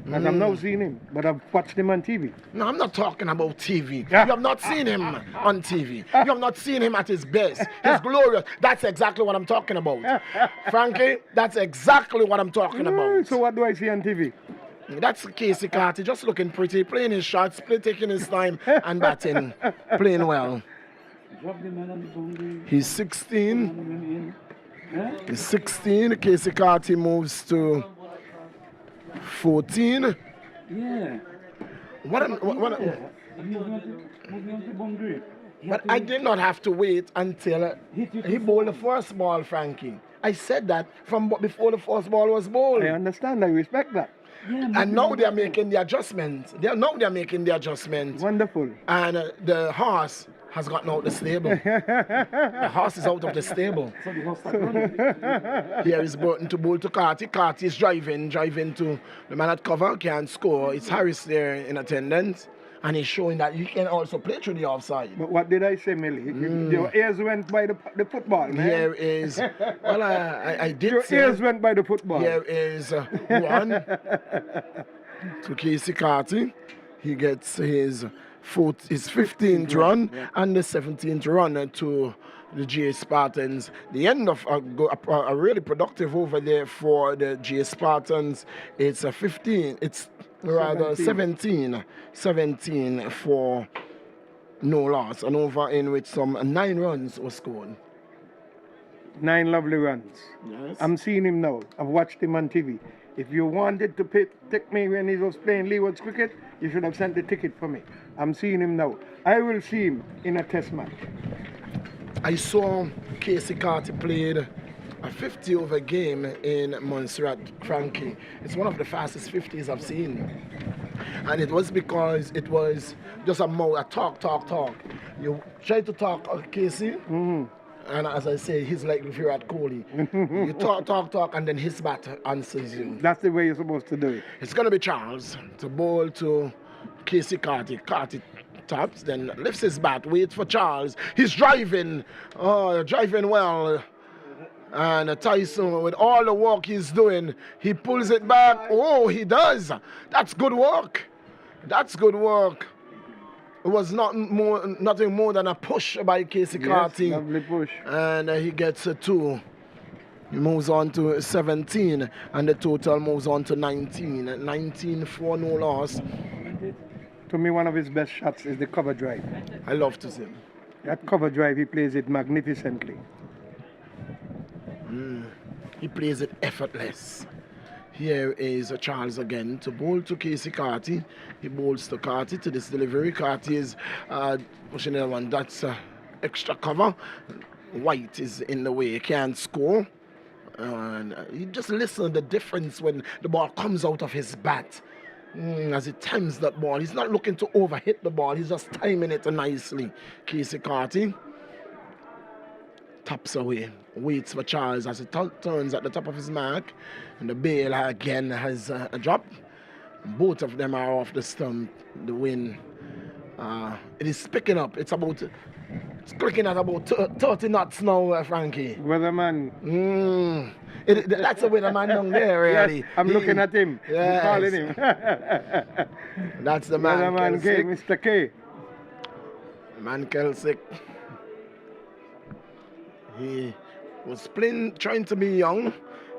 And I've not seen him, but I've watched him on TV. No, I'm not talking about TV. You have not seen him on TV. You have not seen him at his best. He's glorious. That's exactly what I'm talking about. Frankie, that's exactly what I'm talking about. So what do I see on TV? That's Casey Carty, just looking pretty, playing his shots, taking his time and batting, playing well. He's 16. He's 16. Casey Carty moves to 14. Yeah. But I did not have to wait until he bowled the first ball, Frankie. I said that from before the first ball was bowled. I understand. I respect that. Yeah, And now they're making the adjustments. They're making the adjustments. Wonderful. And the horse has gotten out the stable. The horse is out of the stable. Here is Burton to bowl to Carty. Carty is driving to the man at cover, can't score. It's Harris there in attendance. And he's showing that you can also play through the offside. But what did I say, Millie? Your ears went by the football, man. Here is, well, I did Your say... ears went by the football. Here is one to Casey Carty. He gets his 15th run and the 17th run to the GA Spartans. The end of a really productive over there for the GA Spartans. It's a 15. It's rather 17 for no loss. An over in which some 9 runs were scored. 9 lovely runs. Yes. I'm seeing him now. I've watched him on TV. If you wanted to take me when he was playing Leeward's cricket, you should have sent the ticket for me. I'm seeing him now. I will see him in a test match. I saw Casey Carty played a 50-over game in Montserrat, Frankie. It's one of the fastest 50s I've seen. And it was because it was just a talk. You try to talk, Casey, and as I say, he's like Virat Kohli. You talk, and then his bat answers you. That's the way you're supposed to do it. It's going to be Charles to bowl to Casey Carty. Carty taps, then lifts his bat, waits for Charles. He's driving well. And Tyson, with all the work he's doing, he pulls it back. Oh, he does. That's good work. It was nothing more than a push by Casey Carty. Lovely push. And he gets a 2. He moves on to 17, and the total moves on to 19. 19 for no loss. To me, one of his best shots is the cover drive. I love to see him. That cover drive, he plays it magnificently. He plays it effortless. Here is Charles again to bowl to Casey Carty. He bowls to Carty to this delivery. Carty is pushing the one. That's extra cover. White is in the way. He can't score. And you just listen to the difference when the ball comes out of his bat. As he times that ball. He's not looking to overhit the ball. He's just timing it nicely. Casey Carty taps away. Waits for Charles as he turns at the top of his mark. And the bail again has a drop. Both of them are off the stump. The wind. It is picking up. It's clicking at about 30 knots now, Frankie. Weatherman. That's the weatherman down there, really. Yes, I'm looking at him. Yes. I'm calling him. That's the man. Weatherman K, Mr. K. Man Kelsick. He was trying to be young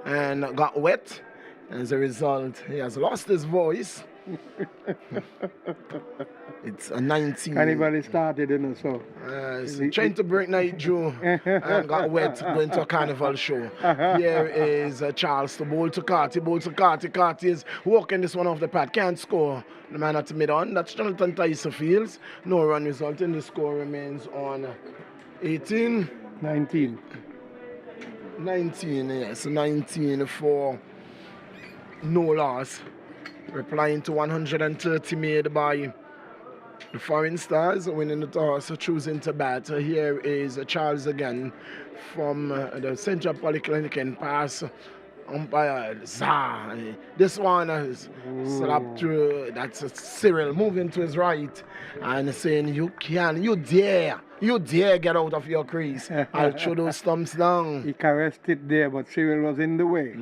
and got wet. As a result, he has lost his voice. It's a 19. Carnival started, you know, so. So trying to break night Jew and got wet going to a carnival show. Here is Charles to bowl to Carty. Carty is walking this one off the pad. Can't score. The man at mid-on. That's Jonathan Tyson Fields. No run resulting. The score remains on 18. 19. 19, yes. 19 for no loss. Replying to 130 made by the Foreign Stars, winning the toss, choosing to bat. Here is Charles again from the Central Polyclinic and pass Umpires. This one is slapped through. That's Cyril moving to his right and saying, you dare get out of your crease. I'll throw those stumps down. He caressed it there, but Cyril was in the way.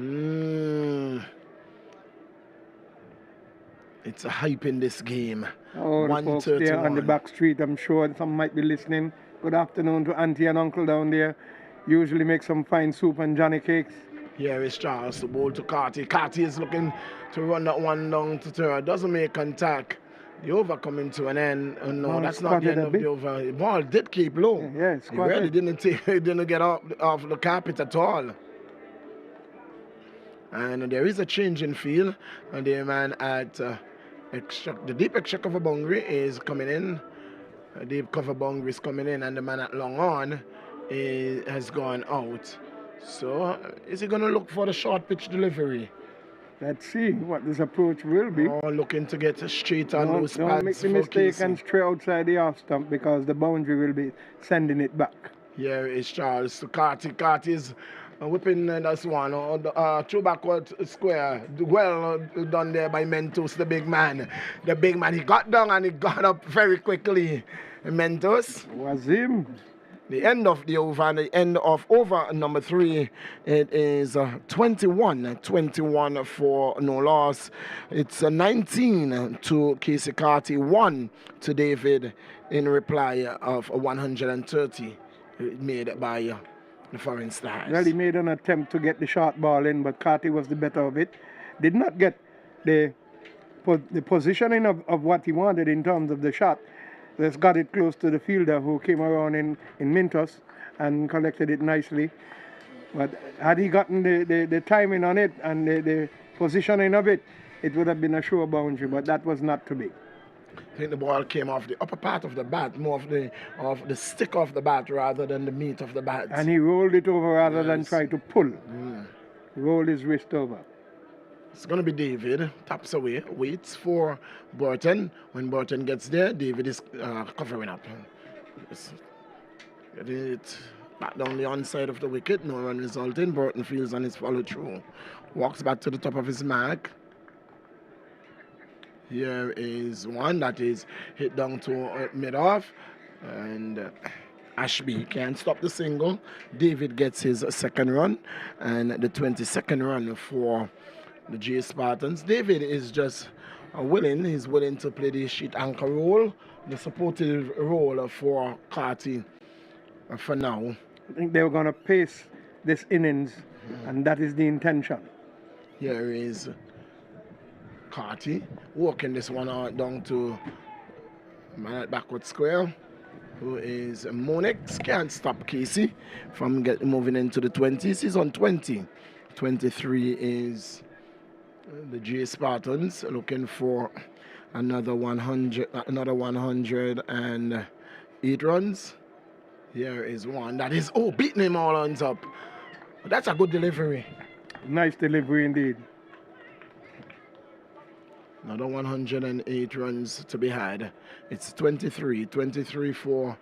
It's a hype in this game. Oh, the folks there on the back street, I'm sure some might be listening. Good afternoon to Auntie and Uncle down there. Usually make some fine soup and Johnny cakes. Here is Charles, the ball to Carty. Carty is looking to run that one down to third. Doesn't make contact. The over coming to an end. Oh, no, that's not the end of the over. The ball did keep low. Yeah, it really didn't get off the carpet at all. And there is a change in field. And the man at the deep extra cover boundary is coming in. The deep cover boundary is coming in, and the man at long on has gone out. So is he going to look for the short pitch delivery? Let's see what this approach will be. Oh, looking to get straight on those pads. Don't make the mistake and stray outside the off stump because the boundary will be sending it back. Here is Charles to Carty. Carty is whipping this one. Through backward square. Well done there by Mentos, the big man. The big man, he got down and he got up very quickly. Mentos. Was him. The end of the over and the end of over number 3. It is 21 for no loss. It's 19 to Casey Carty, 1 to David in reply of 130 made by the Foreign Stars. Well, he made an attempt to get the short ball in, but Carty was the better of it. Did not get the positioning of what he wanted in terms of the shot. Just got it close to the fielder who came around in Mintos and collected it nicely. But had he gotten the timing on it and the positioning of it, it would have been a sure boundary, but that was not to be. I think the ball came off the upper part of the bat, more of the stick of the bat rather than the meat of the bat. And he rolled it over rather than try to pull. Rolled his wrist over. It's going to be David, taps away, waits for Burton. When Burton gets there, David is covering up. Getting it back down the onside of the wicket, no run resulting. Burton fields on his follow through. Walks back to the top of his mark. Here is one that is hit down to mid-off. And Ashby can't stop the single. David gets his second run. And the 22nd run for the J Spartans. David is just he's willing to play the sheet anchor role, the supportive role for Carty for now. I think they were going to pace this innings, and that is the intention. Here is Carty walking this one out down to man at backward square, who is Monix. Can't stop Casey from moving into the 20s. He's on 20. 23 is the J Spartans looking for another 108 runs. Here is one that is beating him all runs up. That's a good delivery. Nice delivery indeed. Another 108 runs to be had. It's 23 for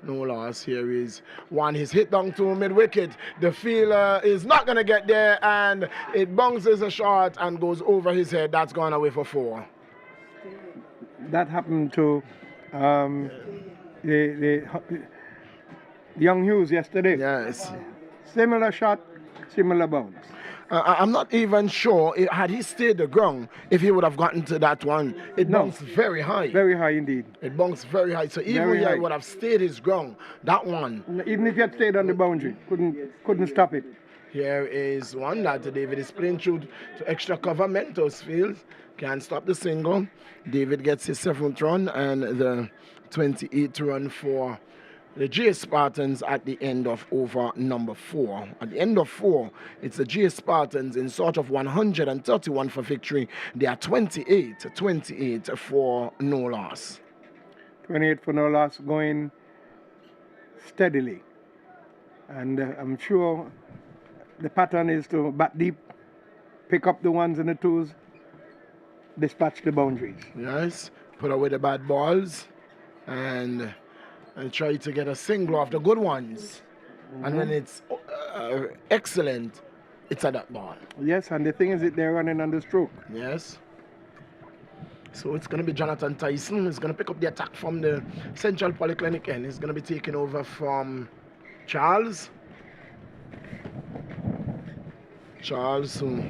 no loss. Here is one. He's hit down to mid-wicket. The fielder is not going to get there, and it bounces a shot and goes over his head. That's gone away for 4. That happened to the young Hughes yesterday. Yes. Similar shot, similar bounce. I'm not even sure, had he stayed the ground, if he would have gotten to that one. It bounced very high. Very high indeed. It bounced very high. So even if he would have stayed his ground, that one. Even if he had stayed on the boundary, couldn't stop it. Here is one that David is playing through to extra cover. Mentos field can't stop the single. David gets his 7th run and the 28th run for the GS Spartans at the end of over number 4. At the end of 4, it's the GS Spartans in sort of 131 for victory. They are 28 for no loss. 28 for no loss, going steadily. And I'm sure the pattern is to bat deep, pick up the 1s and the 2s, dispatch the boundaries. Yes, put away the bad balls and try to get a single off the good ones. And when it's excellent, it's a dot ball. Yes, and the thing is that they're running on the stroke. Yes. So it's going to be Jonathan Tyson who's going to pick up the attack from the Central Polyclinic end. He's going to be taking over from Charles. Charles, who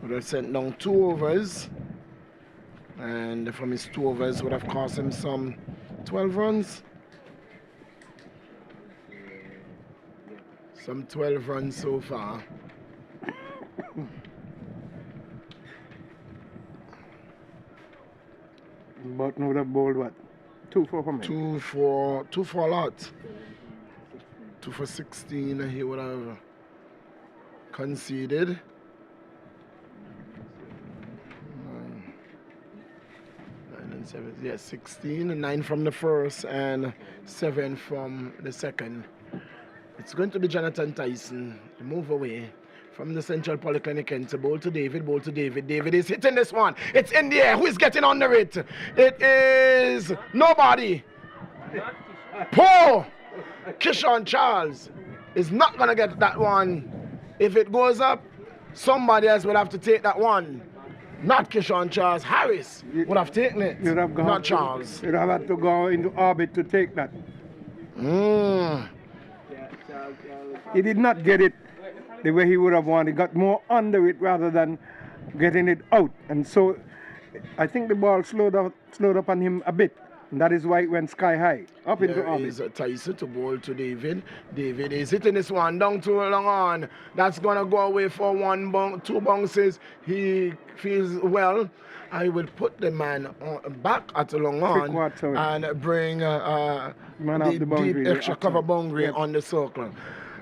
would have sent down 2 overs. And from his 2 overs would have cost him some 12 runs. Some 12 runs so far. Burton would have bowled what? 2 for me. 2 for a lot. 2 for 16 he would have conceded. 9 and 7, yes, 16, 9 from the first and 7 from the second. It's going to be Jonathan Tyson to move away from the Central Polyclinic end to bowl to David, bowl to David. David is hitting this one. It's in the air. Who is getting under it? It is nobody. Poor Keithstone Charles is not going to get that one. If it goes up, somebody else will have to take that one. Not Keithstone Charles. Harris would have taken it. You'd have gone not Charles. You'd have had to go into orbit to take that. He did not get it the way he would have wanted. He got more under it rather than getting it out. And so I think the ball slowed up on him a bit. And that is why it went sky high, up into orbit. Is Tyson to bowl to David. David is hitting this one down too long on. That's going to go away for 2 bounces. He feels well. I will put the man back at the long on and bring the deep extra cover boundary on the circle.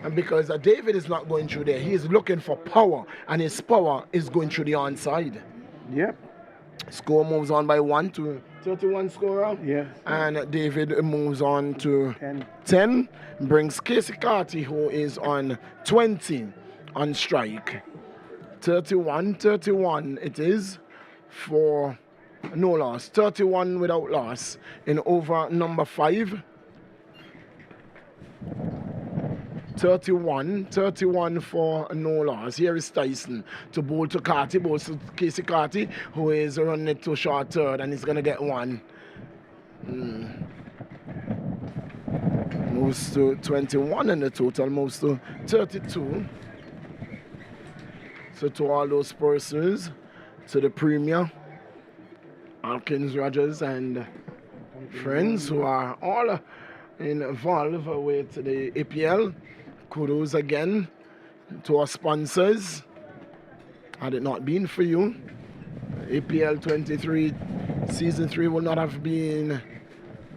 And because David is not going through there, he is looking for power, and his power is going through the onside. Yep. Score moves on by 1 to 31 scorer. Yes. And David moves on to 10. Brings Casey Carty, who is on 20 on strike. 31 it is for no loss. 31 without loss in over number 5. 31 for no loss. Here is Tyson to bowl to Carty, bowls to Casey Carty, who is running it to short third, and he's going to get 1. Moves to 21, and the total moves to 32. So to all those persons, to the Premier, Alkins, Rogers, and friends who are all involved with the APL, kudos again to our sponsors. Had it not been for you, APL 23 Season 3 would not have been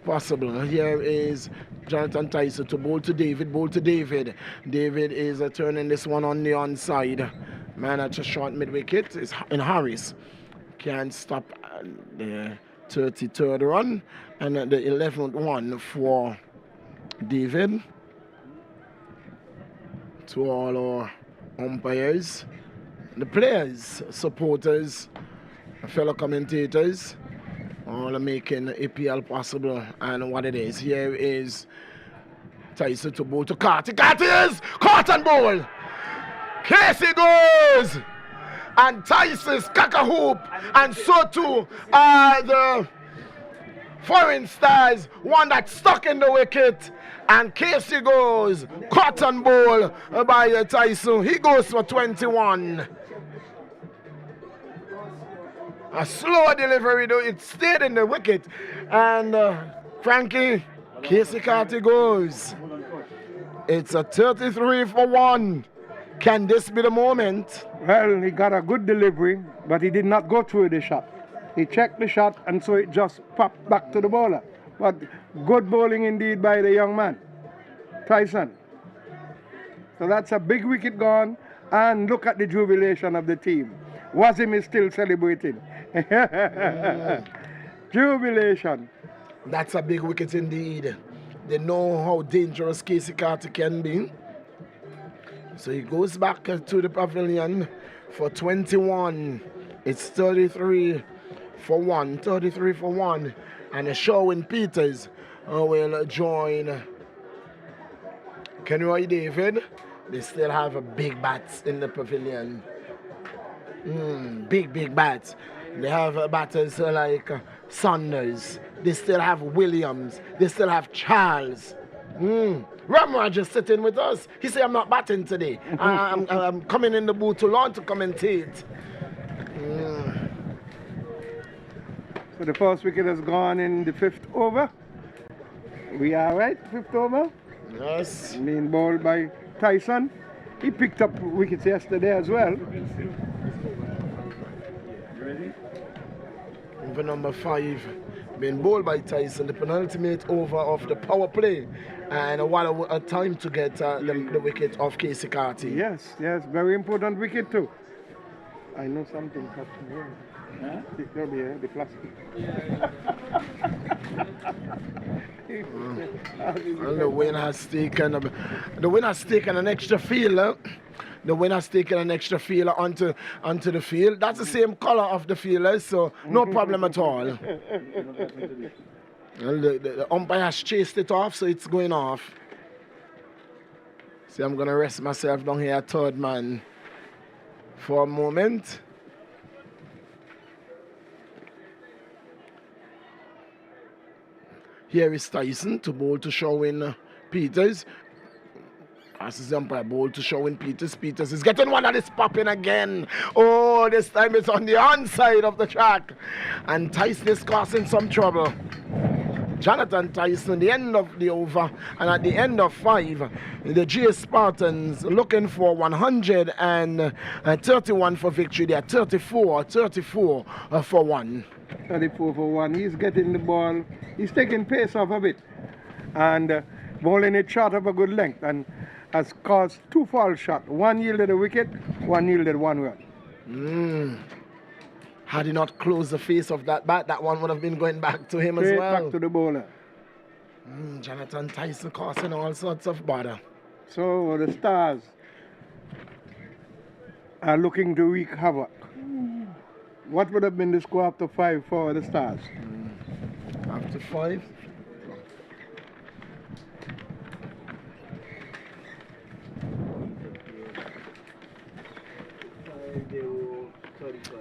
possible. Here is Jonathan Tyson to bowl to David, bowl to David. David is turning this one on the onside. Man at a short mid-wicket is in Harris. Can't stop the 33rd run and the 11th one for David. To all our umpires, the players, supporters, fellow commentators, all are making APL possible and what it is. Here is Tyson to bowl to Carty. Carty is caught and bowl. Casey goes. And Tyson's cock a hoop. And so too are the foreign stars. One that's stuck in the wicket. And Casey goes, cotton ball by Tyson. He goes for 21. A slow delivery though, it stayed in the wicket. And Frankie, Casey Carty goes. It's a 33 for 1. Can this be the moment? Well, he got a good delivery, but he did not go through the shot. He checked the shot, and so it just popped back to the bowler. But good bowling indeed by the young man, Tyson. So that's a big wicket gone, and look at the jubilation of the team. Wasim is still celebrating. Jubilation. That's a big wicket indeed. They know how dangerous Casey Carter can be. So he goes back to the pavilion for 21. It's 33 for 1. 33 for 1. And Sherwin Peters will join Kenroy David. They still have big bats in the pavilion. Big bats. They have batters like Saunders. They still have Williams. They still have Charles. Ramraj is sitting with us. He said, I'm not batting today. I'm coming in the booth to learn to commentate. So the first wicket has gone in the 5th over. We are right, 5th over? Yes. Being bowled by Tyson. He picked up wickets yesterday as well. Over number 5, being bowled by Tyson, the penultimate over of the power play. And what a time to get the wicket of Casey Carty. Yes, very important wicket too. I know something happened here. Huh? There'll be the plastic. And the winner has taken an extra fielder. The winner's taken an extra fielder onto the field. That's the same color of the fielder, so no problem at all. Well, the umpire has chased it off, so it's going off. See, I'm going to rest myself down here at third man for a moment. Here is Tyson to bowl to Sherwin Peters. Passes the umpire, bowl to Sherwin Peters. Peters is getting one that is popping again. Oh, this time it's on the onside of the track. And Tyson is causing some trouble. Jonathan Tyson, the end of the over, and at the end of 5, the GA Spartans looking for 131 for victory. They are 34 for 1. 34 for 1. He's getting the ball. He's taking pace off of it. And bowling it short of a good length. And has caused 2 foul shots. One yielded a wicket, one yielded 1 run. Had he not closed the face of that bat, that one would have been going back to him as well. Back to the bowler. Jonathan Tyson causing all sorts of bother. So the Stars are looking to wreak havoc. What would have been the score after 5 for the Stars? After 5?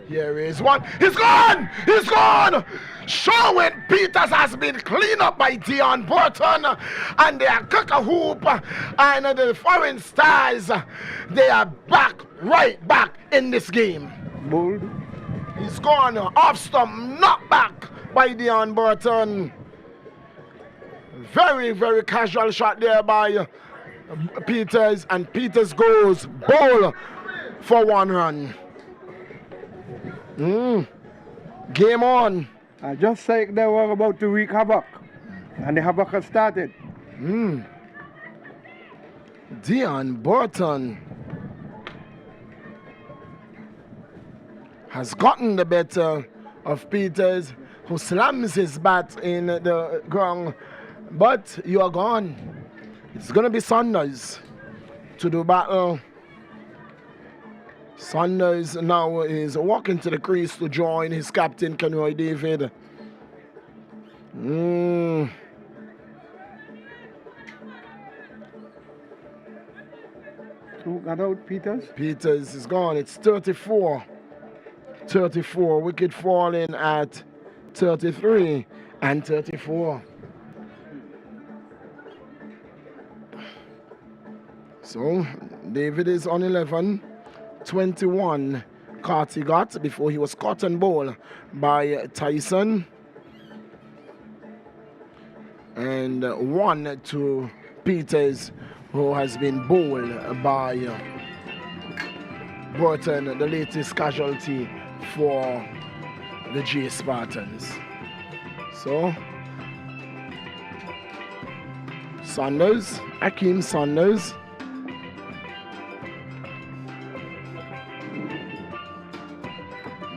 Here is one. He's gone! He's gone! Sherwin Peters has been cleaned up by Dion Burton, and they are cock-a-hoop, and the Foreign Stars, they are right back in this game. Bold. He's gone off stump, knocked back by Dion Burton. Very, very casual shot there by Peters, and Peters goes bowl for 1 run. Game on. I just said they were about to wreak havoc, and the havoc has started. Dion Burton has gotten the better of Peters, who slams his bat in the ground. But you are gone. It's going to be Saunders to do battle. Saunders now is walking to the crease to join his captain, Kenroy David. Who got out, Peters? Peters is gone. It's 34. 34. Wicket falling at 33 and 34. So, David is on 11. 21 Carty got before he was caught and bowled by Tyson. And 1 to Peters, who has been bowled by Burton, the latest casualty for the GA Spartans. So, Saunders, Akeem Saunders.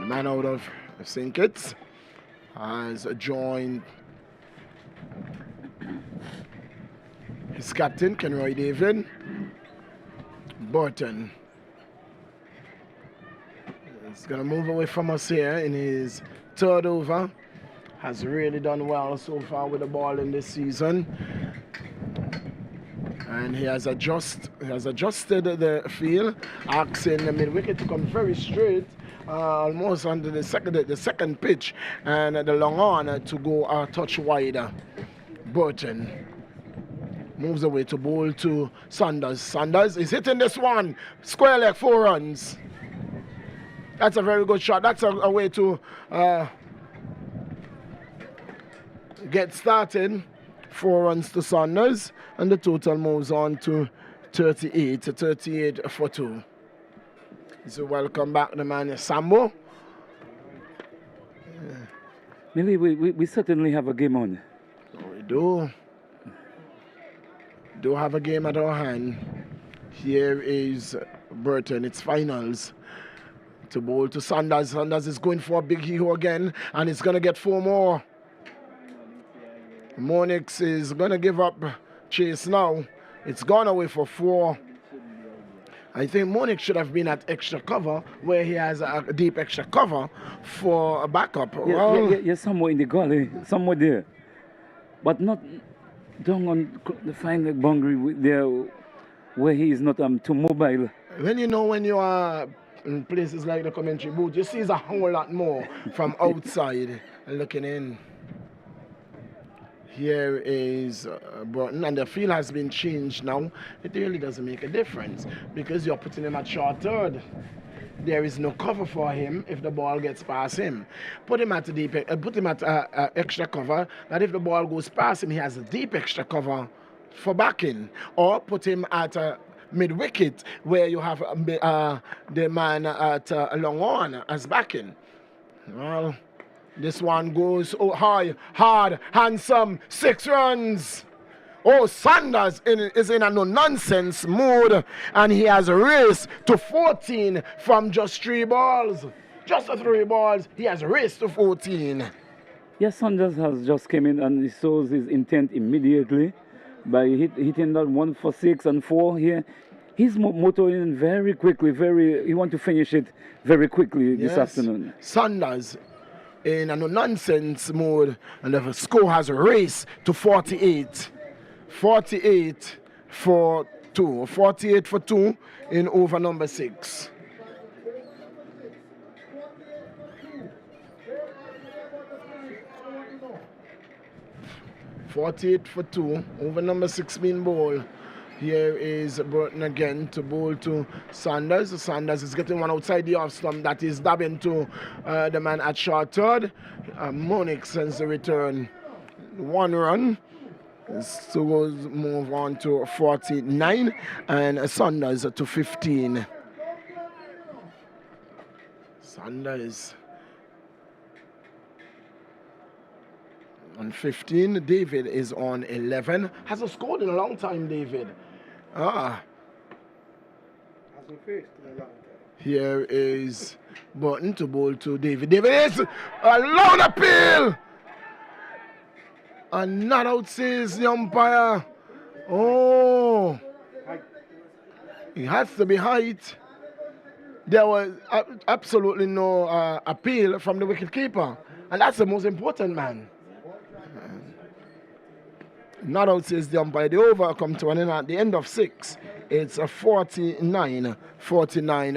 Man out of St. Kitts has joined his captain, Kenroy David. Burton is going to move away from us here in his third over. Has really done well so far with the ball in this season. And he has adjusted the field, asking the mid-wicket to come very straight, almost under the second pitch, and the long on to go a touch wider. Burton moves away to bowl to Saunders. Saunders is hitting this one. Square leg, 4 runs. That's a very good shot. That's a way to get started. 4 runs to Saunders, and the total moves on to 38 for 2. So welcome back the man Sambo. Millie, we certainly have a game on. We do have a game at our hand. Here is Burton, it's finals. To bowl to Saunders. Saunders is going for a big hero again, and it's going to get 4 more. Monix is going to give up chase now. It's gone away for 4. I think Monix should have been at extra cover, where he has a deep extra cover for a backup. Yeah, somewhere in the gully, somewhere there. But not down on the final boundary there, where he is not too mobile. When you are in places like the commentary booth, you see a whole lot more from outside looking in. Here is Burton, and the field has been changed now. It really doesn't make a difference because you're putting him at short third. There is no cover for him if the ball gets past him. Put him at extra cover, that if the ball goes past him, he has a deep extra cover for backing. Or put him at mid-wicket, where you have the man at long on as backing. Well, this one goes high, hard, handsome, 6 runs. Oh, Saunders is in a no-nonsense mood, and he has raced to 14 from just 3 balls. Just 3 balls, he has raced to 14. Yes, Saunders has just come in and he shows his intent immediately by hitting that 1 for 6 and 4 here. He's motoring very quickly, he wants to finish it very quickly this afternoon. Saunders in a no-nonsense mode, and the score has raced to 48. 48 for 2. 48 for 2 in over number 6. .48 for 2 over number 6 being bowled. Here is Burton again to bowl to Saunders. Saunders is getting one outside the off stump that is dabbing to the man at short third. Monix sends the return. 1 run. So we'll move on to 49 and Saunders to 15. Saunders on 15. David is on 11. Hasn't scored in a long time, David. Hasn't faced in a long time. Here is Burton to bowl to David. David is a long appeal. And not out says the umpire. Oh, it has to be height. There was absolutely no appeal from the wicketkeeper, and that's the most important man. Not out says the umpire. The over come to an end at the end of 6. It's a 49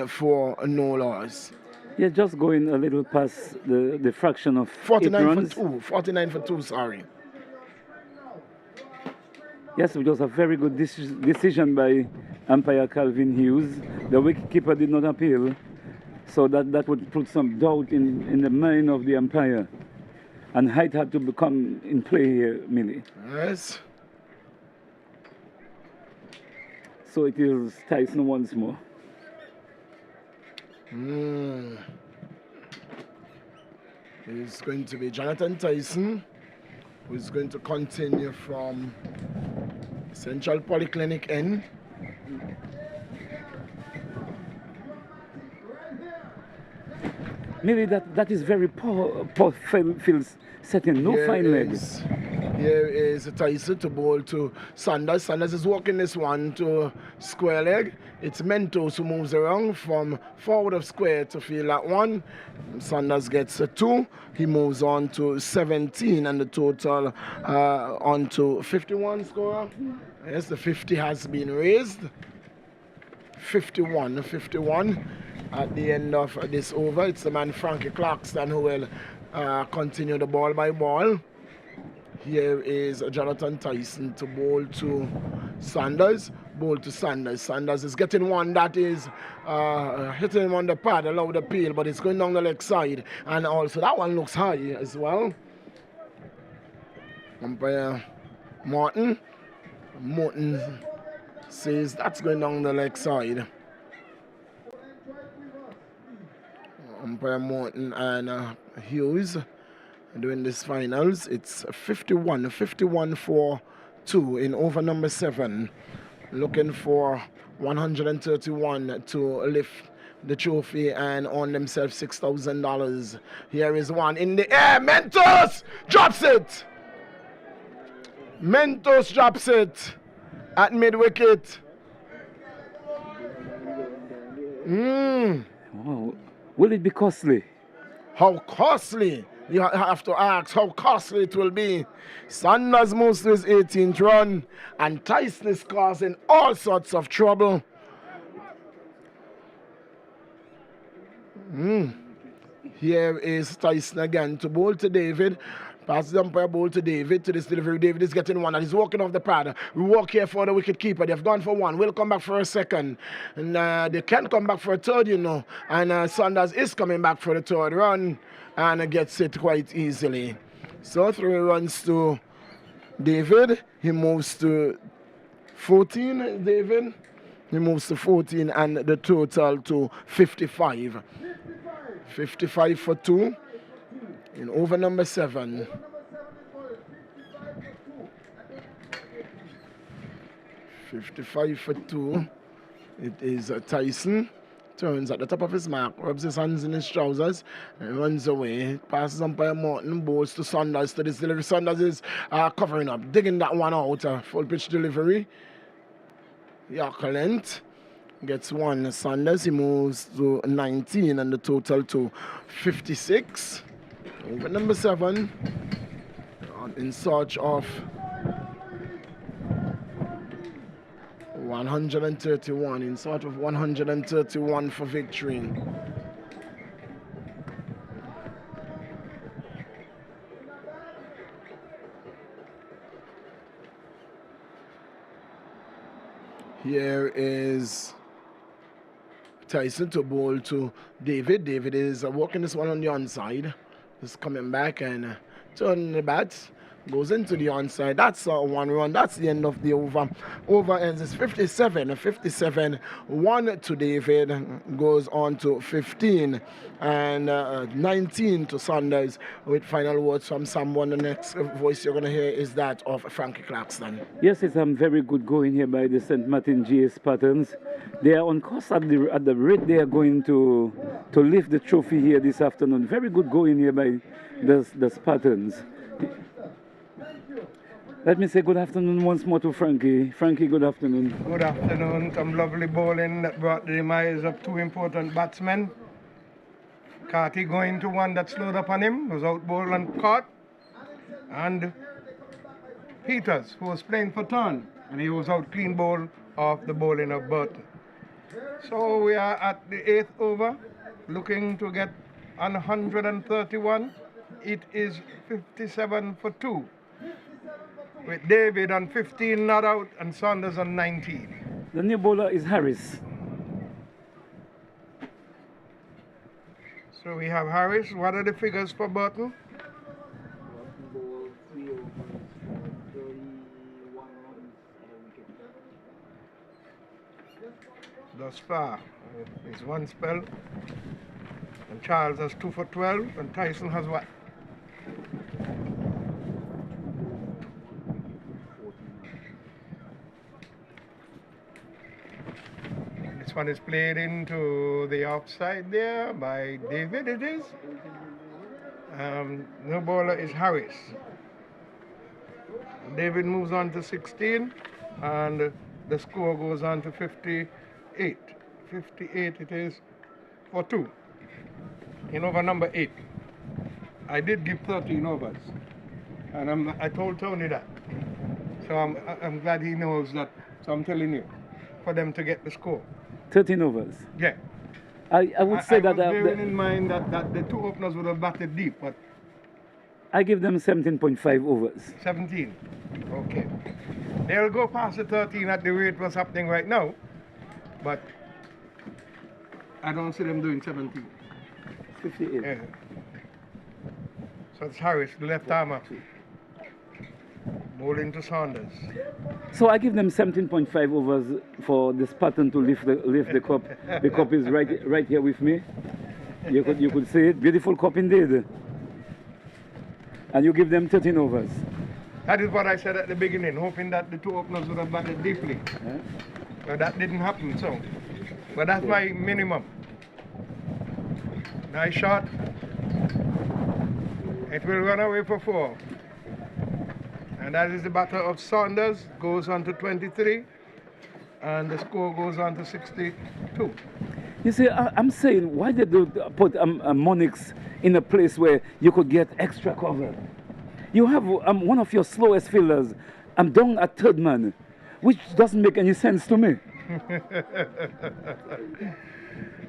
for no loss. Yeah, just going a little past the fraction of 49 8 runs. for 2. 49 for 2, sorry. Yes, it was a very good decision by umpire Calvin Hughes. The wicketkeeper did not appeal, so that would put some doubt in the mind of the umpire. And height had to become in play here, Millie. Yes. So it is Tyson once more. It's going to be Jonathan Tyson, who is going to continue from Central Polyclinic end. Maybe that is very poor field setting, no fine legs. Here is Tyson to bowl to Sanders. Sanders is walking this one to square leg. It's Mentos who moves around from forward of square to field at 1. Sanders gets a 2. He moves on to 17 and the total on to 51 scorer. Yes, the 50 has been raised. 51 at the end of this over. It's the man Frankie Clarkston who will continue the ball by ball. Here is Jonathan Tyson to bowl to Sanders. Sanders is getting one that is hitting him on the pad, allow the peel, but it's going down the leg side. And also that one looks high as well. Umpire Morton says that's going down the leg side. Umpire Morton and Hughes doing this finals. It's 51 for 2 in over number 7. Looking for 131 to lift the trophy and earn themselves $6,000. Here is one in the air. Mentos drops it. Mentos drops it at mid wicket. Wow. Will it be costly? How costly? You have to ask how costly it will be. Sanders moves to his 18th run, and Tyson is causing all sorts of trouble. Here is Tyson again to bowl to David. Passes the umpire bowl to David. To this delivery, David is getting one and he's walking off the pad. We walk here for the wicket keeper. They've gone for one. We'll come back for a second. And they can't come back for a third, you know. And Sanders is coming back for the third run and gets it quite easily. So 3 runs to David. He moves to 14, David. He moves to 14 and the total to 55. 55 for 2. In over number 7. 55 for 2. It is Tyson. Turns at the top of his mark, rubs his hands in his trousers, and runs away. Passes umpire Morton, bowls to Sanders. To this delivery, Sanders is covering up, digging that one out. Full pitch delivery. Yorker length. Gets one. Sanders, he moves to 19 and the total to 56. Over number 7, in search of 131, in search of 131 for victory. Here is Tyson to bowl to David. David is walking this one on the onside. Is coming back and turning the bats. Goes into the onside. That's 1 run. That's the end of the over. Over ends is 57. 57. 1 to David. Goes on to 15. And 19 to Sanders. With final words from someone. The next voice you're going to hear is that of Frankie Clarkston. Yes, it's very good going here by the St. Martin GA Spartans. They are on course at the rate they are going to lift the trophy here this afternoon. Very good going here by the Spartans. Let me say good afternoon once more to Frankie. Frankie, good afternoon. Good afternoon. Some lovely bowling that brought the demise of 2 important batsmen. Carty going to one that slowed up on him, was out bowled and caught. And Peters, who was playing for turn, and he was out clean bowl off the bowling of Burton. So we are at the 8th over, looking to get 131. It is 57 for 2. With David on 15 not out and Sanders on 19. The new bowler is Harris. So we have Harris. What are the figures for Burton? thus far. It's one spell. And Charles has 2 for 12, and Tyson has what? This one is played into the offside there by David, it is. No bowler is Harris. David moves on to 16, and the score goes on to 58. 58 it is for 2 in over number 8. I did give 13 overs, and I told Tony that. So I'm glad he knows that. So I'm telling you, for them to get the score. 13 overs. Yeah. I would say that... bearing in mind that the 2 openers would have batted deep, but... I give them 17.5 overs. 17. Okay. They'll go past the 13 at the rate what's happening right now, but I don't see them doing 17. 58. Yeah. So it's Harris, the left armer, bowling to Saunders. So I give them 17.5 overs for the Spartan to lift the cup. The cup is right here with me. You could see it. Beautiful cup indeed. And you give them 13 overs. That is what I said at the beginning, hoping that the 2 openers would have batted deeply. Yeah. But that didn't happen, so. But that's my minimum. Nice shot. It will run away for 4. And that is the batter of Saunders, goes on to 23. And the score goes on to 62. You see, I'm saying, why did they put Monix in a place where you could get extra cover? You have one of your slowest fielders, down at third man, which doesn't make any sense to me.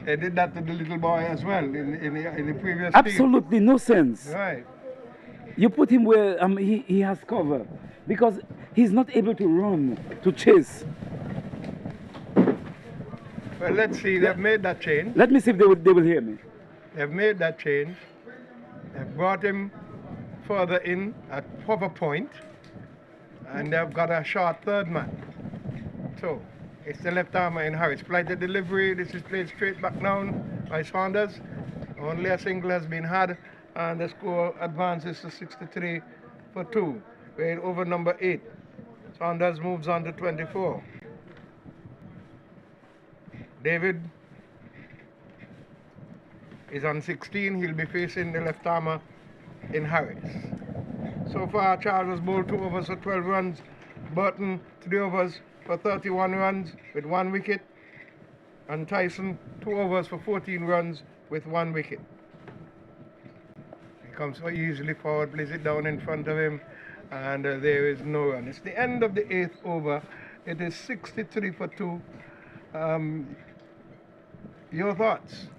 They did that to the little boy as well in the previous Absolutely team. No sense. Right. You put him where he has cover, because he's not able to run, to chase. Well, let's see, they've made that change. Let me see if they will hear me. They've made that change. They've brought him further in at cover point, and they've got a short third man. So, it's the left armer in Harris. Flighted delivery, this is played straight back down by Saunders. Only a single has been had, and the score advances to 63 for 2. We're in over number 8. Saunders moves on to 24. David is on 16. He'll be facing the left armer in Harris. So far, Charles has bowled 2 overs for 12 runs. Burton 3 overs for 31 runs with 1 wicket. And Tyson 2 overs for 14 runs with 1 wicket. He comes so easily forward, plays it down in front of him, and there is no run. It's the end of the 8th over. It is 63 for 2. Your thoughts?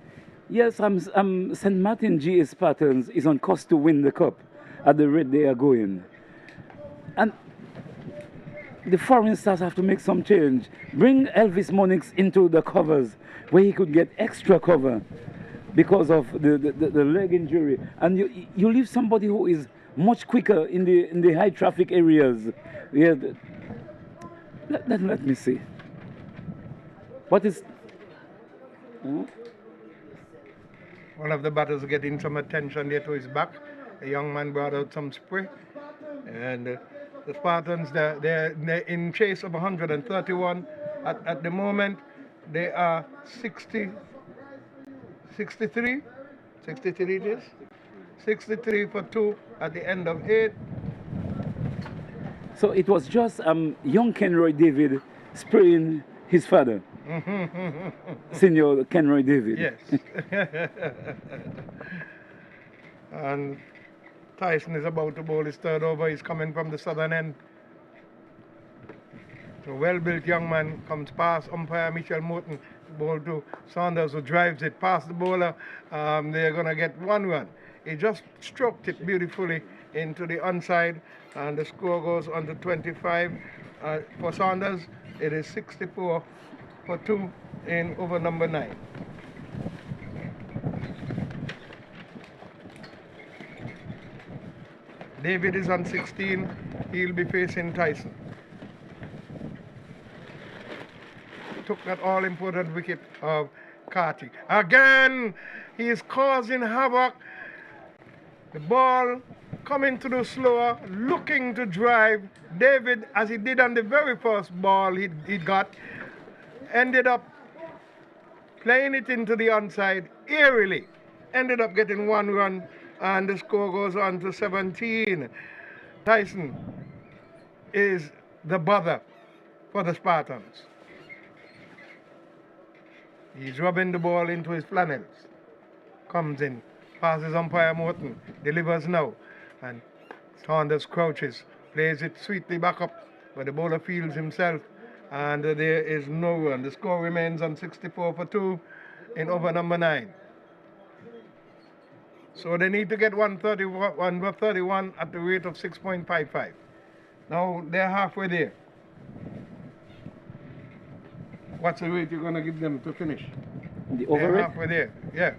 Yes, St. Martin GA Spartans is on course to win the cup at the rate they are going. And the foreign stars have to make some change. Bring Elvis Monix into the covers where he could get extra cover because of the leg injury. And you leave somebody who is much quicker in the high traffic areas. Yeah, let me see. What is... One of the batters getting some attention there to his back. The young man brought out some spray. And the Spartans, they're in chase of 131. At the moment, they are 63. 63 it is. 63 for 2 at the end of 8. So it was just young Kenroy David spraying his father. Senior Kenroy David. Yes. And Tyson is about to bowl his 3rd over. He's coming from the southern end. A well-built young man comes past umpire Michel Morton, ball to Saunders, who drives it past the bowler. They're going to get 1 run. He just stroked it beautifully into the onside, and the score goes on to 25 for Saunders. It is 64 for 2 in over number 9. David is on 16. He'll be facing Tyson. took that all-important wicket of Carty. Again, he is causing havoc. The ball coming to the slower, looking to drive. David, as he did on the very first ball he got, ended up playing it into the onside eerily. Ended up getting 1 run, and the score goes on to 17. Tyson is the bother for the Spartans. He's rubbing the ball into his flannels. Comes in, passes umpire Morton, delivers now, and Saunders crouches, plays it sweetly back up, but the bowler fields himself, and there is no run. The score remains on 64 for 2 in over number 9. So they need to get 131 at the rate of 6.55. Now they're halfway there. What's the rate you're going to give them to finish? The over rate? Halfway there, yeah.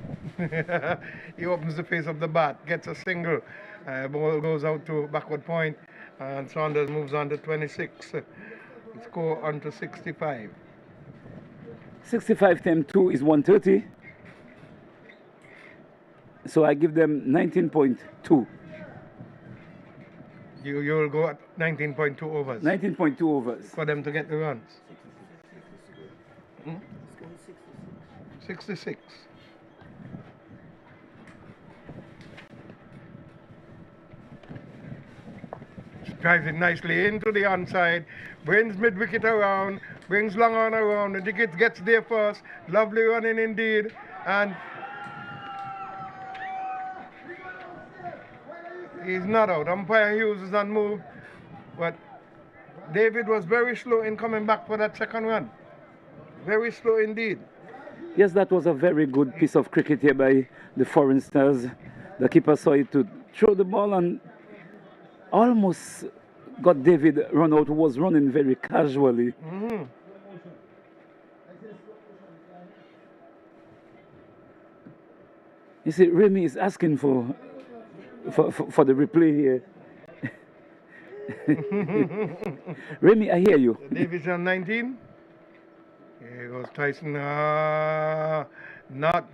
He opens the face of the bat, gets a single. Ball goes out to backward point, and Saunders moves on to 26. Score on to 65. 65 times 2 is 130. So I give them 19.2. You'll go at 19.2 overs. 19.2 overs. For them to get the runs. 66. Drives it nicely into the onside, brings mid-wicket around, brings long on around, the wicket gets there first. Lovely running indeed, and he's not out. Umpire Hughes is unmoved, but David was very slow in coming back for that second run. Very slow indeed. Yes, that was a very good piece of cricket here by the foreign stars. The keeper saw it to throw the ball and almost got David run out, who was running very casually. You see, Remy is asking for the replay here. Remy, I hear you. David's on 19. Here goes Tyson. Not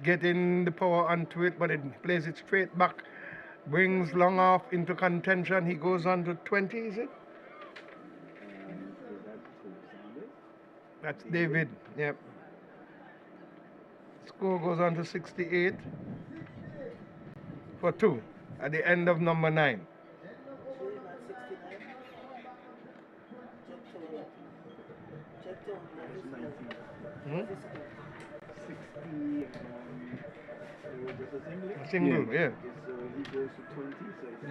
getting the power onto it, but it plays it straight back. Brings long off into contention. He goes on to 20, is it? That's David, yep. Score goes on to 68 for 2 at the end of number 9. Single, yeah.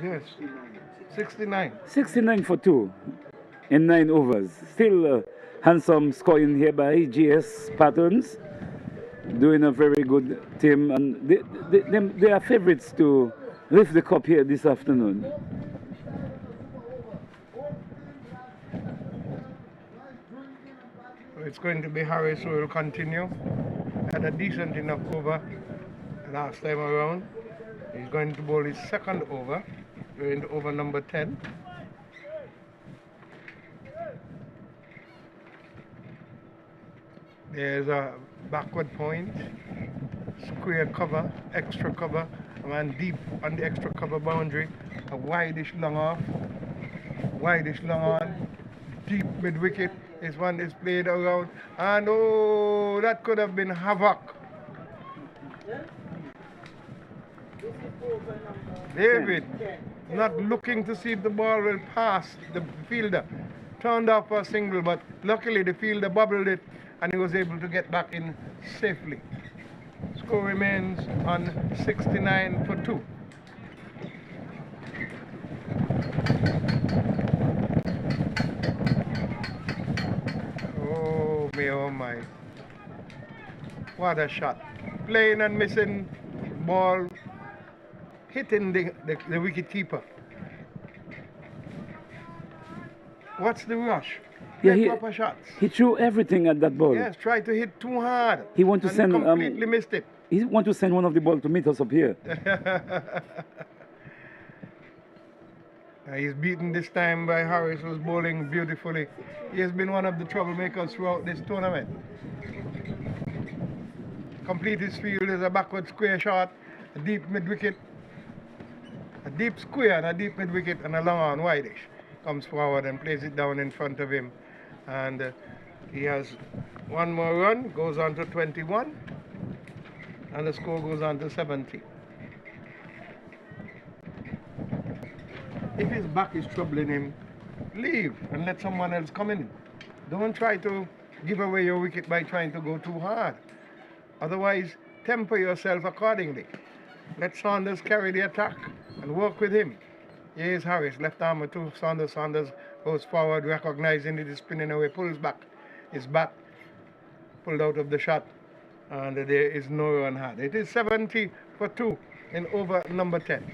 Yes. 69. 69 for 2 in 9 overs. Still handsome scoring here by GS Spartans. Doing a very good team, and they are favorites to lift the cup here this afternoon. It's going to be Harris who will continue. Had a decent enough over last time around. He's going to bowl his second over. We're into over number 10. There's a backward point, square cover, extra cover, a man deep on the extra cover boundary, a wideish long off, wideish long on, deep mid wicket. This one is played around, and oh, that could have been havoc. David, not looking to see if the ball will pass the fielder, turned off for a single, but luckily the fielder bubbled it and he was able to get back in safely. Score remains on 69 for 2. Oh me, oh my. What a shot. Playing and missing, ball hitting the wicket keeper. What's the rush? Yeah, Proper shots. He threw everything at that ball. Yes, tried to hit too hard. He want to send completely missed it. He want to send one of the ball to meet us up here. He's beaten this time by Harris, who's bowling beautifully. He has been one of the troublemakers throughout this tournament. Complete his field is a backward square shot, a deep mid-wicket, a deep square and a deep mid-wicket, and a long on wideish. Comes forward and plays it down in front of him. And he has one more run, goes on to 21, and the score goes on to 70. If his back is troubling him, leave and let someone else come in. Don't try to give away your wicket by trying to go too hard. Otherwise, temper yourself accordingly. Let Saunders carry the attack and work with him. Here is Harris, left arm to Saunders. Saunders goes forward, recognizing it is spinning away, pulls back. His bat pulled out of the shot, and there is no run had. It is 70 for 2 in over number 10.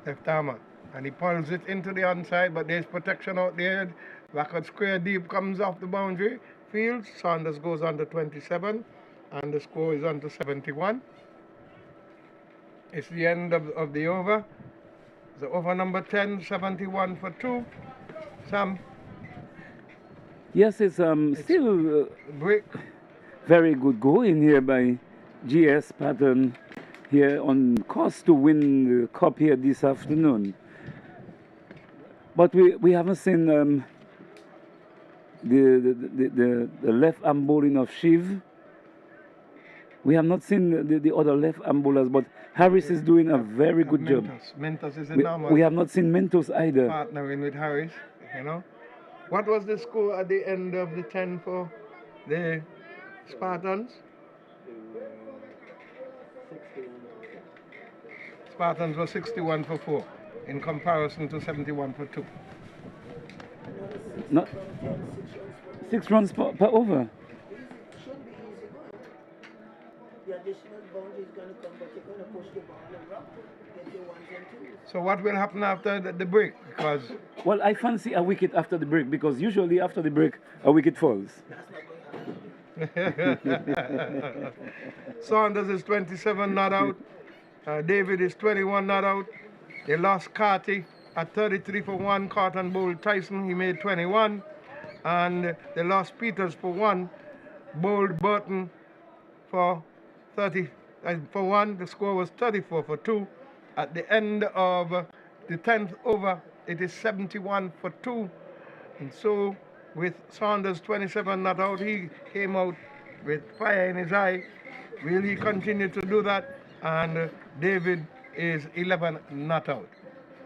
Left armer, and he pulls it into the onside, but there's protection out there. Backward square deep comes off the boundary. Fields, Saunders goes on to 27, and the score is on to 71. It's the end of the over. The over number 10, 71 for 2. Sam? Yes, it's still Break. very good going here by GS Spartan here on course to win the cup here this afternoon. But we haven't seen the left arm bowling of Shiv. We have not seen the other left arm bowlers, but Harris is doing a very good job. Mentos is a normal. We have not seen Mentos either. Partnering with Harris, you know. What was the score at the end of the 10 for the Spartans? Spartans were 61 for 4 in comparison to 71 for 2. No, 6 runs per over. Should be easy going. The additional boundary is going to come, but you're going to push the ball and rock, get your ones and twos. So what will happen after the break? Because Well, I fancy a wicket after the break because usually after the break a wicket falls. That's not going to happen. Saunders is 27 not out. David is 21 not out. They lost Carty at 33 for 1. Carton bowled Tyson, he made 21. And they lost Peters for 1. Bowled Burton for 30 for 1. The score was 34 for 2. At the end of the 10th over, it is 71 for 2. And so with Saunders 27 not out, he came out with fire in his eye. Will he continue to do that? And David is 11 not out.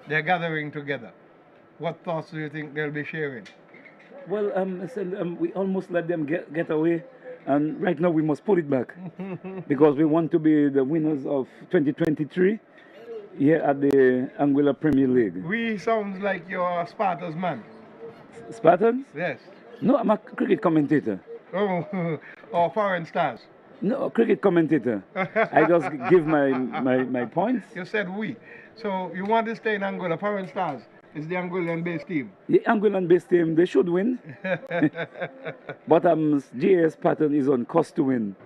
They're gathering together. What thoughts do you think they'll be sharing? Well, we almost let them get away, and right now we must pull it back because we want to be the winners of 2023 here at the Anguilla Premier League. We sounds like you're a Spartans man. Spartans? Yes. No, I'm a cricket commentator. Oh, or foreign stars. No, cricket commentator. I just give my points. You said we. So you want to stay in Anguilla, foreign stars. It's the Anguillan-based team. The Anguillan-based team, they should win. But GS Spartan is on course to win.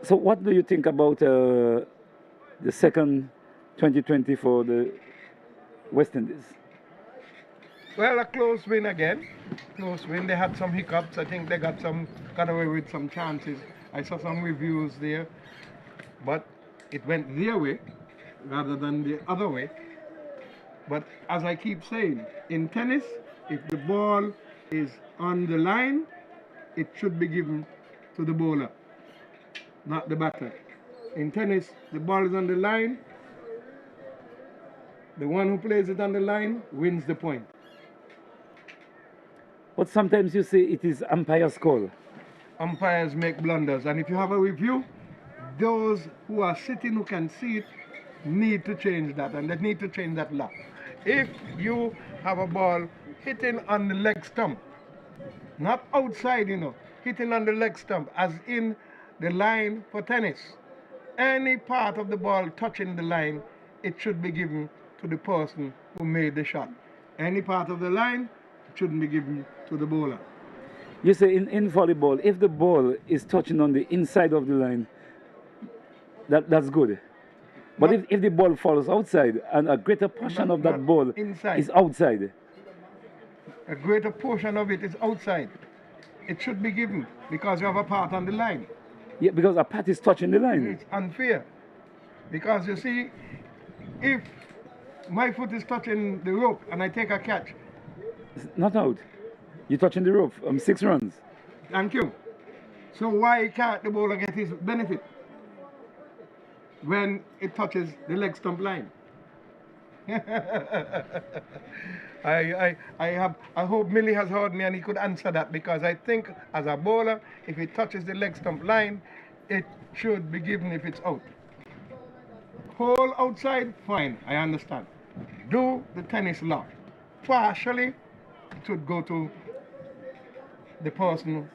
So what do you think about the second 2020 for the West Indies? Well, a close win again. Close win. They had some hiccups. I think they got away with some chances. I saw some reviews there. But it went their way rather than the other way. But as I keep saying, in tennis, if the ball is on the line, it should be given to the bowler, not the batter. In tennis, the ball is on the line. The one who plays it on the line wins the point. But sometimes you say it is umpire's call. Umpires make blunders, and if you have a review, those who are sitting who can see it need to change that, and they need to change that law. If you have a ball hitting on the leg stump, not outside, hitting on the leg stump, as in the line for tennis, any part of the ball touching the line, it should be given to the person who made the shot. Any part of the line, it shouldn't be given to the bowler. You say in volleyball, if the ball is touching on the inside of the line, that's good. But if the ball falls outside and a greater portion of that ball inside. is outside, A greater portion of it is outside. It should be given because you have a part on the line. yeah, because a part is touching the line. It's unfair. Because you see, if my foot is touching the rope and I take a catch, It's not out. You're touching the rope. 6 runs. thank you. So why can't the bowler get his benefit when it touches the leg stump line? I hope Millie has heard me and he could answer that, because I think as a bowler, if it touches the leg stump line, it should be given if it's out. Hole outside, fine, I understand. Do the tennis law. Partially, it should go to the person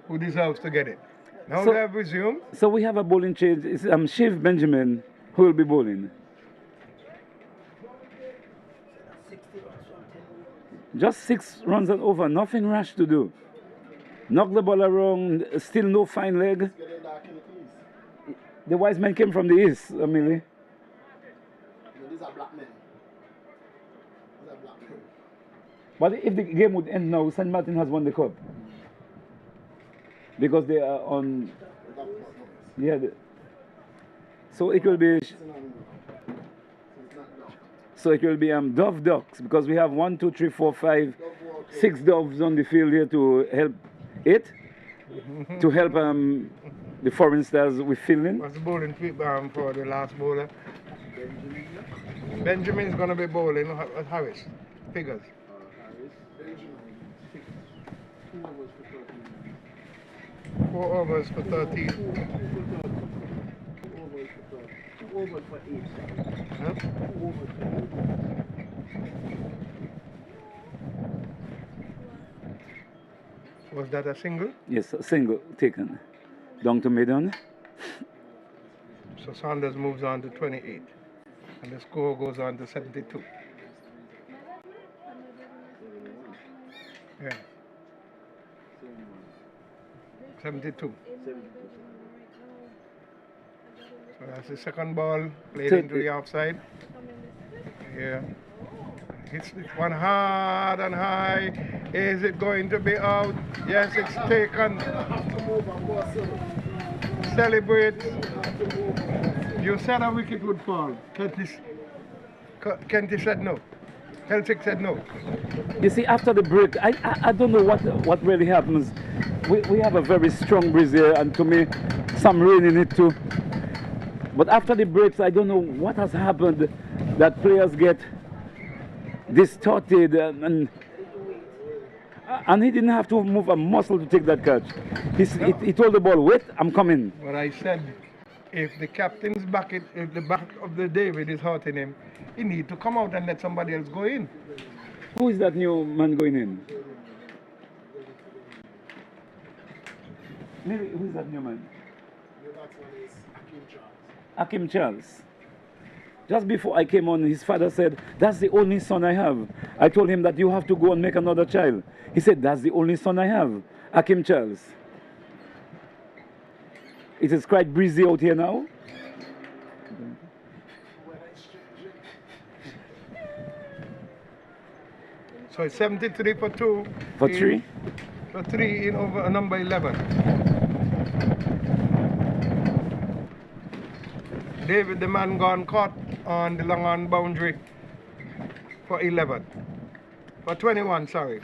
who deserves to get it. Now So- they have resumed. So we have a bowling change. It's Shiv Benjamin who will be bowling. 60 runs from 10. Just 6 runs and over. Nothing rash to do. Knock the ball around. Still no fine leg. Getting dark in the east. The wise man came from the east, Amelie. No, these are black men. These are black men. But if the game would end now, St. Martin has won the cup. Because they are on. Yeah. So it will be. So it will be Dove Ducks, because we have 1, 2, 3, 4, 5, 6 doves on the field here to help it, to help the foreign stars with fielding. What's the bowling for the last bowler? Benjamin is going to be bowling at Harris. Figures. 4 overs for 13. 2 overs for 8. Huh? 2 overs for 8. Was that a single? Yes, a single taken. Down to Maidon. So Sanders moves on to 28. And the score goes on to 72. Yeah. 72. So that's the second ball played into the offside. Yeah. Hits this one hard and high. Is it going to be out? Yes, it's taken. Celebrate. You said a wicket would fall. Kenty said no. Celtic said no. You see, after the break, I don't know what really happens. We have a very strong breeze here, and to me, some rain in it too. But after the breaks, I don't know what has happened, that players get distorted, and he didn't have to move a muscle to take that catch. He told the ball, wait, I'm coming. But I said, if the captain's back, if the back of the David is hurting him, he need to come out and let somebody else go in. Who is that new man going in? Maybe, who is that new man? Hakim Charles. Just before I came on, his father said, that's the only son I have. I told him that you have to go and make another child. He said, that's the only son I have, Hakim Charles. It is quite breezy out here now. So it's 73 for 2. For 3? For 3 in over number 11. David, the man gone caught on the long on boundary for 11. For 21, sorry.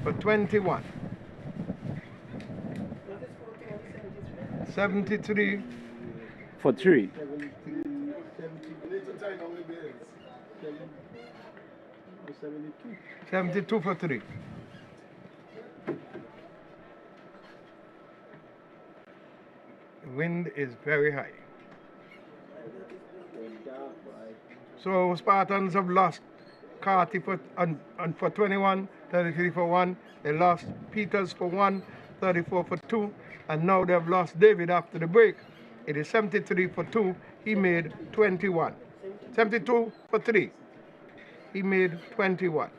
For 21. 73. For 3. 72 for 3. The wind is very high. So Spartans have lost Carty for 21, 33 for 1. They lost Peters for 1, 34 for 2. And now they have lost David after the break. It is 73 for 2. He made 21. 72 for 3. He made 21.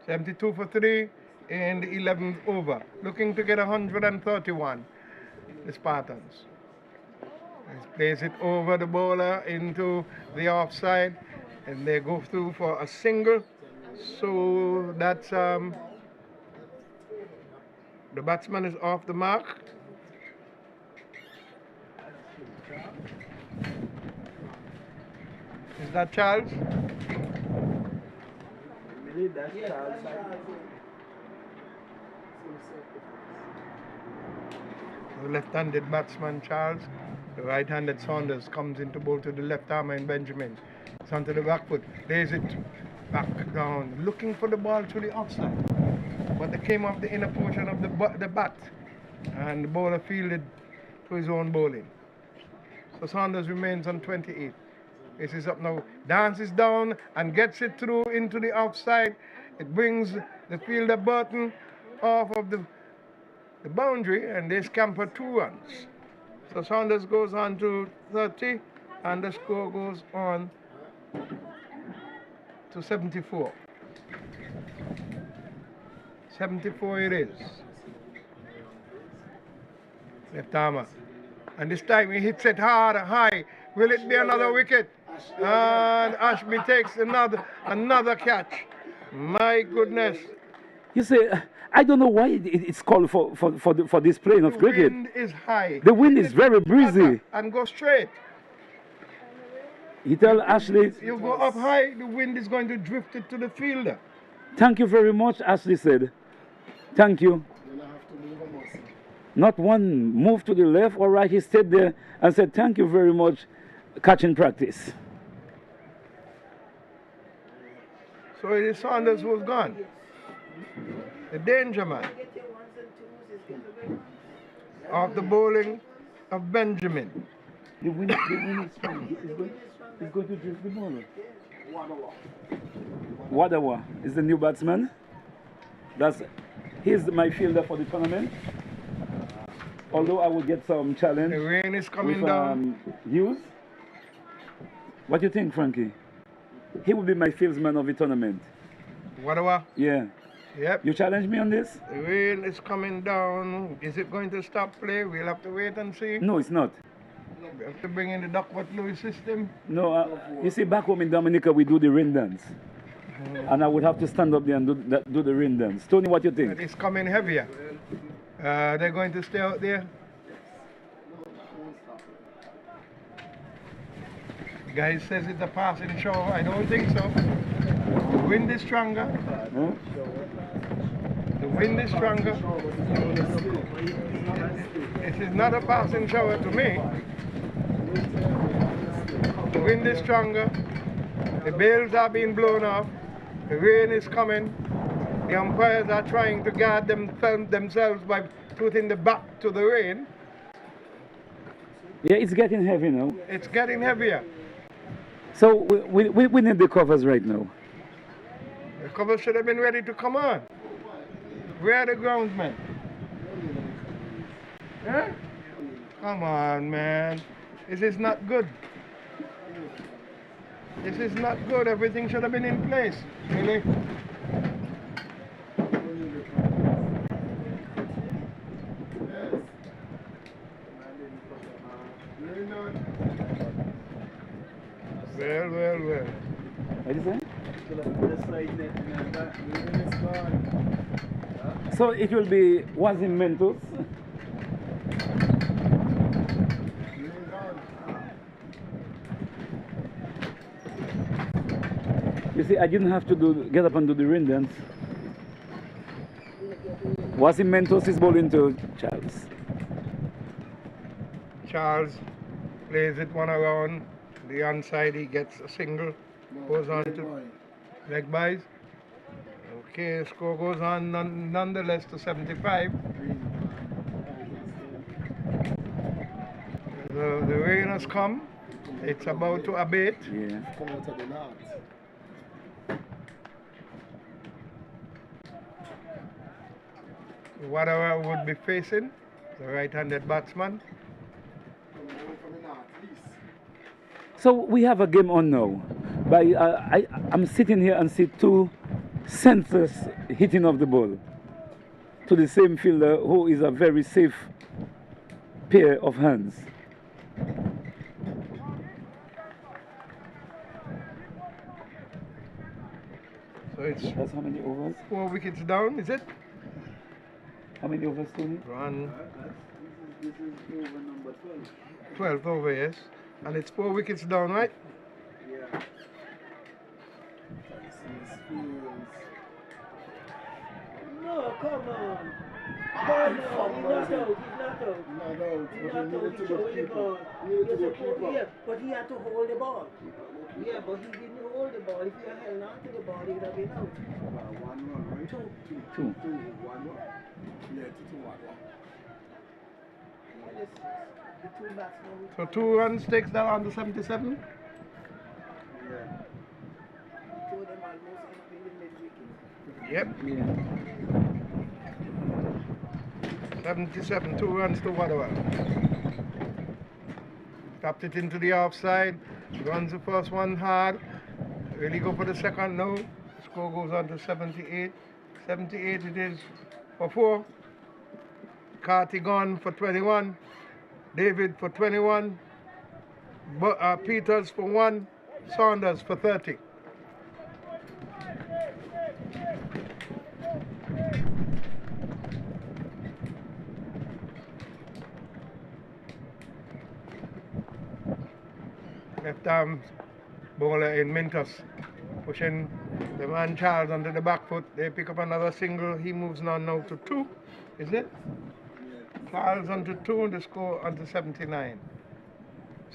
72 for 3 in the 11th over. Looking to get 131, the Spartans. He plays it over the bowler into the offside, and they go through for a single. So that's the batsman is off the mark. Is that Charles? The left-handed batsman Charles. The right-handed Saunders comes into bowl to the left arm and Benjamin. It's onto the back foot. Lays it back down, looking for the ball to the outside. But it came off the inner portion of the bat. And the bowler fielded to his own bowling. So Saunders remains on 28. This is up now. Dances down and gets it through into the outside. It brings the fielder Burton off of the boundary, and they scamper 2 runs. So Saunders goes on to 30, and the score goes on to 74. 74 it is. Left armer. And this time he hits it hard, high. Will it be another wicket? And Ashby takes another catch. My goodness. You say, I don't know why it's called for this playing of cricket. The wind is high. The wind is very breezy. And go straight. He tell Ashley, you go up high, the wind is going to drift it to the fielder. Thank you very much, Ashley said. Thank you. Not one move to the left or right. He stayed there and said, thank you very much, catching practice. So it is Saunders who's gone. The danger man. Of the bowling of Benjamin. The wind is strong. It's going to drift the ball. Wadawa is the new batsman. He's my fielder for the tournament. Although I will get some challenge. The rain is coming with, down. Hughes. What do you think, Frankie? He will be my fieldsman of the tournament. Wadawa? Yeah. Yep. You challenge me on this? The rain is coming down. Is it going to stop play? We'll have to wait and see. No, it's not. We have to bring in the Duckworth-Lewis system. No, you see, back home in Dominica, we do the rain dance. And I would have to stand up there and do the rain dance. Tony, what do you think? It's coming heavier. They're going to stay out there. Guy says it's a passing shower. I don't think so. The wind is stronger. Huh? The wind is stronger. It is not a passing shower to me. The wind is stronger. The bales are being blown off. The rain is coming. The umpires are trying to guard themselves by putting the back to the rain. Yeah, it's getting heavy now. It's getting heavier. So we need the covers right now. The cover should have been ready to come on. Where are the groundsmen? Huh? Come on, man. This is not good. This is not good. Everything should have been in place. Really? Well. What is that? So it will be Wazim Mentos. You see, I didn't have to get up and do the rain dance. Wazim Mentos is bowling to Charles. Charles plays it one around. The onside, he gets a single. Goes on to leg buys. Okay, score goes on nonetheless to 75. The rain has come. It's about to abate. Yeah. Whatever would be facing, the right-handed batsman. So we have a game on now. I'm sitting here and see 2 centers hitting off the ball to the same fielder who is a very safe pair of hands. So it's That's how many overs? 4 wickets down, is it? How many overs, Tony? Run. This is over number 12. 12th over, yes. And it's 4 wickets down, right? Yeah. No, come on. Come on, he's not out. He's not out. He's throwing the ball. Yeah, but he had to hold the ball. Yeah, but he didn't hold the ball. If he had held on to the ball, he would have been out. 1 run, right? Two. Two. 1 run. Yeah, 2-1. Yeah, the two batsmen. So 2 runs takes that on to 77. Yeah. Two of them almost in the mid-wicket. Yep. Yeah. 77, 2 runs to Wadawar. Tapped it into the offside. Runs the first one hard. Really go for the second now. Score goes on to 78. 78 it is for 4. Carty gone for 21. David for 21. Peters for 1. Saunders for 30. Left arm bowler in Mintus, pushing the man Charles onto the back foot. They pick up another single. He moves on now to 2, is it? Charles onto 2 and the score onto 79.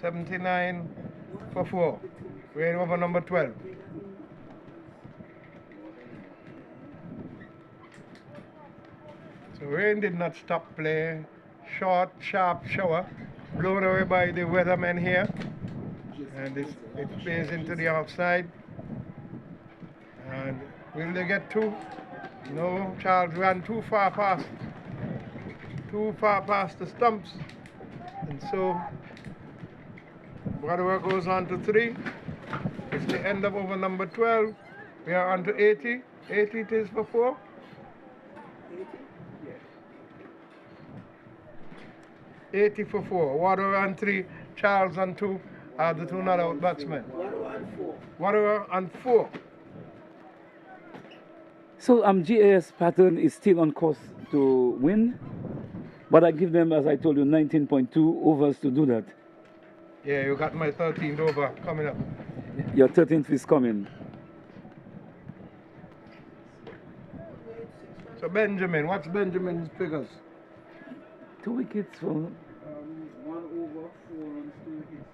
79 for 4. We're over number 12. So rain did not stop play. Short, sharp shower blown away by the weathermen here. And it plays into the offside. And will they get 2? No, Charles ran too far past the stumps. And so Wadawar goes on to 3. It's the end of over number 12. We are on to 80. 80 it is for 4. 80 for 4. Wadawar on 3. Charles on 2. Are the 2 not out batsmen. Wadawar on 4. So GAS Pattern is still on course to win, but I give them, as I told you, 19.2 overs to do that. Yeah, you got my 13th over coming up. Your 13th is coming. So Benjamin, what's Benjamin's figures? 2 wickets for 1 over, 4 runs, 2 wickets.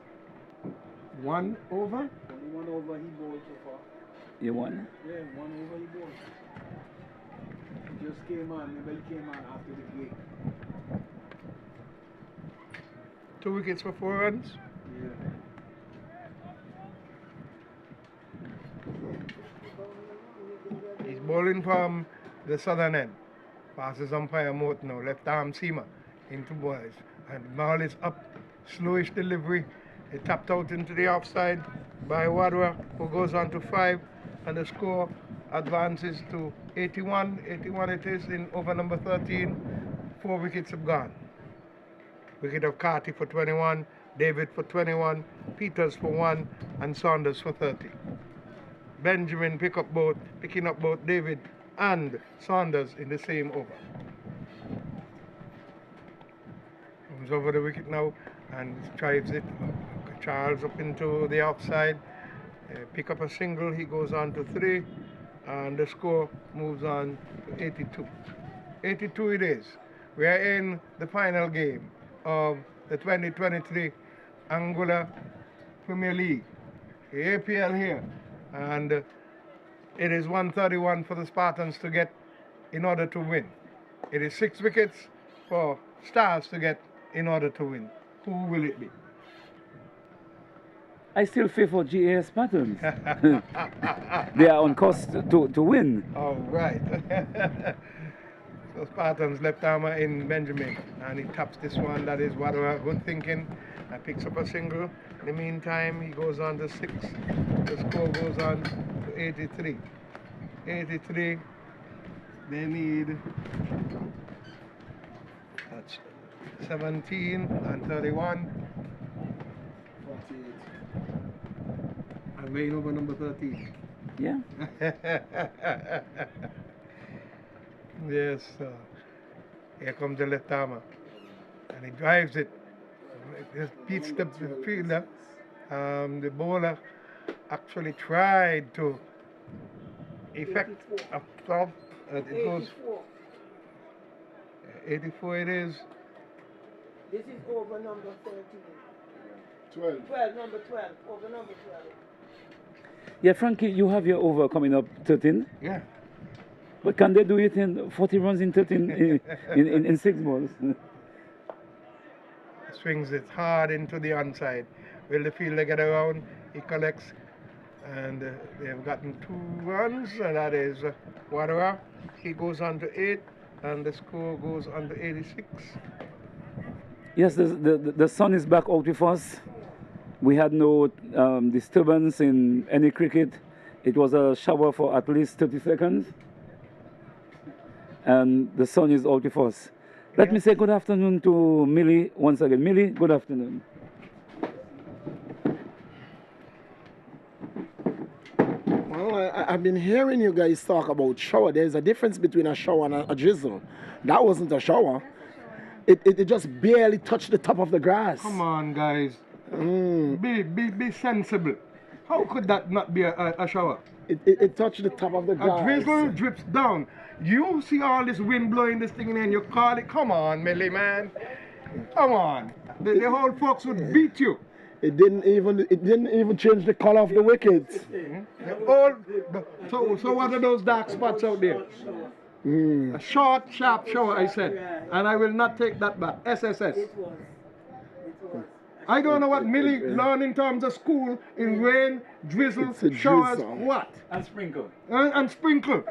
1 over? 1 over he bowled so far. you won. Yeah, 1 over he bowled. He just came on, maybe he came on after the game. 2 wickets for 4 runs? Yeah. He's bowling from the southern end. Passes umpire Moat now, left arm seamer into boys. And the ball is up, slowish delivery. It tapped out into the offside by Wadawar, who goes on to 5, and the score advances to 81. 81 it is in over number 13. 4 wickets have gone. Wicket of Carty for 21, David for 21, Peters for 1, and Saunders for 30. Benjamin picking up both David and Saunders in the same over. Comes over the wicket now and drives it. Charles up into the offside. Pick up a single, he goes on to 3, and the score moves on to 82. 82 it is. We are in the final game of the 2023 Anguilla Premier League. The APL here. And it is 131 for the Spartans to get in order to win. It is 6 wickets for Stars to get in order to win. Who will it be? I still favor GAS Patterns. They are on course to win. All right. So Spartans left armour in Benjamin, and he taps this one. That is Wadawar. Good thinking. And picks up a single. In the meantime, he goes on to 6. The score goes on to 83. 83. They need 17 and 31. 48. And weighing over number 13. Yeah. Yes, here comes the left armer. And he drives it. It just beats the fielder. The bowler actually tried to effect a stop. It goes 84 it is. This is over number 13. 12. 12, number 12, over number 12. Yeah, Frankie, you have your over coming up 13. Yeah. But can they do it in 40 runs in 13 in 6 balls? Swings it hard into the onside. Will the fielder get around? He collects. And they have gotten 2 runs, and that is Wadara. He goes on to 8, and the score goes on to 86. Yes, the sun is back out with us. We had no disturbance in any cricket. It was a shower for at least 30 seconds. And the sun is out with us. Let me say good afternoon to Millie once again. Millie, good afternoon. Well, I've been hearing you guys talk about shower. There's a difference between a shower and a drizzle. That wasn't a shower. It just barely touched the top of the grass. Come on, guys. Be sensible. How could that not be a shower? It touched the top of the grass. A drizzle drips down. You see all this wind blowing this thing in and you call it. Come on, Millie, man. Come on. The whole folks would beat you. It didn't even change the color of the wickets. So what are those dark spots out there? A short, sharp shower, I said. And I will not take that back. SSS. It was. I don't know what Millie learned in terms of school in rain, drizzle, showers, drizzle. what? And sprinkle. And sprinkle.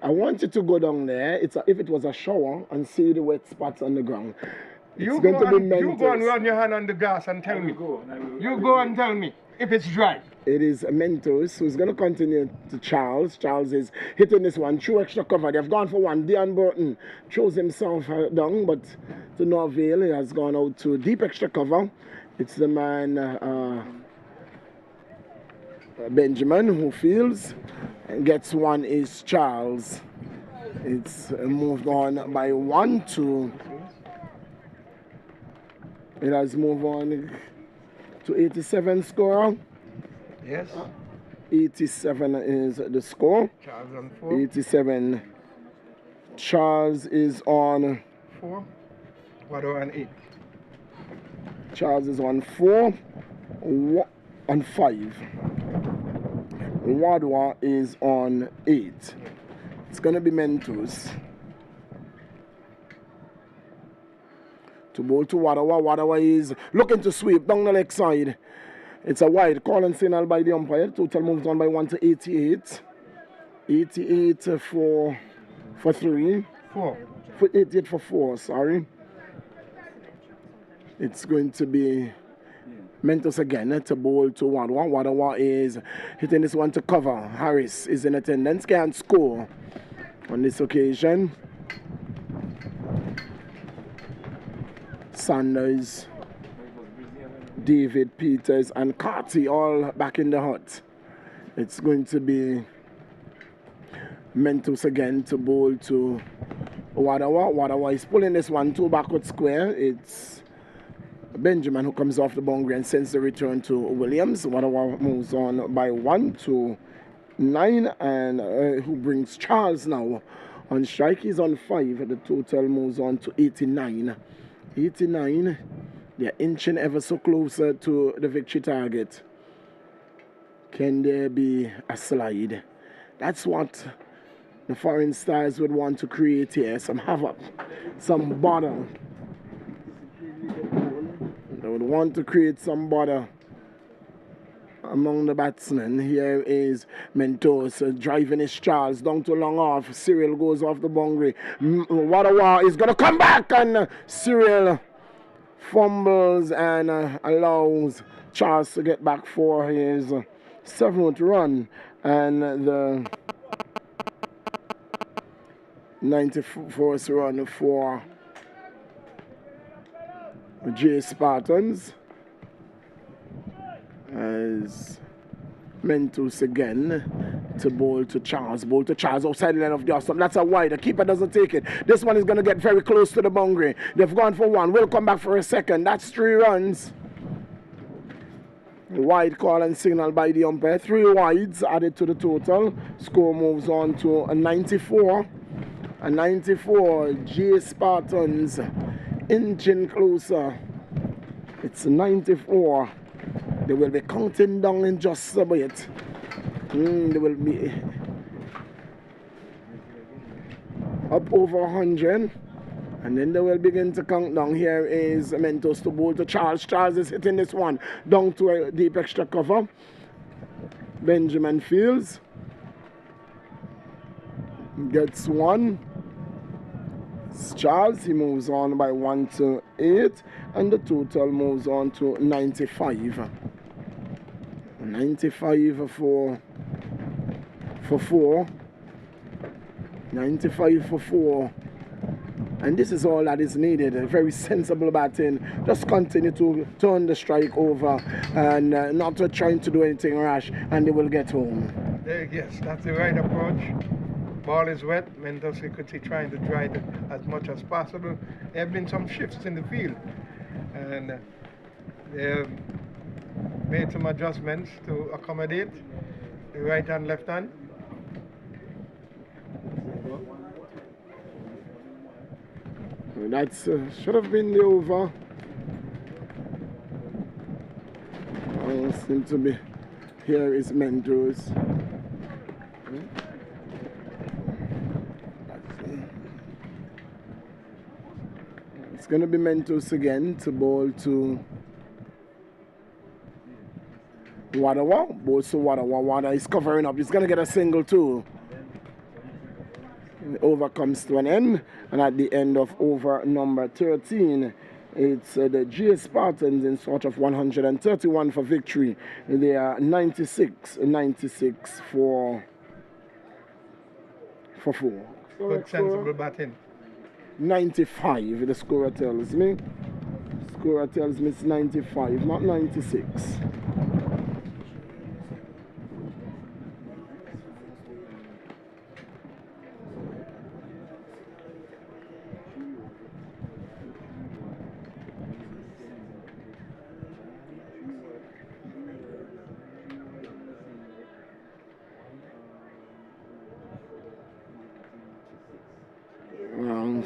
I want you to go down there. If it was a shower and see the wet spots on the ground. You go and run your hand on the grass and tell me. You go and tell me if it's dry. It is Mentos who's going to continue to Charles. Charles is hitting this one through extra cover. They've gone for one. Deon Burton throws himself down, but to no avail. He has gone out to deep extra cover. It's the man Benjamin who fields and gets one is Charles. It's moved on by 1-2. It has moved on to 87 score. Yes. 87 is the score. Charles on 4. 87. Charles is on 4. Wado on 8. Charles is on 4. On 5. Wadwa is on 8. It's going to be Mentos. To bowl to Wadawa. Wadawa is looking to sweep down the leg side. It's a wide call and signal by the umpire. Total moves on by 1 to 88. 88 for 3. 4. 88 for 4, sorry. It's going to be Mentos again to bowl to Wadawa. Wadawa is hitting this one to cover. Harris is in attendance. Can't score on this occasion. Sanders, David, Peters, and Carty all back in the hut. It's going to be Mentos again to bowl to Wadawa. Wadawa is pulling this one to backward square. It's Benjamin who comes off the boundary and sends the return to Williams. Wadawa moves on by 1 to 9, and who brings Charles now on strike. He's on 5. The total moves on to 89. 89, they're inching ever so closer to the victory target. Can there be a slide? That's what the foreign stars would want to create here. Some havoc, some bother. They would want to create some bother among the batsmen. Here is Mentos driving his Charles down to long off. Cyril goes off the boundary. Wadawa is going to come back, and Cyril fumbles and allows Charles to get back for his 7th run, and the 94th run for the Spartans. As Mentos again to bowl to Charles. Bowl to Charles outside the line of the off stump. That's a wide. The keeper doesn't take it. This one is going to get very close to the boundary. They've gone for one. We'll come back for a second. That's 3 runs. Wide call and signal by the umpire. 3 wides added to the total. Score moves on to a 94. A 94. J Spartans inching closer. It's 94. They will be counting down in just a bit. They will be up over 100. And then they will begin to count down. Here is Mentos to bowl to Charles. Charles is hitting this one down to a deep extra cover. Benjamin Fields gets one. It's Charles, he moves on by 1 to 8. And the total moves on to 95. 95 for 4. 95 for 4. And this is all that is needed. A very sensible batting. Just continue to turn the strike over and not trying to do anything rash, and they will get home. Yes, that's the right approach. Ball is wet. Mentos Equity trying to dry it as much as possible. There have been some shifts in the field, and they have made some adjustments to accommodate the right hand, left hand. That should have been the over. Seem to be. Here is Mentos. It's going to be Mentos again to bowl to Wadawa. Bowls to Wadawa. Wada is covering up. He's going to get a single too. The over comes to an end, and at the end of over number 13, it's the J Spartans in sort of 131 for victory. They are 96 for 4. Good sensible batting. 95, the scorer tells me. Scorer tells me it's 95, not 96.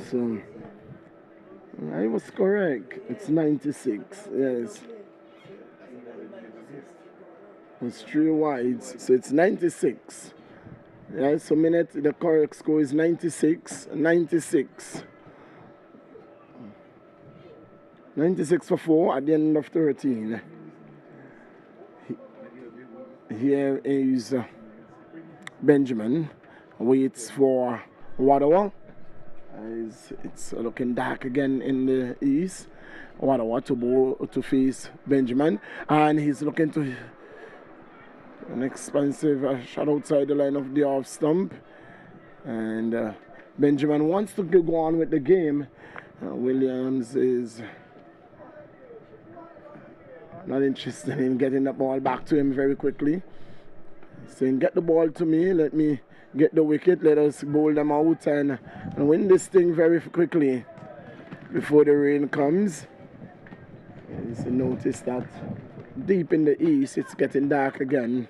So I was correct. It's 96. Yes. It's 3 wides, so it's 96. Yeah, so minute the correct score is 96. 96. 96 for 4 at the end of 13. Here is Benjamin. Waits for Wadawa. It's looking dark again in the east. Wadawa to bowl to face Benjamin, and he's looking to an expensive shot outside the line of the off stump. And Benjamin wants to go on with the game. Williams is not interested in getting the ball back to him very quickly. He's saying, get the ball to me, let me get the wicket, let us bowl them out and win this thing very quickly before the rain comes. You notice that deep in the east it's getting dark again.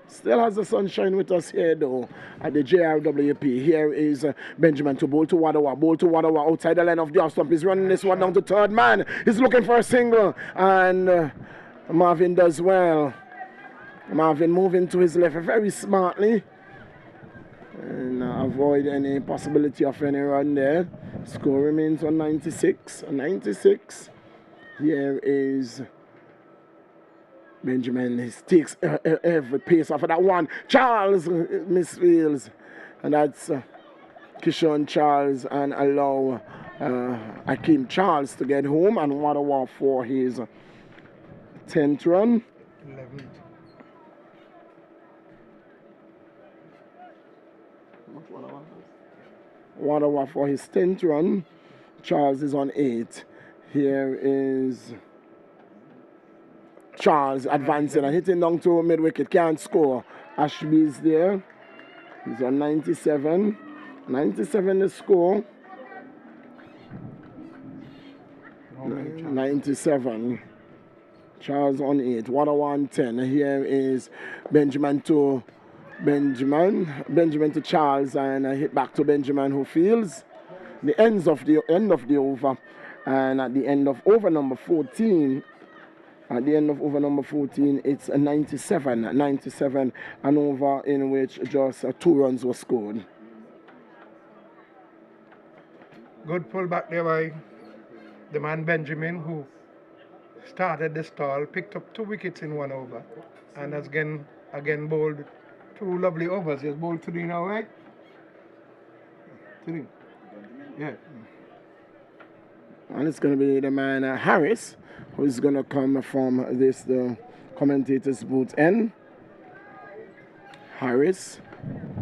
Still has the sunshine with us here though at the JRWP. Here is Benjamin to bowl to Wadawa. Bowl to Wadawa outside the line of the off stump. He's running this one down to third man. He's looking for a single, and Marvin does well. Marvin moving to his left very smartly and avoid any possibility of any run there. Score remains on 96. 96. Here is Benjamin. He takes every pace off of that one. Charles misfields, and that's Kishon Charles, and allow Akeem Charles to get home, and Wadawa for his 10th run. 11th. Wadawa for his 10th run. Charles is on 8. Here is Charles advancing and hitting down to mid-wicket. Can't score. Ashby is there. He's on 97. 97 the score. 97. Charles on 8. Water on 10. Here is Benjamin to Charles, and a hit back to Benjamin, who fields the end of the over. And at the end of over number 14, it's a 97, an over in which just 2 runs were scored. Good pull back there by the man Benjamin, who started the stall, picked up 2 wickets in 1 over, and has again bowled 2 lovely overs. He has bowled 3 now, right? 3. Yeah. And it's going to be the man Harris, who is going to come from the commentator's booth end. Harris.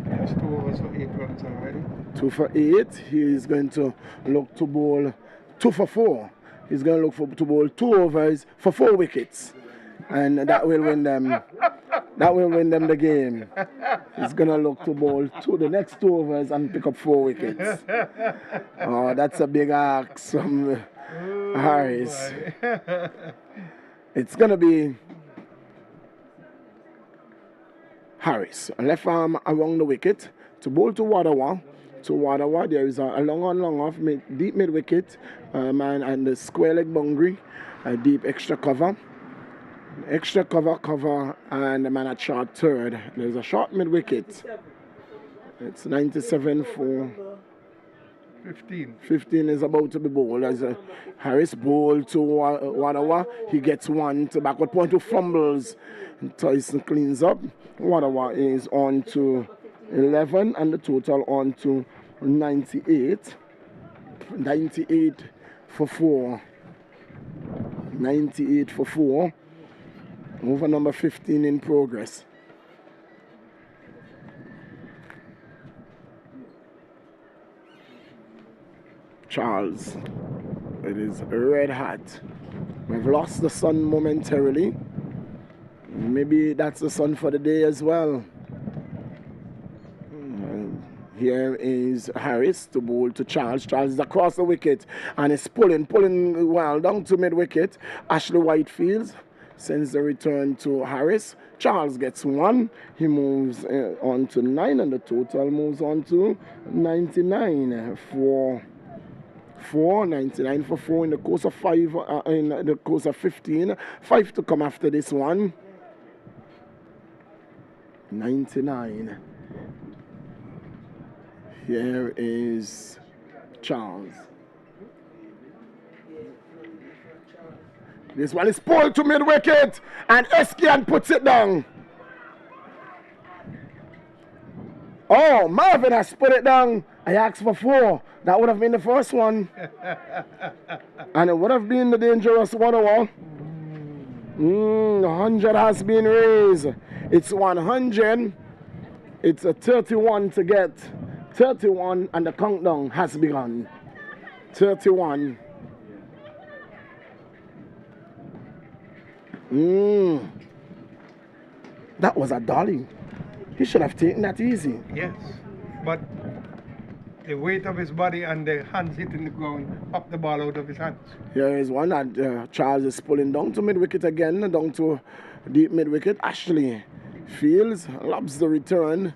Yes, 2 overs for 8 runs already. 2 for 8. He is going to look to bowl 2 for 4. He's going to look to bowl 2 overs for 4 wickets, and that will win them. That will win them the game. He's going to look to bowl the next 2 overs and pick up 4 wickets. Oh, that's a big ask from Harris. It's going to be Harris, left arm around the wicket, to bowl to Wadawa. There is a long on, long off, deep mid wicket, man, and the square leg boundary, a deep extra cover. Extra cover, and the man at short third. There's a short mid wicket. It's 97 for 15. 15 is about to be bowled. As Harris bowled to Wadawa. He gets 1 to backward point, who fumbles. Tyson cleans up. Wadawa is on to 11, and the total on to 98. 98 for 4. 98 for 4. Over number 15 in progress. Charles. It is red hot. We've lost the sun momentarily. Maybe that's the sun for the day as well. Here is Harris to bowl to Charles. Charles is across the wicket and is pulling well down to mid wicket. Ashley Whitefield sends the return to Harris. Charles gets 1. He moves on to 9, and the total moves on to 99 for 4. 99 for 4 in the course of 5. In the course of 15. 5 to come after this one. 99. Here is Charles. This one is pulled to mid-wicket, and Eskian puts it down. Oh, Marvin has put it down. I asked for 4. That would have been the first one. And it would have been the dangerous 1-1. 100 has been raised. It's 100. It's a 31 to get. 31, and the countdown has begun. 31. That was a dolly. He should have taken that easy. Yes, but the weight of his body and the hands hitting the ground popped the ball out of his hands. Here is one that Charles is pulling down to mid-wicket again, down to deep mid-wicket. Ashley Fields lobs the return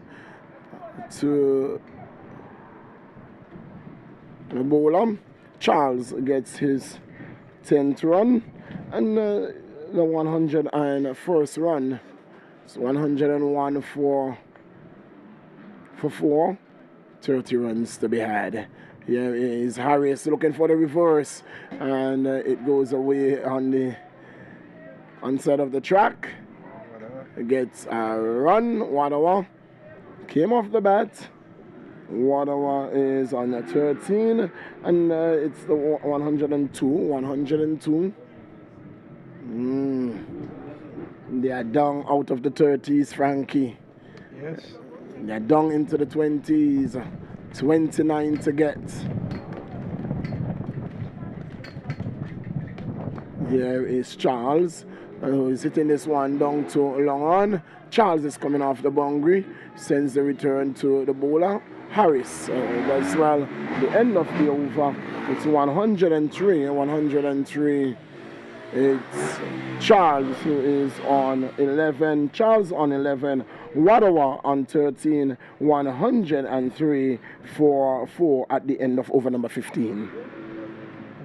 to the bowler. Charles gets his 10th run, and the 101st run. It's 101 for 4. 30 runs to be had. Here is Harris looking for the reverse, and it goes away on the onside of the track. Gets a run. Wadawa came off the bat. Wadawa is on the 13, and it's the 102. 102. They are down out of the 30s, Frankie. Yes. They're down into the 20s. 29 to get. Here is Charles He's hitting this one down to long on. Charles is coming off the boundary, sends the return to the bowler. Harris does well. The end of the over, it's 103. 103. It's Charles who is on 11. Charles on 11. Wadawa on 13. 103 for 4 at the end of over number 15.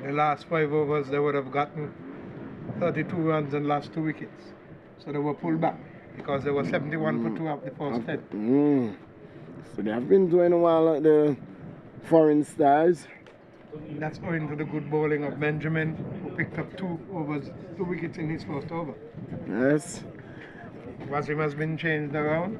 The last 5 overs, they would have gotten 32 runs and lost 2 wickets. So they were pulled back because they were 71 for 2 after the first 10. So they have been doing well at the foreign stars. That's owing to the good bowling of Benjamin, who picked up 2 wickets in his first over. Yes. Wasim has been changed around.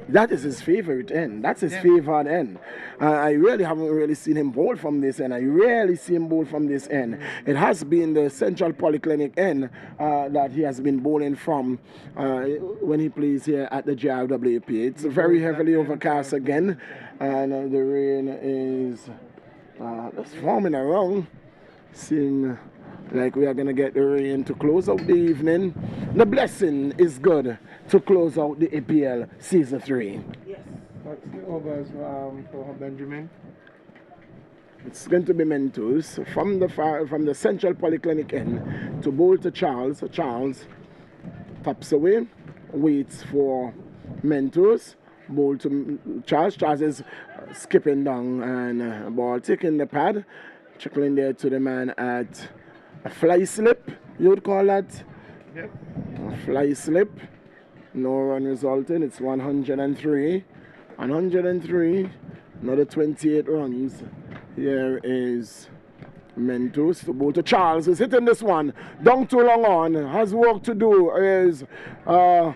That is his favorite end. That's his favorite end. I really haven't really seen him bowl from this end. I rarely see him bowl from this end. It has been the Central Polyclinic end that he has been bowling from when he plays here at the JRWP. It's very heavily overcast again, and the rain is just forming around. Seeing like we are going to get the rain to close out the evening. The blessing is good to close out the APL Season 3. Yes. What's the overs for Benjamin? It's going to be Mentos from the Central Polyclinic end to bowl to Charles. Charles taps away, waits for Mentos, bowl to Charles. Charles is skipping down and ball taking the pad, trickling there to the man at a fly slip, you would call that? Yep. A fly slip. No run resulting. It's 103. 103. Another 28 runs. Here is Mentos to bowl to Charles. Is hitting this one. Down too long on. Has work to do. Is the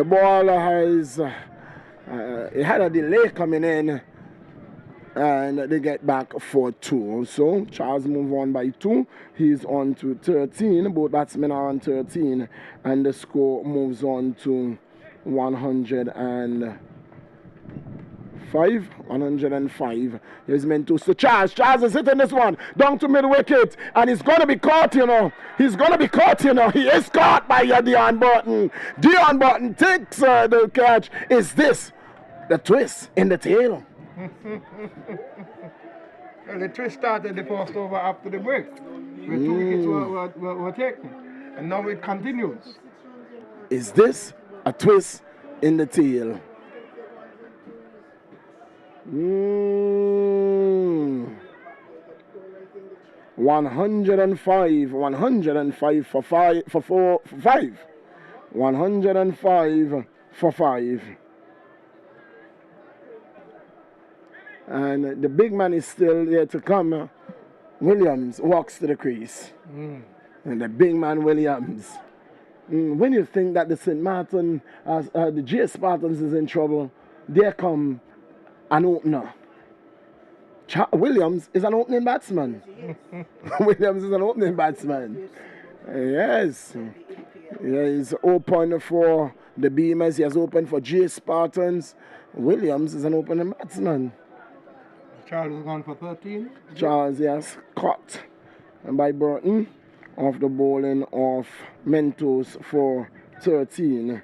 ball has it had a delay coming in. And they get back for 2. So Charles move on by 2. He's on to 13. Both batsmen are on 13. And the score moves on to 105. 105. Here's Mentos to Charles. Charles is hitting this one down to mid wicket. And he's going to be caught, you know. He's going to be caught, you know. He is caught by Dion Button. Dion Button takes the catch. Is this the twist in the tail? Well, the twist started the first over after the break, where 2 wickets were taken, and now it continues. Is this a twist in the tail? 105 for 5. 105 for 5. And the big man is still there to come. Williams walks to the crease. And the big man Williams. When you think that the St. Martin, the J Spartans is in trouble, there come an opener. Williams is an opening batsman. Williams is an opening batsman. Yes. He's open for the Beamers. He has opened for J Spartans. Williams is an opening batsman. Charles is gone for 13. Charles, yes, caught by Burton off the bowling of Mentos for 13.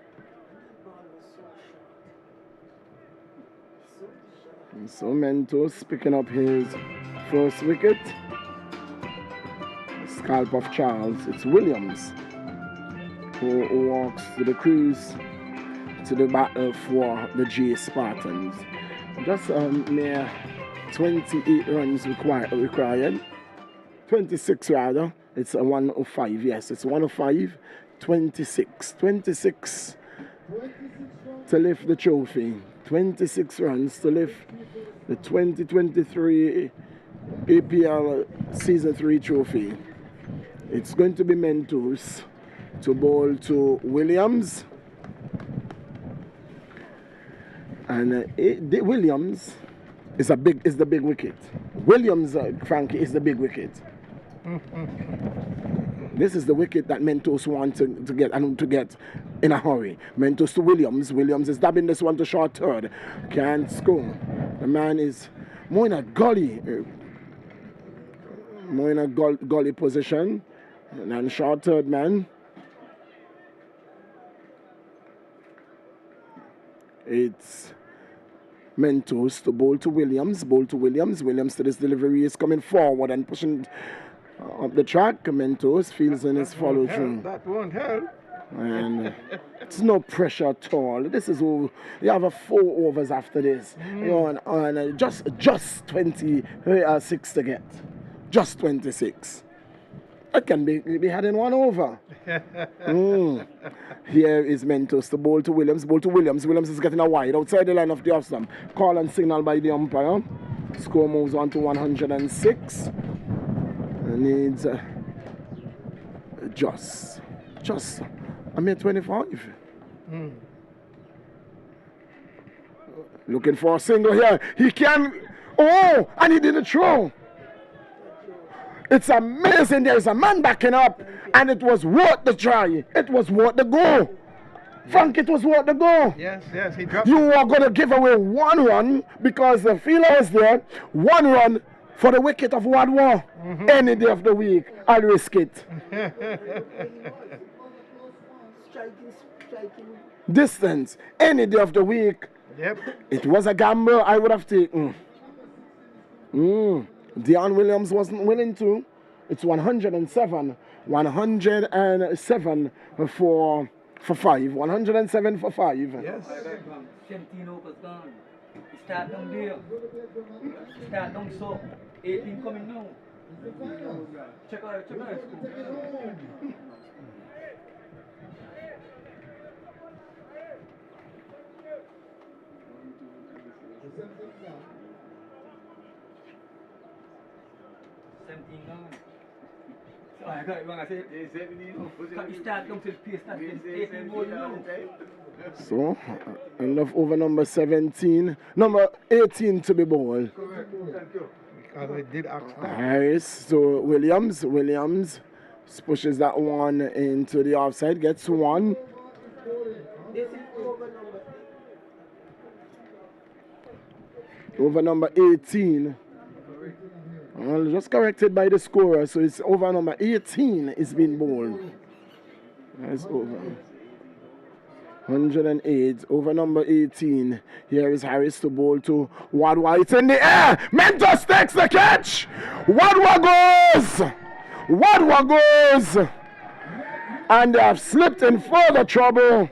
And so Mentos picking up his first wicket. Scalp of Charles. It's Williams who walks to the crease to the battle for the J Spartans. Just near 28 runs required. 26 rather. It's a 105. Yes, it's 105. 26. 26 to lift the trophy. 26 runs to lift the 2023 APL Season 3 trophy. It's going to be Mentos to bowl to Williams. And Williams is the big wicket. Williams, Frankie, is the big wicket. This is the wicket that Mentos want to get and to get in a hurry. Mentos to Williams. Williams is dabbing this one to short third. Can't score. The man is more in a gully position. And then short third man. It's Mentos to bowl to Williams. Williams to this delivery is coming forward and pushing up the track. Mentos feels in his follow through. That won't help. And it's no pressure at all. This is who you have a 4 overs after this. You know, and just 26 to get. Just 26. It can be had in 1 over. Here is Mentos to bowl to Williams. Williams is getting a wide outside the line of the off stump. Call and signal by the umpire. Score moves on to 106. Needs just a mere 25. Looking for a single here. He can. Oh, and he didn't throw. It's amazing. There's a man backing up, and it was worth the try. It was worth the go. Frank, it was worth the go. Yes, he dropped. You are going to give away 1 run because the fielder was there. 1 run for the wicket of Wadwa. Any day of the week, I'll risk it. Distance, any day of the week. Yep. It was a gamble I would have taken. Dion Williams wasn't willing to. It's 107. 107 for 5. 107 for 5. Yes. 17 overs gone. Start down there. Start down so. 18 coming now. Check out. So, end of over number 17. Number 18 to be bowled. Because I did ask that. Harris, so Williams pushes that one into the offside, gets 1. This is over number Over number 18. Well, just corrected by the scorer, so it's over number 18 is being bowled. That's over. 108, over number 18. Here is Harris to bowl to Wadwa. It's in the air. Mentos takes the catch. Wadwa goes. And they have slipped in further trouble.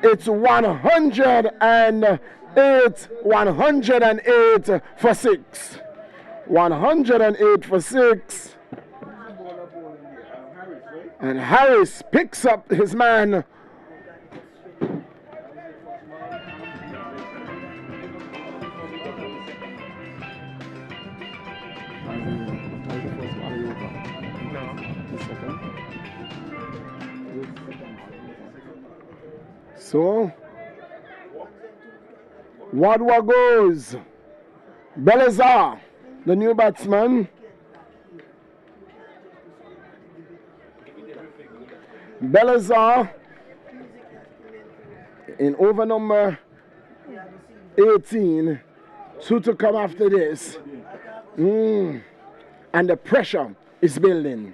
It's 108 for 6. 108 for 6. And Harris picks up his man. So, Wadwa goes. Belazar, the new batsman. Belazar in over number 18. 2 to come after this. And the pressure is building.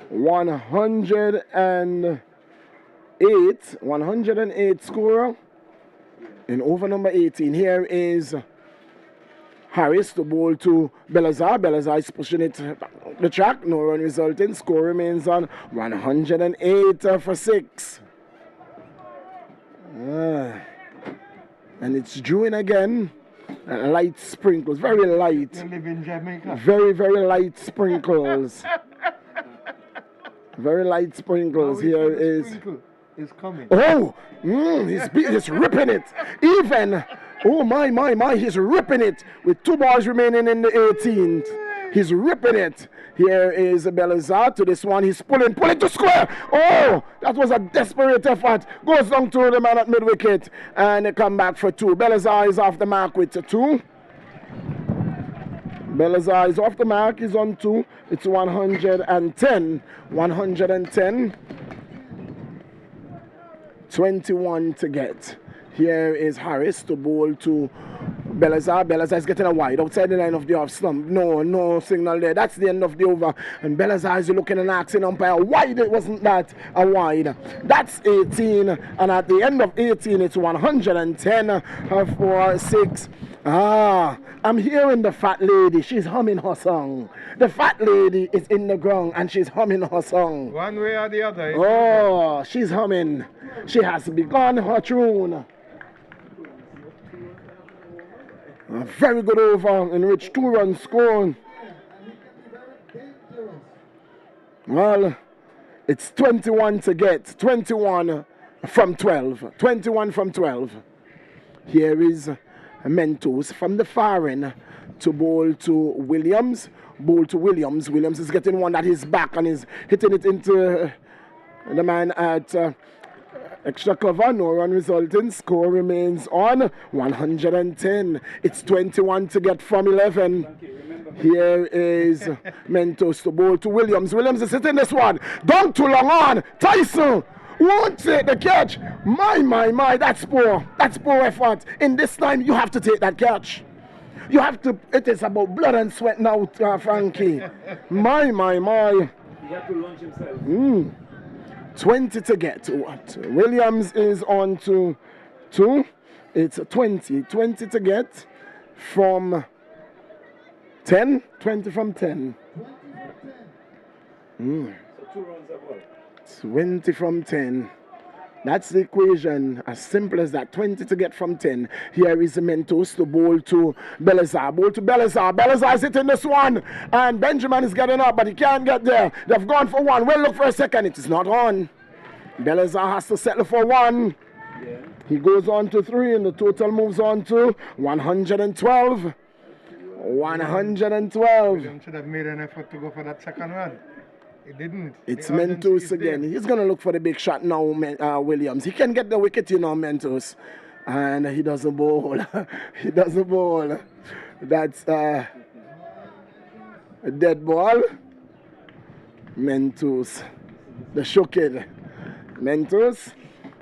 108 scorer in over number 18. Here is Harris to bowl to Belazar. Belazar is pushing it the track. No run resulting. Score remains on 108 for 6. And it's due in again. Light sprinkles. Very light. You live in Jamaica. Very, very light sprinkles. Very light sprinkles. Here is coming. Oh, he's ripping it. Even, oh my, he's ripping it with 2 balls remaining in the 18th. He's ripping it. Here is Belazar to this one. He's pulling to square. Oh, that was a desperate effort. Goes down to the man at mid-wicket. And they come back for 2. Belazar is off the mark with 2. Belazar is off the mark. He's on 2. It's 110. 110. 21 to get. Here is Harris to bowl to Belazar is getting a wide outside the line of the off stump. No signal there. That's the end of the over. And Belazar is looking and asking umpire, wide. It wasn't that a wide. That's 18. And at the end of 18, it's 110 for 6. I'm hearing the fat lady. She's humming her song. The fat lady is in the ground and she's humming her song. One way or the other. Oh, she's humming. She has begun her tune. A very good over in which 2 runs scored. Well, it's 21 to get. 21 from 12. 21 from 12. Here is Mentos from the far end to bowl to Williams. Williams is getting one that is back and is hitting it into the man at extra cover. No run resulting. Score remains on 110. It's 21 to get from 11. Here is Mentos to bowl to Williams. Williams is hitting this one. Don't too long on. Tyson won't take the catch. My, that's poor. That's poor effort. In this time, you have to take that catch. You have to, it is about blood and sweat now, Frankie. My. He had to launch himself. 20 to get. What? Williams is on to 2. It's 20. 20 to get from 10. 20 from 10. So 2 runs up. 20 from 10. That's the equation. As simple as that. 20 to get from 10. Here is Mentos to bowl to Belazar. Belazar is hitting this one. And Benjamin is getting up, but he can't get there. They've gone for 1. We'll look for a second. It is not on. Belazar has to settle for 1. Yeah. He goes on to 3, and the total moves on to 112. 112. Williams should have made an effort to go for that second run. He didn't. It's Mentos again. He's going to look for the big shot now, Williams. He can get the wicket, Mentos. And he doesn't bowl. He doesn't bowl. That's a dead ball. Mentos. The show kid. Mentos.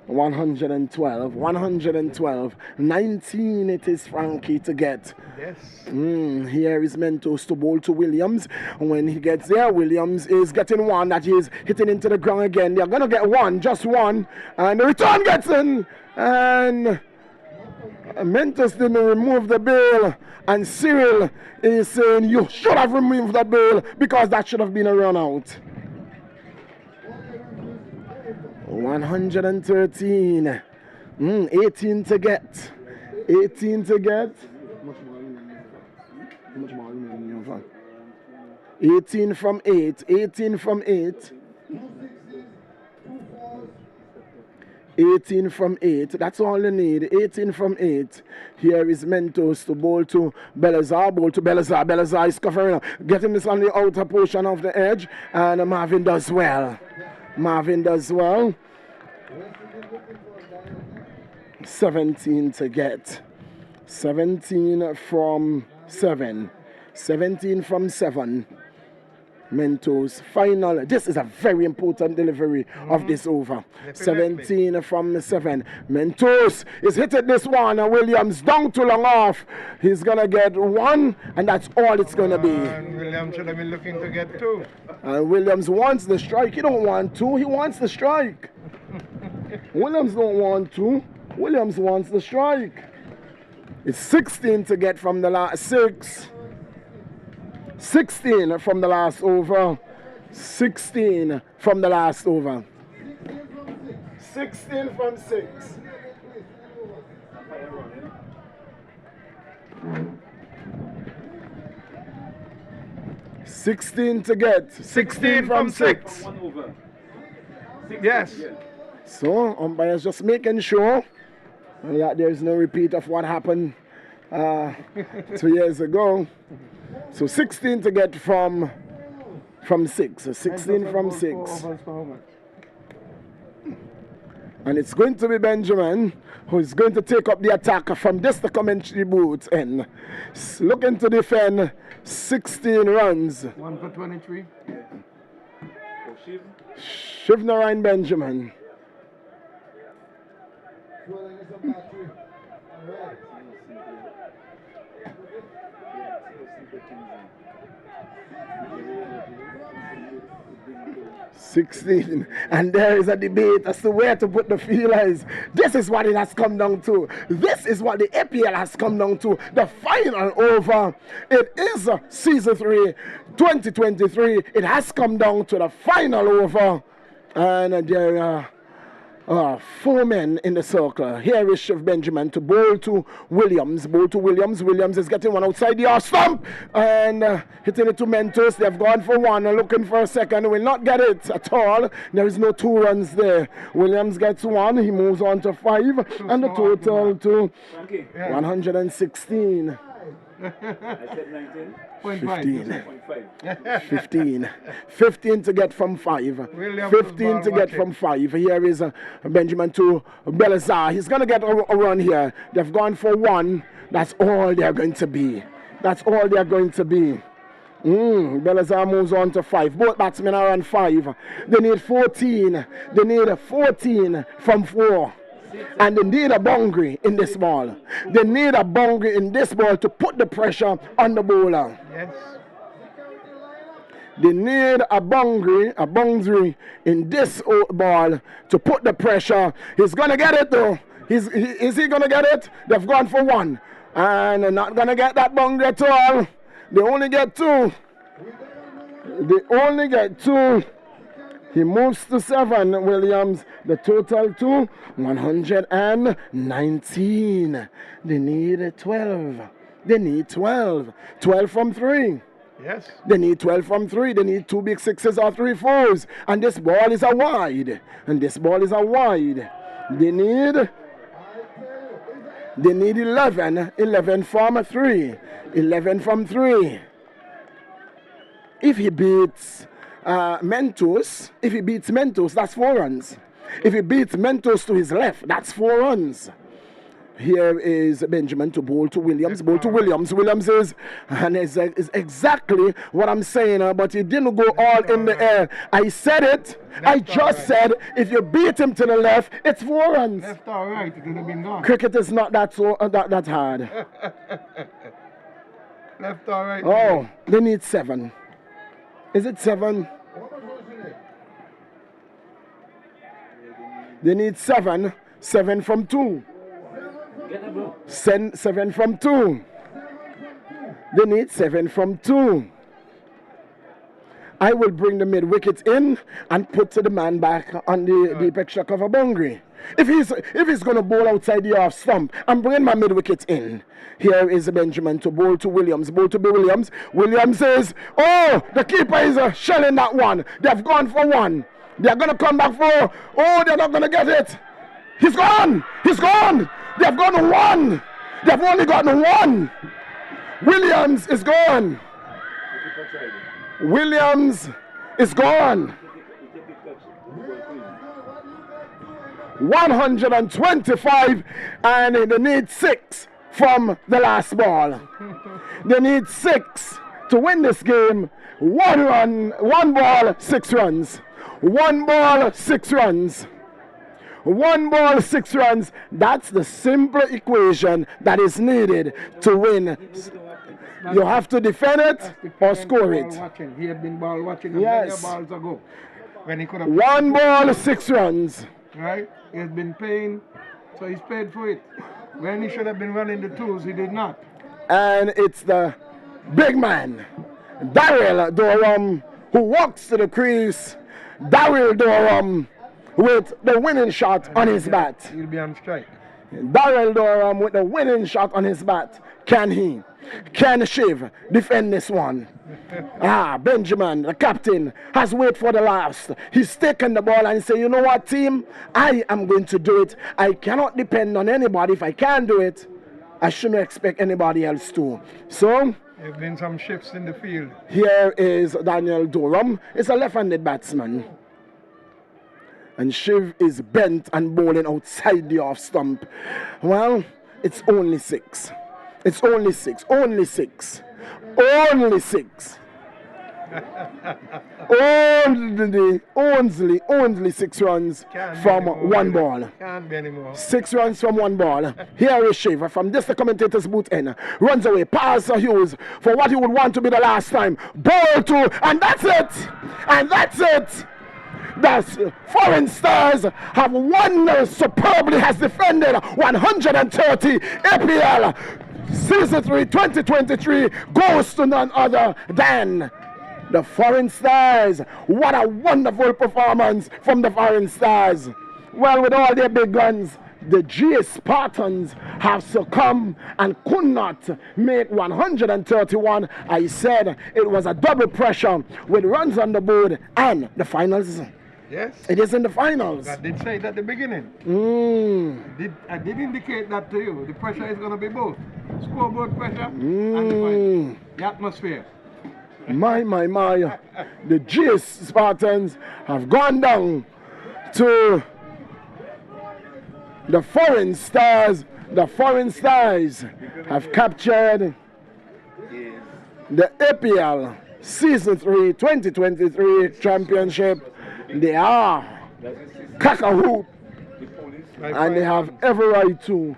112. 19 it is Frankie to get. Yes. Here is Mentos to bowl to Williams. When he gets there, Williams is getting one that is hitting into the ground again. They're going to get one, just one. And the return gets in. And Mentos didn't remove the bail. And Cyril is saying, you should have removed that bail because that should have been a run out. 113. 18 to get. 18 to get. 18 from 8. 18 from 8. 18 from 8. That's all you need. 18 from 8. Here is Mentos to bowl to Belazar. Belazar is covering up. Getting this on the outer portion of the edge. And Marvin does well. 17 to get. 17 from 7. 17 from 7. Mentos final. This is a very important delivery of this over. Definitely. 17 from 7. Mentos is hitting this one. And Williams down too long off. He's going to get 1, and that's all it's going to be. Williams should have been looking to get 2. Williams wants the strike. He don't want 2. He wants the strike. Williams don't want 2. Williams wants the strike. It's 16 to get from the last 6. 16 from the last over. 16 from the last over. 16 from 6. $16 to get. 16 from 6. Yes. So, umpires just making sure that there's no repeat of what happened 2 years ago. So 16 to get from 6. So 16 from 6. And it's going to be Benjamin who is going to take up the attack from this the commentary booth and looking to defend 16 runs. 1 for 23. Shivnarine Benjamin. 16. And there is a debate as to where to put the feelers. This is what it has come down to. This is what the APL has come down to. The final over. It is season 3, 2023. It has come down to the final over. And there are 4 men in the circle. Here is Shiv Benjamin to bowl to Williams. Williams is getting one outside the off stump and hitting it to Mentos. They've gone for one, looking for a second. Will not get it at all. There is no 2 runs there. Williams gets 1. He moves on to 5, and the total to 116. I said 19. 15 to get from 5. 15 to get from 5. Here is Benjamin to Belazar. He's going to get a run here. They've gone for 1. That's all they're going to be. Belazar moves on to 5. Both batsmen are on 5. They need 14. They need 14 from 4. And they need a boundary in this ball. They need a boundary in this ball to put the pressure on the bowler. Yes. They need a boundary in this ball to put the pressure. He's going to get it though. Is he going to get it? They've gone for 1. And they're not going to get that boundary at all. They only get 2. He moves to 7, Williams. The total to 119. They need 12. 12 from 3. Yes. They need 12 from 3. They need 2 big 6s or 3 4s. And this ball is a wide. They need 11. 11 from 3. 11 from 3. If he beats Mentos, that's 4 runs. If he beats Mentos to his left, that's 4 runs. Here is Benjamin to bowl to Williams. Williams is exactly what I'm saying, but he didn't go all in the air. I said it. I just said if you beat him to the left, it's 4 runs. Left or right, it would have been gone. Cricket is not that hard. Left or right. Oh, they need 7. Is it 7? They need 7. 7 from 2. 7 from 2. They need 7 from 2. I will bring the mid-wicket in and put the man back on the deep extra cover boundary. If he's going to bowl outside the off stump, I'm bringing my mid-wicket in. Here is Benjamin to bowl to Williams. Williams says, oh, the keeper is shelling that one. They've gone for 1. They're going to come back for, oh, they're not going to get it. He's gone. They've gone to 1. They've only gotten 1. Williams is gone. 125, and they need 6 from the last ball. They need 6 to win this game. 1 run, 1 ball, 6 runs. 1 ball, 6 runs. 1 ball, 6 runs. That's the simple equation that is needed to win. You have to defend it or score it. He had been ball watching yes. Balls ago. When he could have 1 ball, 6 runs. Right? He has been paying, so he's paid for it. When he should have been running the 2s, he did not. And it's the big man, Daryl Durham, who walks to the crease. Daryl Durham with the winning shot on his bat. He'll be on strike. Daryl Durham with the winning shot on his bat. Can Shiv defend this one? Benjamin, the captain, has waited for the last. He's taken the ball and said, you know what, team? I am going to do it. I cannot depend on anybody. If I can't do it, I shouldn't expect anybody else to. So, there have been some shifts in the field. Here is Daniel Durham. It's a left-handed batsman. And Shiv is bent and bowling outside the off stump. Well, it's only 6. It's only 6. Only 6. Only 6. Only 6 runs from 1 ball. Can't be anymore. 6 runs from 1 ball. Here is Shiv from this the commentator's booth end. Runs away past Hughes for what he would want to be the last time. Ball to, and that's it. And that's it. The Foreign Stars have won superbly, has defended 130. APL Season 3 2023 goes to none other than the Foreign Stars. What a wonderful performance from the Foreign Stars. Well, with all their big guns, the Spartans have succumbed and could not make 131. I said it was a double pressure with runs on the board and the finals. Yes. It is in the finals. I did say it at the beginning. I did indicate that to you. The pressure is going to be both. Scoreboard pressure and the atmosphere. My. The Spartans have gone down to the Foreign Stars. The Foreign Stars have captured the APL Season 3 2023 Championship. They are cock-a-hoop, and they have every right to.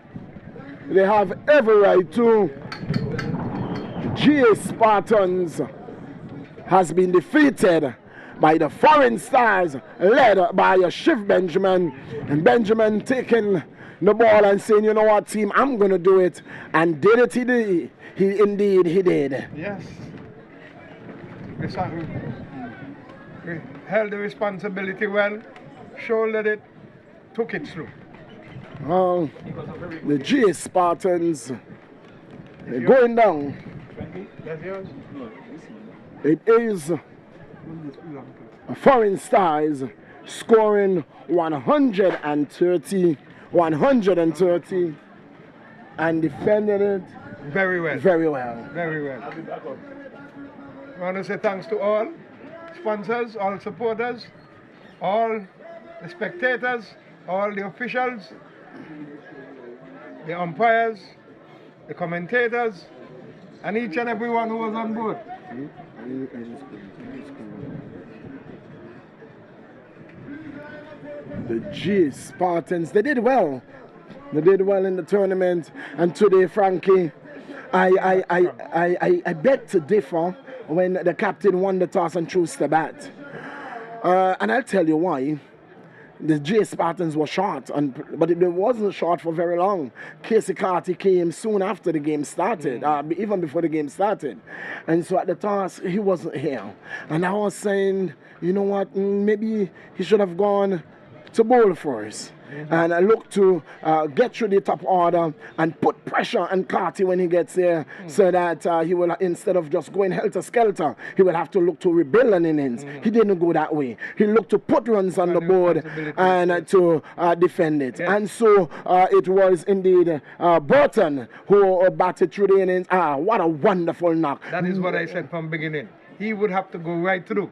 They have every right to. Spartans has been defeated by the Foreign Stars, led by Shiv Benjamin, and Benjamin taking the ball and saying, you know what, team, I'm going to do it. And did it, he did. He did. Yes. We held the responsibility well, shouldered it, took it through. The Spartans are going down. That's yours? It is Foreign Stars scoring 130 and defending it very well. Very well. Very well. I want to say thanks to all sponsors, all supporters, all the spectators, all the officials, the umpires, the commentators, and each and every one who was on board. The Spartans, they did well. They did well in the tournament. And today, Frankie, I beg to differ when the captain won the toss and chose the bat. And I'll tell you why. The Spartans were short, but it wasn't short for very long. Casey Carty came soon after the game started, even before the game started. And so at the toss, he wasn't here. And I was saying, you know what, maybe he should have gone to bowl first. And I look to get through the top order and put pressure on Carty when he gets there, so that he will, instead of just going helter-skelter, he will have to look to rebuild an innings. He didn't go that way. He looked to put runs on the board and to defend it. Yes. And so it was indeed Burton who batted through the innings. What a wonderful knock. That is what I said from the beginning. He would have to go right through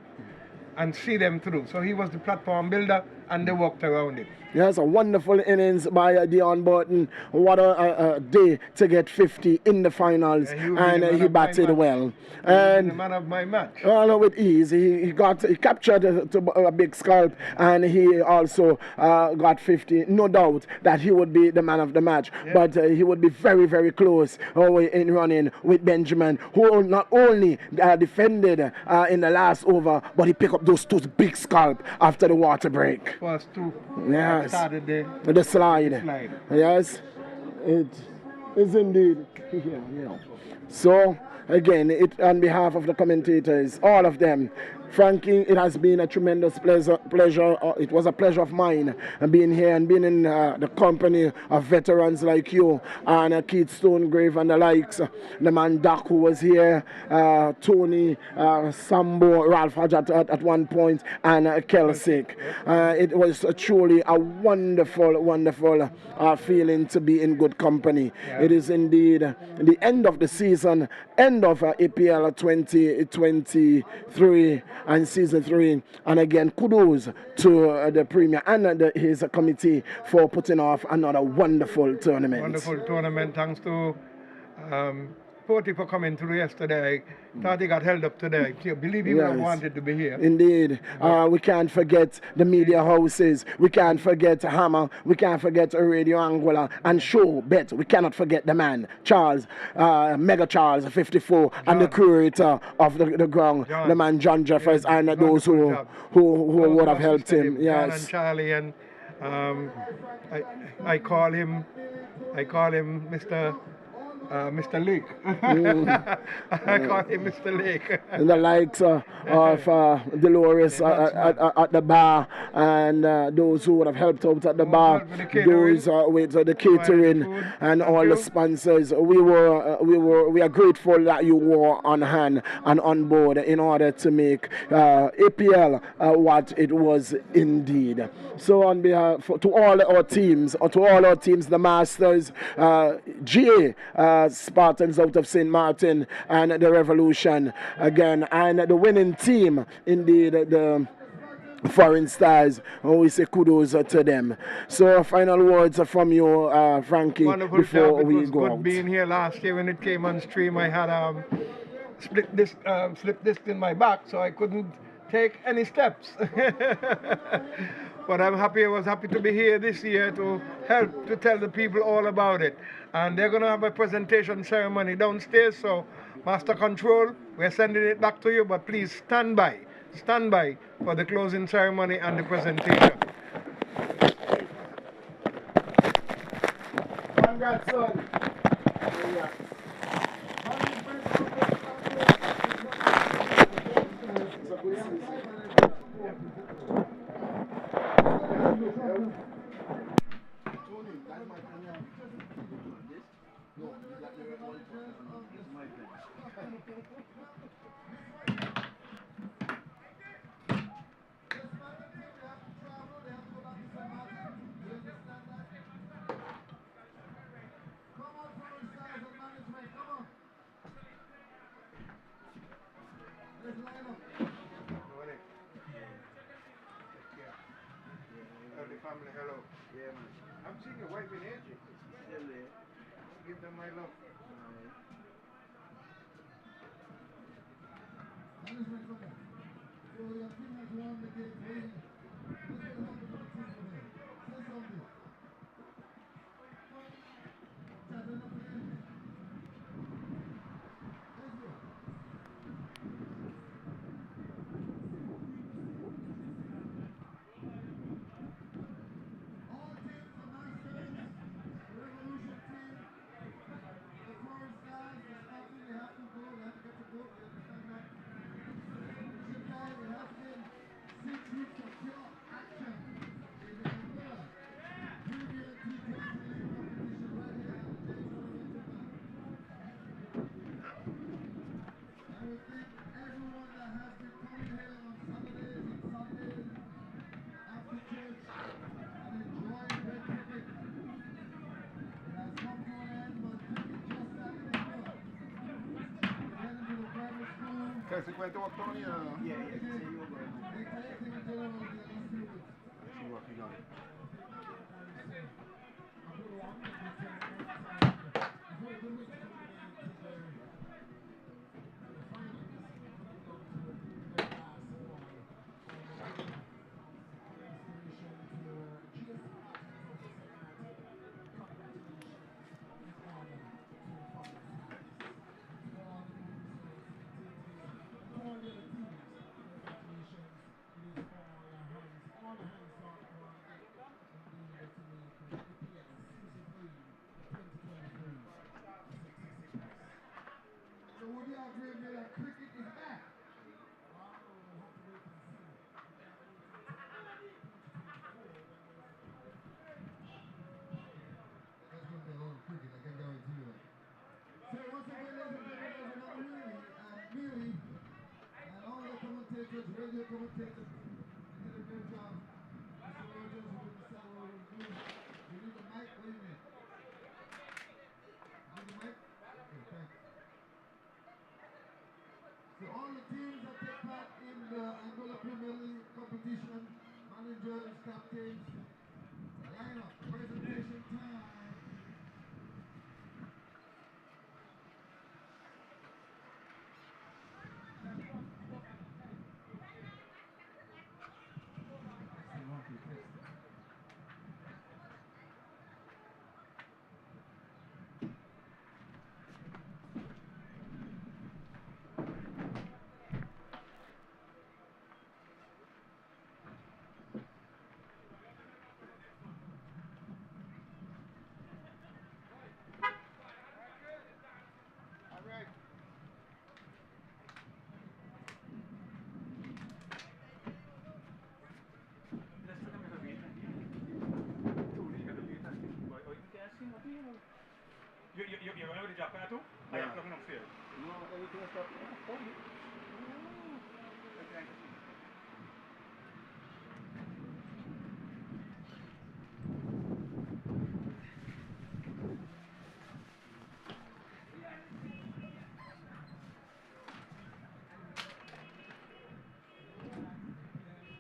and see them through. So he was the platform builder, and they walked around it. Yes, a wonderful innings by Dion Burton. What a day to get 50 in the finals, and he batted well. And the man of my match. Well, with ease, he captured a big scalp, and he also got 50. No doubt that he would be the man of the match, but he would be very, very close in running with Benjamin, who not only defended in the last over, but he picked up those two big scalp after the water break. First two. Yes. Started the slide. Yes, it is indeed. Yeah. So again, on behalf of the commentators, all of them, Frankie, it has been a tremendous pleasure. It was a pleasure of mine being here and being in the company of veterans like you and Keithstone-Greaves and the likes. The man Doc who was here, Tony, Sambo, Ralph Hodge at one point, and Kelsick. It was truly a wonderful, wonderful feeling to be in good company. Yeah. It is indeed the end of the season, end of APL 2023 and season 3, and again kudos to the Premier and his committee for putting off another wonderful tournament. Wonderful tournament, thanks to Porty for coming through yesterday. I thought he got held up today. I believe he would have wanted to be here. Indeed. We can't forget the media houses. We can't forget Hammer. We can't forget Radio Anguilla and Show Bet. We cannot forget the man, Charles, Mega Charles 54, and the curator of the ground, the man John Jeffers, and those who would have helped him. John and Charlie, and I call him Mr. Lake. I call him Mr. Lake. And the likes of Dolores at the bar, and those who would have helped out at the bar, those with the catering and all the sponsors. We are grateful that you were on hand and on board in order to make APL what it was indeed. So on behalf to all our teams, the Masters, GA, Spartans out of St. Martin, and the Revolution again, and the winning team, indeed, the Foreign Stars. We say kudos to them. So final words from you, Frankie, wonderful before job. we was go good out. being here last year when it came on stream. I had slip disc in my back, so I couldn't take any steps. But I was happy to be here this year to help to tell the people all about it. And they're going to have a presentation ceremony downstairs, so Master Control, we're sending it back to you, but please stand by for the closing ceremony and the presentation. Congrats, son. Family, hello. Yeah, man. I'm seeing your wife in Egypt. Give them my love. ¿Se cuenta what Tony? Yeah. See you over. See what he got. Radio commentators, you did a great job. Mr. Rogers, who did the salary review. You need the mic, what do you need? You need the mic? Okay, thanks. So all the teams that take part in the Angola Premier League competition, managers, captains, line up, presentation time. You're running with the jacket too? Are you plugging upstairs? No, everything is up.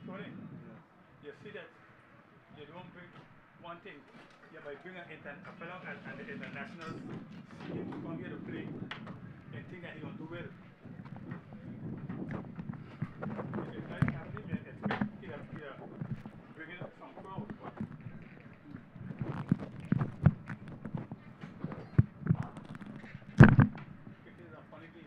Tony, you see that you don't bring one thing. You might bring a fellow and the internationals see him to come here to play and think that he going to do well. If the guy can't leave, you expect he bringing up some crowd. But cricket is a funny game.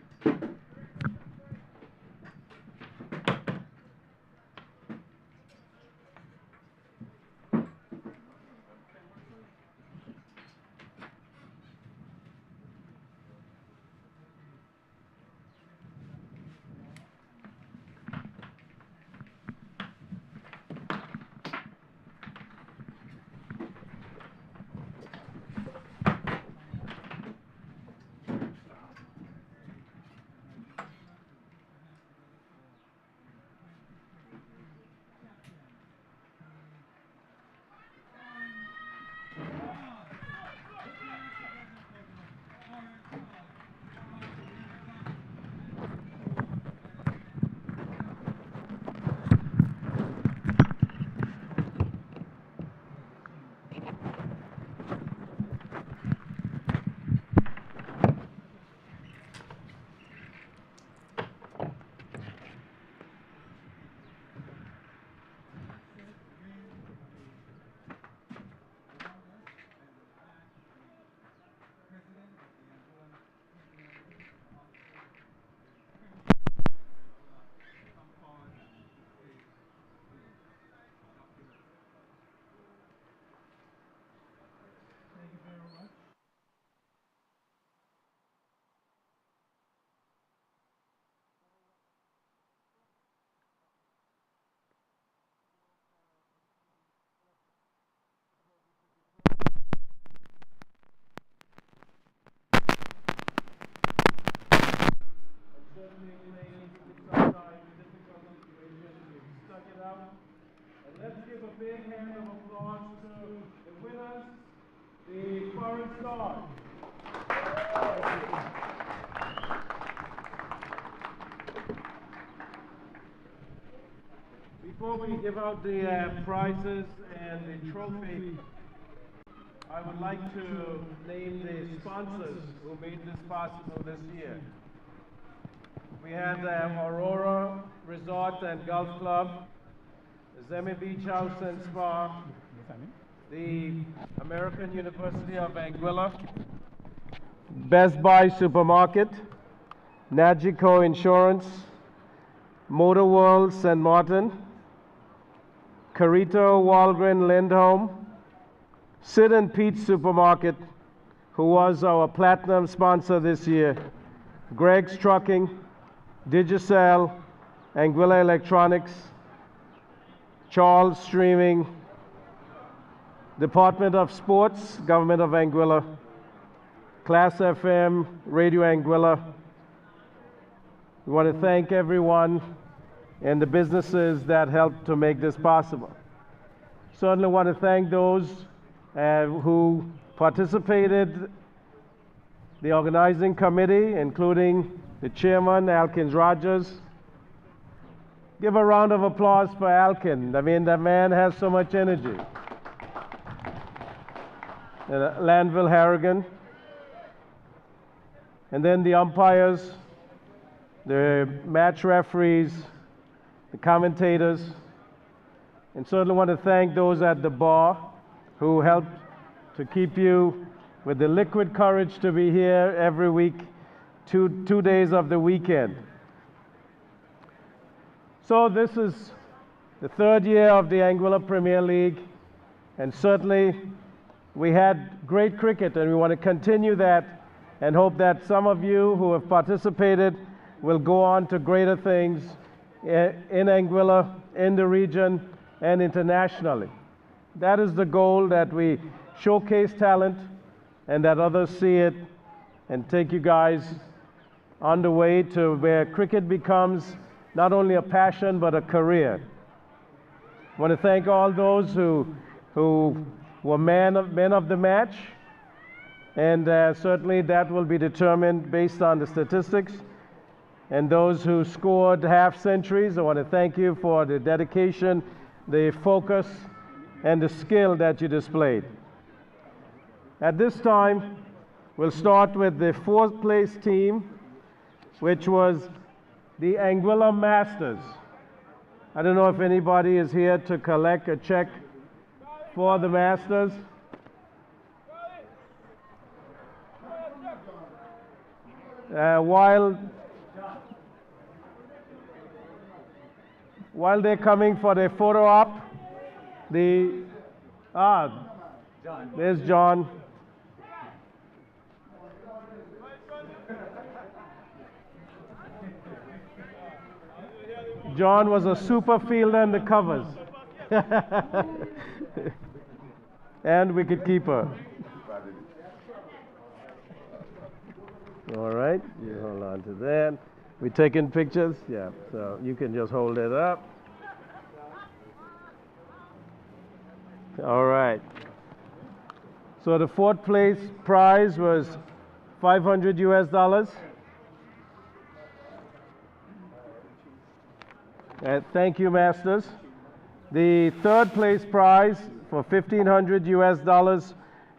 Let's give a big hand of applause to the winners, the Foreign Stars. Before we give out the prizes and the trophy, I would like to name the sponsors who made this possible this year. We had Aurora Resort and Golf Club, Zemi Beach House and Spa, the American University of Anguilla, Best Buy Supermarket, Nagico Insurance, Motor World St. Martin, Carito Walgren Lindholm, Sid and Pete Supermarket, who was our platinum sponsor this year, Greg's Trucking, Digicel, Anguilla Electronics, Charles Streaming, Department of Sports, Government of Anguilla, Class FM, Radio Anguilla. We want to thank everyone and the businesses that helped to make this possible. Certainly want to thank those who participated, the organizing committee, including the chairman, Alkins Rogers. Give a round of applause for Alkin. I mean, that man has so much energy. Lanville Harrigan. And then the umpires, the match referees, the commentators, and certainly want to thank those at the bar who helped to keep you with the liquid courage to be here every week, two days of the weekend. So this is the third year of the Anguilla Premier League, and certainly we had great cricket, and we want to continue that and hope that some of you who have participated will go on to greater things in Anguilla, in the region, and internationally. That is the goal, that we showcase talent, and that others see it and take you guys on the way to where cricket becomes not only a passion but a career. I want to thank all those who were men of the match, and certainly that will be determined based on the statistics. And those who scored half centuries, I want to thank you for the dedication, the focus, and the skill that you displayed. At this time, we'll start with the fourth place team, which was the Anguilla Masters. I don't know if anybody is here to collect a check for the Masters. While they're coming for their photo op, there's John. John was a super fielder in the covers. And wicketkeeper. All right, you hold on to that. We taking pictures? Yeah, so you can just hold it up. All right. So the fourth place prize was $500 US. Thank you, Masters. The third place prize for $1,500 US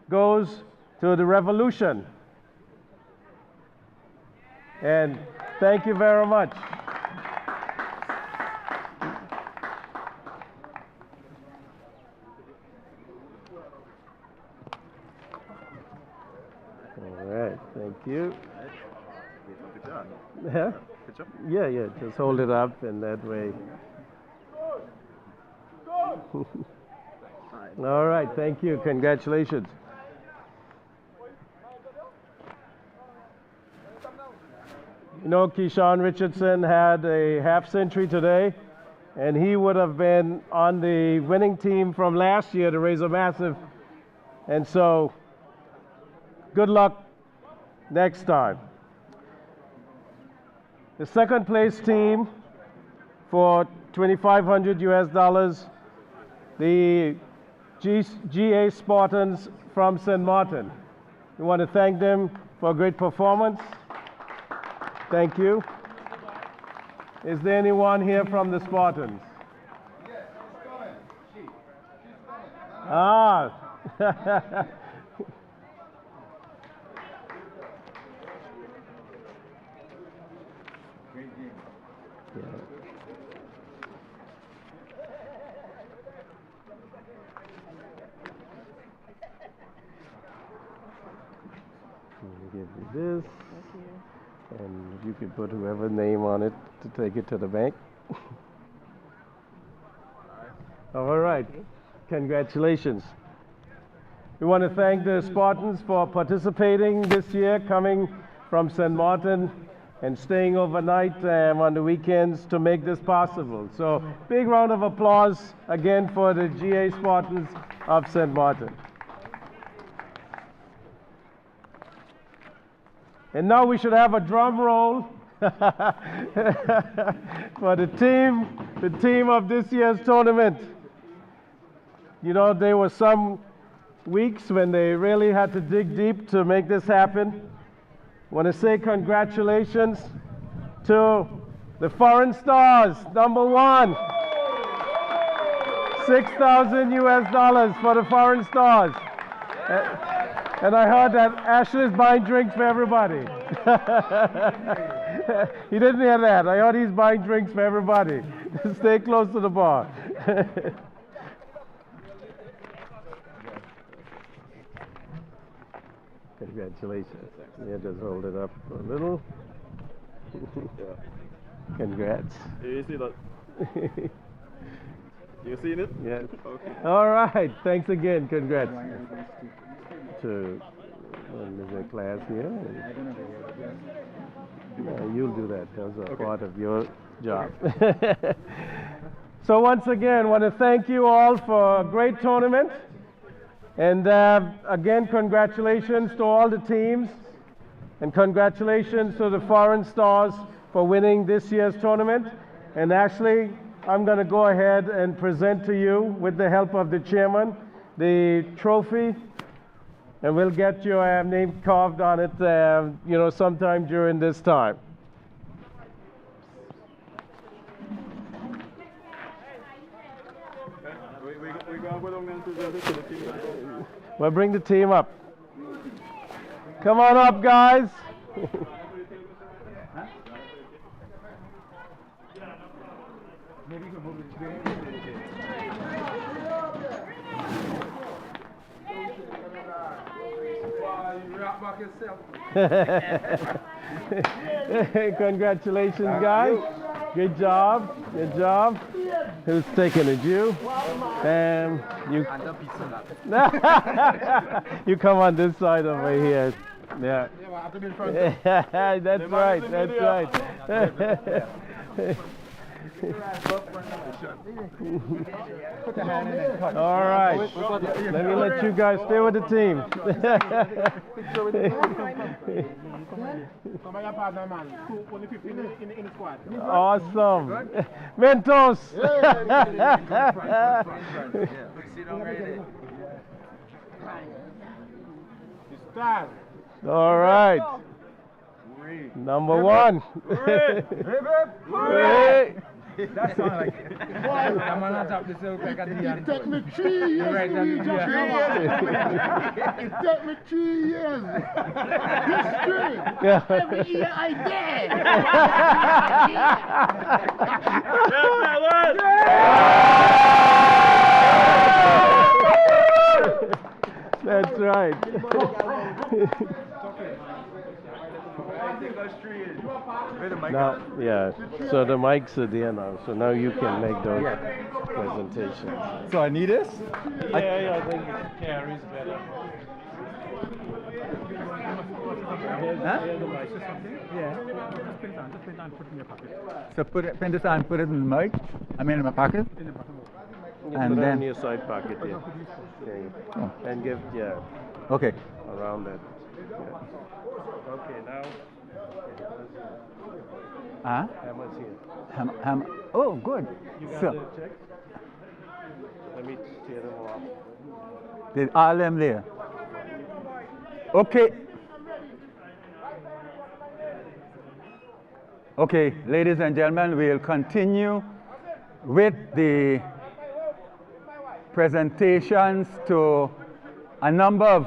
goes to the Revolution. And thank you very much. All right, thank you. Yeah? Yeah, just hold it up and that way. All right, thank you. Congratulations. You know, Keyshawn Richardson had a half century today, and he would have been on the winning team from last year to raise a massive. And so, good luck next time. The second place team for $2,500 US, the GA Spartans from St. Martin. We want to thank them for a great performance. Thank you. Is there anyone here from the Spartans? Yes, she's coming. Ah. Yeah. Give you this. And you could put whoever's name on it to take it to the bank. All right. Congratulations. We want to thank the Spartans for participating this year, coming from St. Martin and staying overnight on the weekends to make this possible. So big round of applause again for the GA Spartans of St. Martin. And now we should have a drum roll for the team of this year's tournament. You know, there were some weeks when they really had to dig deep to make this happen. I want to say congratulations to the Foreign Stars, number one. $6,000 US for the Foreign Stars. And I heard that Ashley's buying drinks for everybody. He didn't hear that. I heard he's buying drinks for everybody. Stay close to the bar. Congratulations. Yeah, just hold it up a little. Congrats. You see that? You seen it? Yes. Okay. All right. Thanks again. Congrats. To the class here. You'll do that. That's a part of your job. So once again, I want to thank you all for a great tournament. And again, congratulations to all the teams. And congratulations to the foreign stars for winning this year's tournament. And Ashley, I'm going to go ahead and present to you, with the help of the chairman, the trophy. And we'll get your name carved on it, you know, sometime during this time. Well, bring the team up. Come on up, guys. Congratulations, guys. Good job. Good job. Who's taking it? You? You. You come on this side over here. Yeah. That's right. That's right. All right. Let me let you guys stay with the team. Awesome. Mentos. All right. Number one. That sounds like it. I'm on top of this like a It took me 3 years to reach up here. It took me 3 years. History. Every year I did. That's right. Now, yeah, so the mics are there now, so now you can make those presentations. So I need this? Yeah, I think it carries better. Huh? Yeah. Just pin it on, put it in your pocket. So pin this on, put it in the mic. I mean in my pocket. In the bottom. And put it then in your side pocket, yeah. Oh. And give, yeah, Okay. around that. Yeah. Okay, now. Huh? Hammer's here. Oh, good. You got So the checks? Let me tear them off. there's all them there. Okay. Okay, ladies and gentlemen, we'll continue with the presentations to a number of.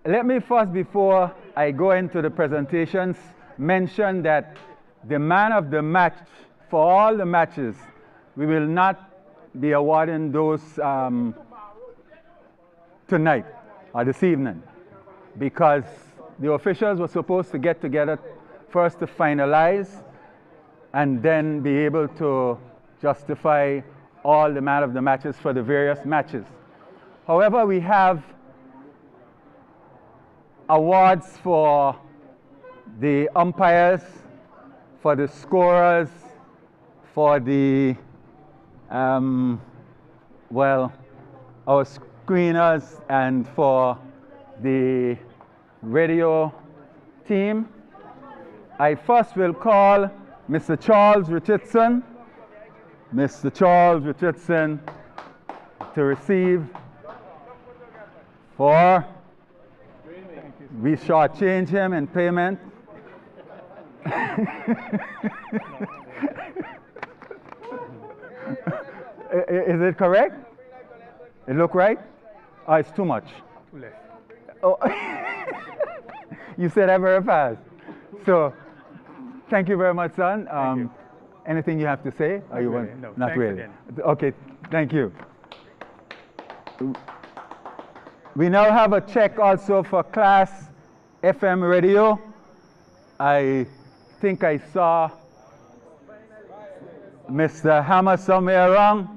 Let me first, before I go into the presentations, mention that the man of the match for all the matches, we will not be awarding those tonight or this evening, because the officials were supposed to get together first to finalize and then be able to justify all the man of the matches for the various matches. However, we have awards for the umpires, for the scorers, for the, well, our screeners, and for the radio team. I first will call Mr. Charles Richardson. Mr. Charles Richardson to receive for, we shortchange him in payment. Is it correct? It look right? Oh, it's too much. Too less. Oh, you said that very fast. So, thank you very much, son. Anything you have to say? Or you really, want? no. Not Thanks really. again. Okay, thank you. We now have a check also for Class FM radio. I think I saw Mr. Hammer somewhere around.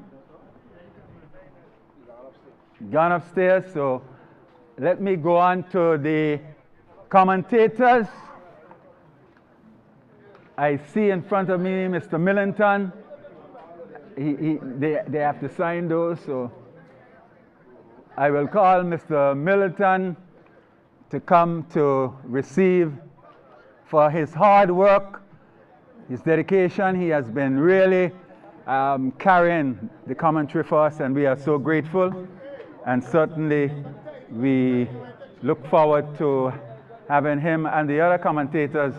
Gone upstairs, so let me go on to the commentators. I see in front of me Mr. Millington. They have to sign those, so I will call Mr. Militant to come to receive for his hard work, his dedication. He has been really carrying the commentary for us, and we are so grateful. And certainly we look forward to having him and the other commentators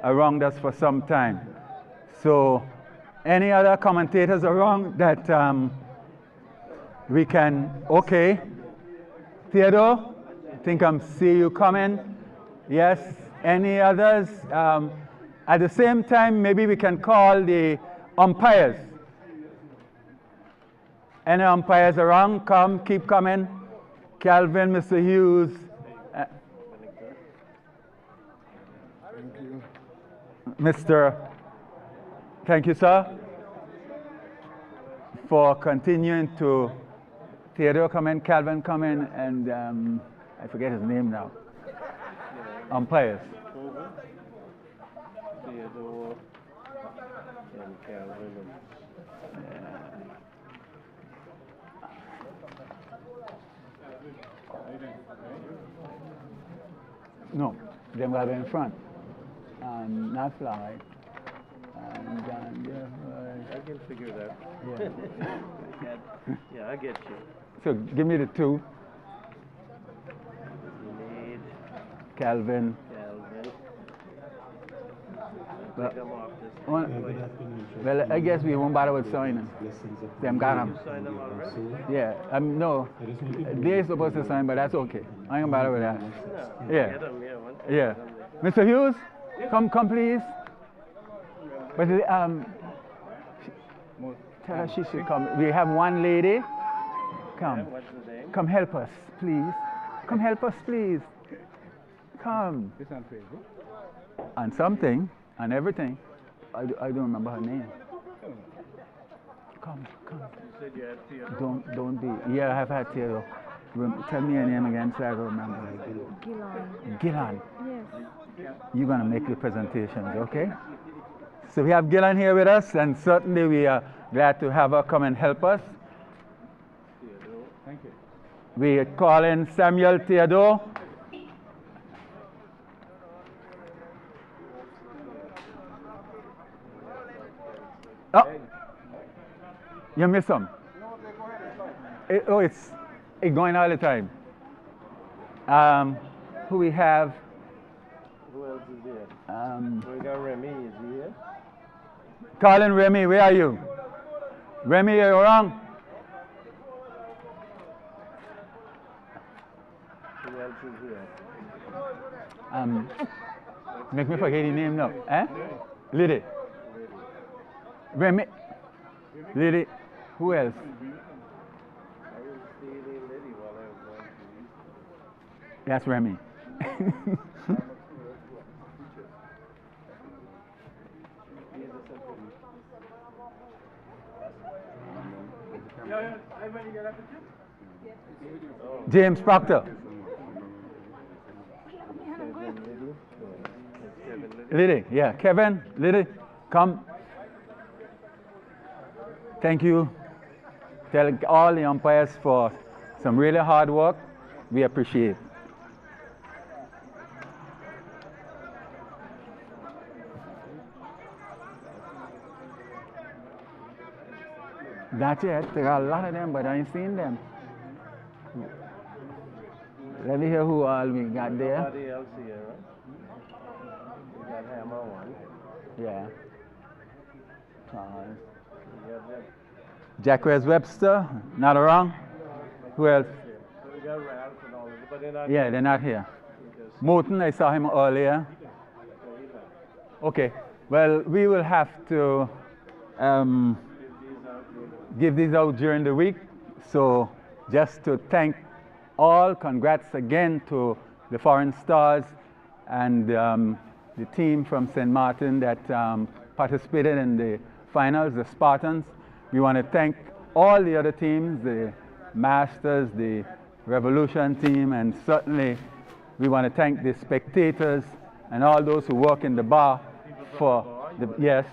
around us for some time. So any other commentators around that we can, okay. Theodore, I think I'm see you coming. Yes, any others? At the same time, maybe we can call the umpires. Any umpires around? Come, keep coming. Calvin, Mr. Hughes. Mr. Thank you, sir, for continuing to Theodore come in, Calvin come in, and I forget his name now. Umpires. Theodore and Calvin. No, them got to be in front. Not fly. And I can figure that. Yeah. Yeah, I get you. So give me the two. You need Calvin. Calvin. Well, Take them off this. well, I guess we won't bother with signing. Them got them. You signed them already? Yeah, no, they're supposed to sign, but that's okay. I ain't bother with that. No. Yeah. Get them, yeah. One thing, Yeah. get them Mr. Hughes, come please. But tell her she should come. We have one lady. Come. there. What's the name? Come help us, please. Come help us, please. Come. This on Facebook. On something, on everything. I don't remember her name. Come. You said you had Theodore. Don't be. Yeah, I have had Theodore. Tell me your name again so I can remember. Gillan. Yes. You're going to make the presentations, okay? So we have Gillan here with us, and certainly we are glad to have her come and help us. Theodore. Thank you. We are calling Samuel Theodore. Oh, you missed some. It's going all the time. Who we have? Who else is there? We got Remy. Is he here? Colin, Remy, where are you? Remy, are you around? Who else is here? Make me forget his name now. Eh? Liddie. Remy. Liddie. Who else? I didn't see any Liddie while I was going to. That's Remy. James Proctor. Liddie, yeah. Kevin, Liddie, come. Thank you. Tell all the umpires for some really hard work. We appreciate it. That's it. There are a lot of them, but I ain't seen them. Let me hear who all we got there. Nobody else here, right? We got Hammer one. Yeah. We got them. Jacques Webster, not around. Who else? We got Ralph and all of them, but they're not Yeah, they're not here. Moulton, I saw him earlier. Okay. Well, we will have to give these out during the week. So just to thank all, congrats again to the foreign stars and the team from St. Martin that participated in the finals, the Spartans. We want to thank all the other teams, the Masters, the Revolution team, and certainly we want to thank the spectators and all those who work in the bar for the, yes,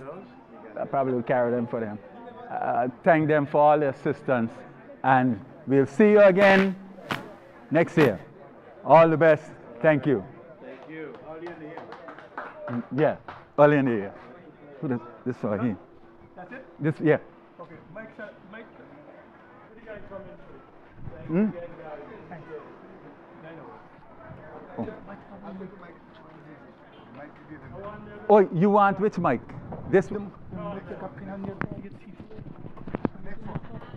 I probably will carry them for them. Thank them for all the assistance, and we'll see you again next year. All the best. Thank you. Thank you. Early in the year. Yeah, early in the year. So this for him. That's it? This, yeah. Okay, Mike, what do you guys come in for? Thank Hmm? you again, guys. Thank you. Oh. Oh, you want which mic? This one?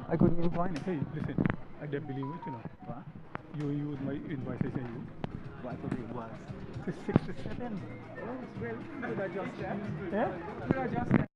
I couldn't even find it. Hey, listen, I don't believe it, you know. What? You use my invoice, I say you. What was it? It's 67. Oh, it's very good. Adjust that. Yeah? Good adjust that.